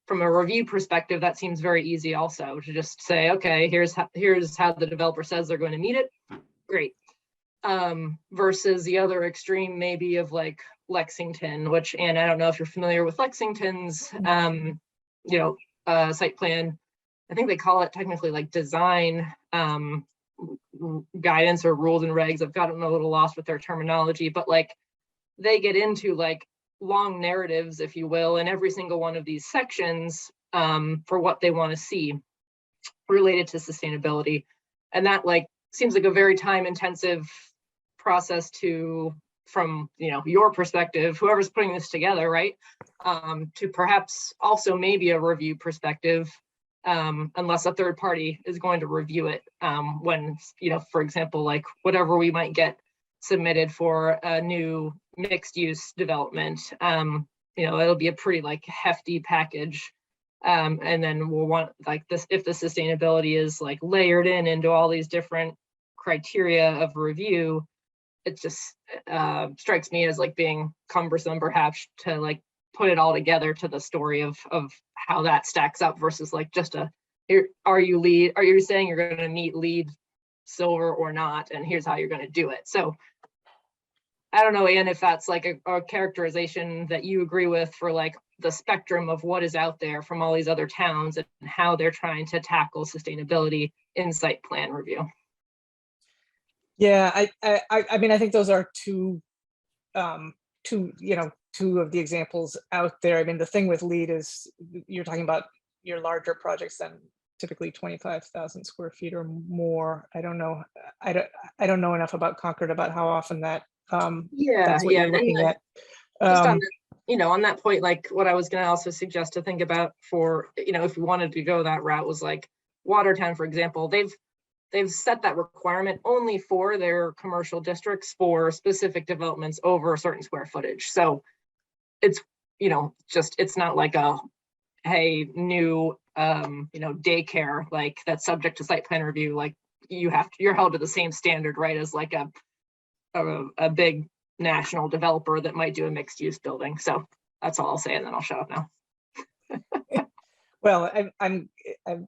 from a review perspective, that seems very easy also, to just say, okay, here's how the developer says they're going to meet it. Great. Versus the other extreme maybe of like Lexington, which, and I don't know if you're familiar with Lexington's site plan. I think they call it technically like design guidance or rules and regs. I've gotten a little lost with their terminology, but like they get into like long narratives, if you will, in every single one of these sections for what they want to see related to sustainability. And that like seems like a very time intensive process from your perspective, whoever's putting this together, right? To perhaps also maybe a review perspective, unless a third party is going to review it, when, for example, like whatever we might get submitted for a new mixed use development, it'll be a pretty like hefty package. And then we'll want like this, if the sustainability is like layered into all these different criteria of review, it just strikes me as like being cumbersome perhaps to like put it all together to the story of how that stacks up versus like just are you saying you're going to meet lead silver or not, and here's how you're going to do it. So I don't know, Anne, if that's like a characterization that you agree with for like the spectrum of what is out there from all these other towns and how they're trying to tackle sustainability in site plan review. Yeah, I mean, I think those are two of the examples out there. I mean, the thing with LEED is you're talking about your larger projects than typically 25,000 square feet or more. I don't know. I don't know enough about Concord about how often that that's what you're looking at. Just on that, on that point, like what I was going to also suggest to think about for, if we wanted to go that route, was like Watertown, for example, they've set that requirement only for their commercial districts for specific developments over a certain square footage. So it's, it's not like hey, new, daycare, like that's subject to site plan review, like you're held to the same standard, right, as like a big national developer that might do a mixed use building. So that's all I'll say, and then I'll shut up now. Well,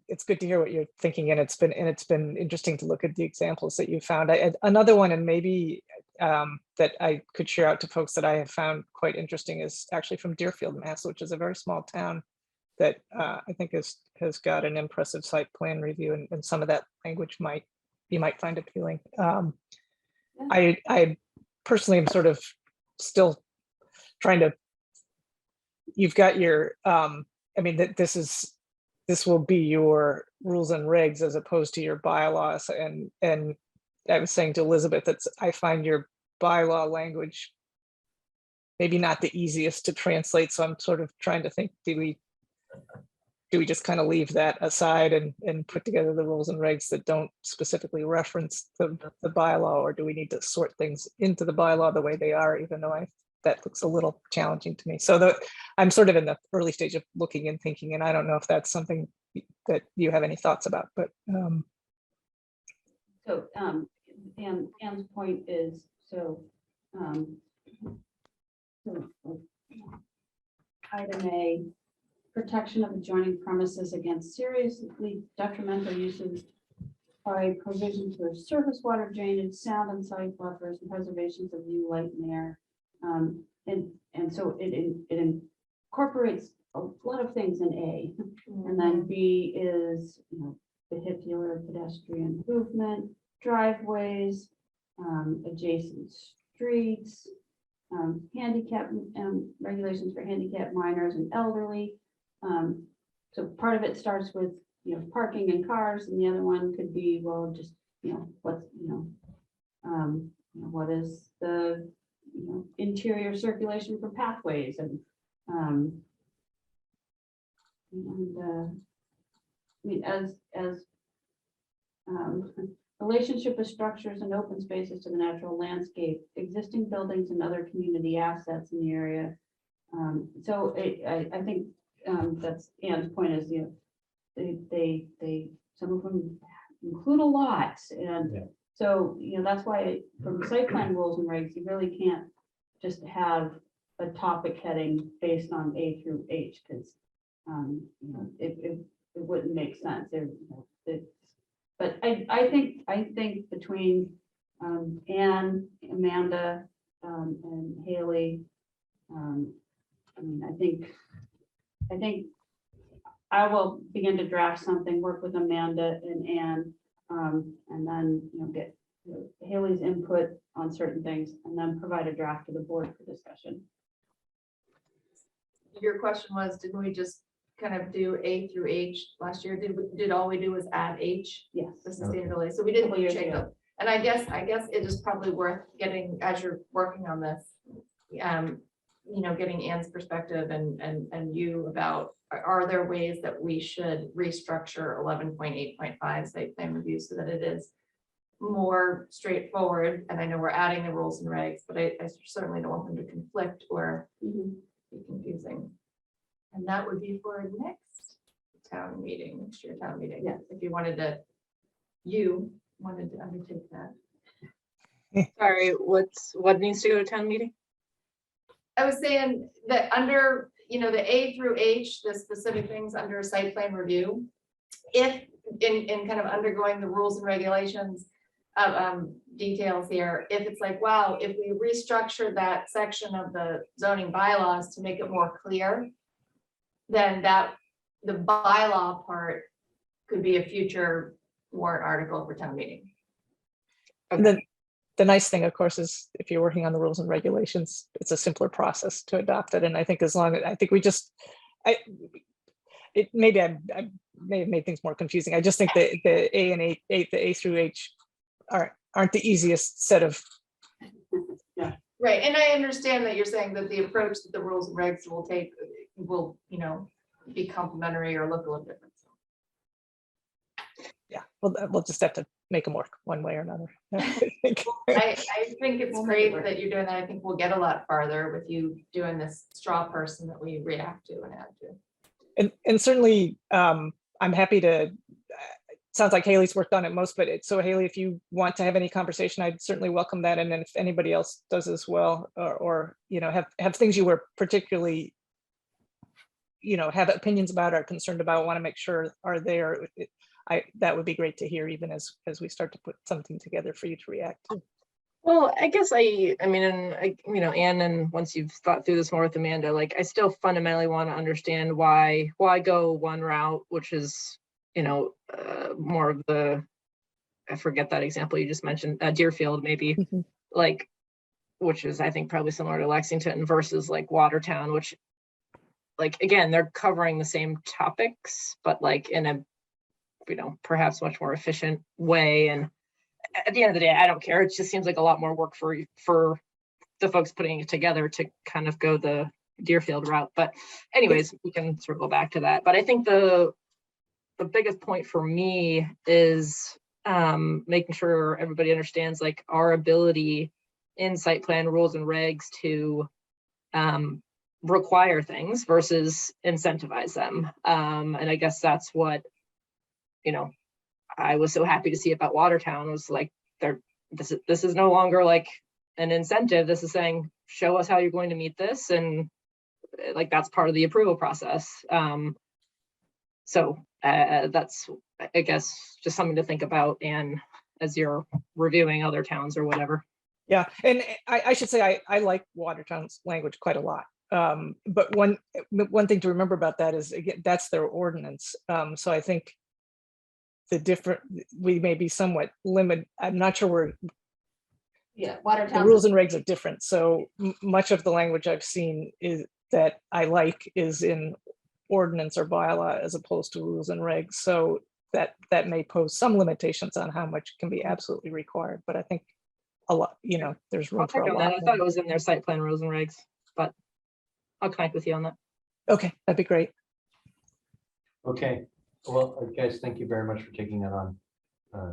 it's good to hear what you're thinking, and it's been interesting to look at the examples that you found. Another one, and maybe that I could share out to folks that I have found quite interesting, is actually from Deerfield, Mass, which is a very small town that I think has got an impressive site plan review, and some of that language you might find appealing. I personally am sort of still trying to. You've got your. I mean, that this will be your rules and regs as opposed to your bylaws. And I was saying to Elizabeth that I find your bylaw language maybe not the easiest to translate. So I'm sort of trying to think, do we just kind of leave that aside and put together the rules and regs that don't specifically reference the bylaw, or do we need to sort things into the bylaw the way they are, even though that looks a little challenging to me. So I'm sort of in the early stage of looking and thinking, and I don't know if that's something that you have any thoughts about, but. So, Anne's point is, item A, protection of adjoining premises against seriously detrimental uses by provisions for surface water drainage, sound and sight buffers, and preservations of view, light, and air. And so it incorporates a lot of things in A. And then B is, vehicular pedestrian movement, driveways, adjacent streets, handicap regulations for handicapped minors and elderly. So part of it starts with, parking and cars, and the other one could be, well, just, what's, what is the interior circulation for pathways and I mean, as relationship of structures and open spaces to the natural landscape, existing buildings and other community assets in the area. So I think that's Anne's point is, they some of them include a lot, and so that's why from site plan rules and regs, you really can't just have a topic heading based on A through H, because it wouldn't make sense. But I think between Anne, Amanda, and Haley, I mean, I think I will begin to draft something, work with Amanda and Anne, and then get Haley's input on certain things, and then provide a draft to the board for discussion. Your question was, didn't we just kind of do A through H last year? Did all we do was add H? Yes. The sustainability. So we didn't Couple years change ago. them. And I guess it is probably worth getting, as you're working on this, getting Anne's perspective and you about, are there ways that we should restructure 11.8.5 site plan review so that it is more straightforward? And I know we're adding the rules and regs, but I certainly don't want them to conflict or be confusing. And that would be for next town meeting, next year town meeting. Yeah. If you wanted to undertake that. Sorry, what needs to go to town meeting? I was saying that under, the A through H, the specific things under site plan review, if in kind of undergoing the rules and regulations details here, if it's like, wow, if we restructure that section of the zoning bylaws to make it more clear, then the bylaw part could be a future warrant article for town meeting. And then the nice thing, of course, is if you're working on the rules and regulations, it's a simpler process to adopt it. And I think maybe I may have made things more confusing. I just think that the A and the A through H aren't the easiest set of. Yeah. Right, and I understand that you're saying that the approach that the rules and regs will take will, be complementary or look a little different. Yeah, we'll just have to make them work one way or another. I think it's great that you're doing that. I think we'll get a lot farther with you doing this straw person that we react to and add to. And certainly, I'm happy to, sounds like Haley's worked on it most, but so Haley, if you want to have any conversation, I'd certainly welcome that. And then if anybody else does as well, or have things you were particularly, have opinions about or concerned about, want to make sure are there, that would be great to hear, even as we start to put something together for you to react to. Well, I guess I mean, and Anne, and once you've thought through this more with Amanda, like I still fundamentally want to understand why go one route, which is, more of the, I forget that example you just mentioned, Deerfield maybe, like, which is I think probably similar to Lexington versus like Watertown, which, like, again, they're covering the same topics, but like in a, perhaps much more efficient way. And at the end of the day, I don't care. It just seems like a lot more work for the folks putting it together to kind of go the Deerfield route. But anyways, we can circle back to that. But I think the biggest point for me is making sure everybody understands like our ability in site plan rules and regs to require things versus incentivize them. And I guess that's what, I was so happy to see about Watertown was like, this is no longer like an incentive. This is saying, show us how you're going to meet this. And like, that's part of the approval process. So that's, I guess, just something to think about. And as you're reviewing other towns or whatever. Yeah, and I should say I like Watertown's language quite a lot. But one thing to remember about that is, again, that's their ordinance. So I think we may be somewhat limited. I'm not sure Yeah, the Watertown. rules and regs are different. So much of the language I've seen is that I like is in ordinance or bylaw as opposed to rules and regs. So that may pose some limitations on how much can be absolutely required. But I think a lot, there's room I'll for check a on lot. that. I thought it was in their site plan rules and regs, but I'll connect with you on that. Okay, that'd be great. Okay, well, guys, thank you very much for taking that on. I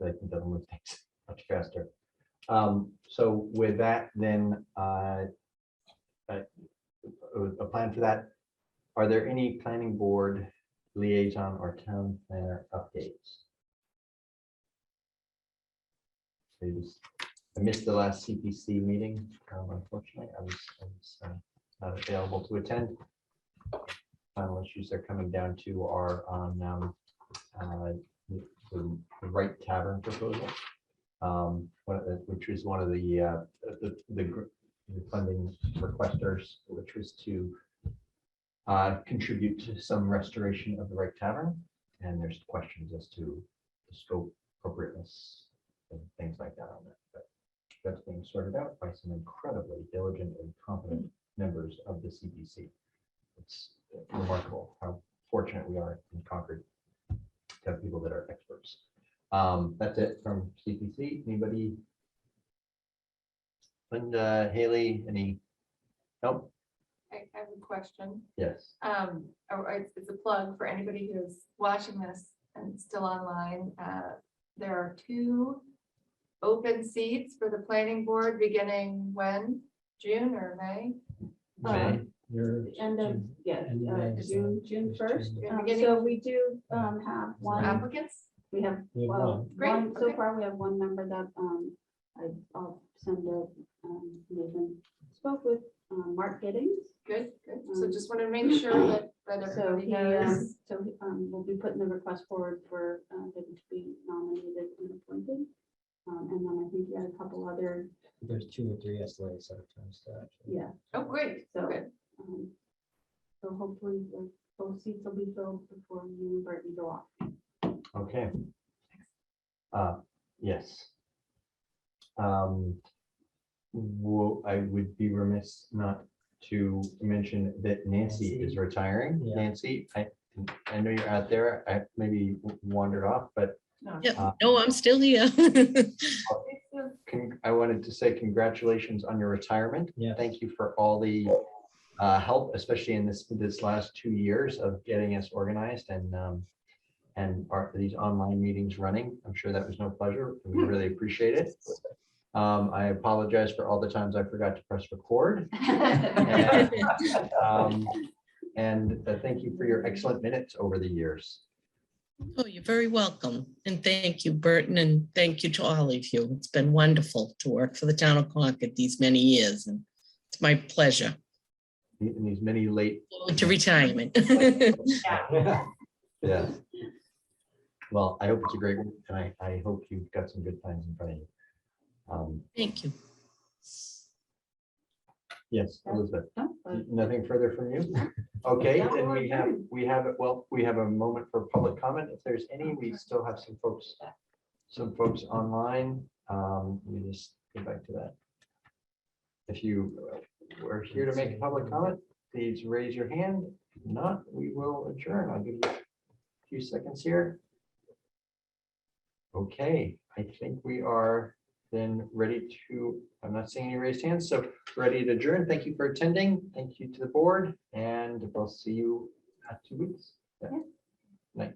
think that'll move things much faster. So with that, then a plan for that. Are there any planning board liaison or town planner updates? I missed the last CPC meeting. Unfortunately, I was not available to attend. Final issues they're coming down to are on the Right Tavern proposal, which was one of the funding requesters, which was to contribute to some restoration of the Right Tavern. And there's questions as to the scope, appropriateness, and things like that on that. But that's being sorted out by some incredibly diligent and competent members of the CPC. It's remarkable how fortunate we are in Concord to have people that are experts. That's it from CPC. Anybody? Linda, Haley, any? Nope. I have a question. Yes. It's a plug for anybody who's watching this and still online. There are 2 open seats for the planning board beginning when? June or May? May. End of, June 1st. Beginning. So we do have one, Applicants? we have, We have well, one. Great, one, so okay. far we have one member that I'll send a, Nathan spoke with Mark Giddings. Good. So just wanted to make sure that So everybody he, knows. we'll be putting the request forward for him to be nominated and appointed. And then I think you had a couple other, There's 2 or 3 SLAs at a time. So actually. yeah. Oh, great. So, Good. so hopefully those seats will be filled before you and Brittany go off. Okay. Yes. I would be remiss not to mention that Nancy is retiring. Yeah. Nancy, I know you're out there. I maybe wandered off, but Yeah, no, I'm still here. I wanted to say congratulations on your retirement. Yeah. Thank you for all the help, especially in this last 2 years of getting us organized and these online meetings running. I'm sure that was no pleasure. We really appreciate it. I apologize for all the times I forgot to press record. And thank you for your excellent minutes over the years. Oh, you're very welcome. And thank you, Burton, and thank you to all of you. It's been wonderful to work for the town of Concord these many years, and it's my pleasure. In these many late. Forward to retirement. Yeah. Well, I hope it's a great one, and I hope you've got some good times in front of you. Thank you. Yes, Elizabeth, No, but- nothing further from you? Okay, then we have a moment for public comment. If there's any, we still have some folks online. Let me just get back to that. If you were here to make a public comment, please raise your hand. If not, we will adjourn. I'll give you a few seconds here. Okay, I think we are then ready to, I'm not seeing any raised hands, so ready to adjourn. Thank you for attending. Thank you to the board, and we'll see you at 2 weeks. Yeah. Night.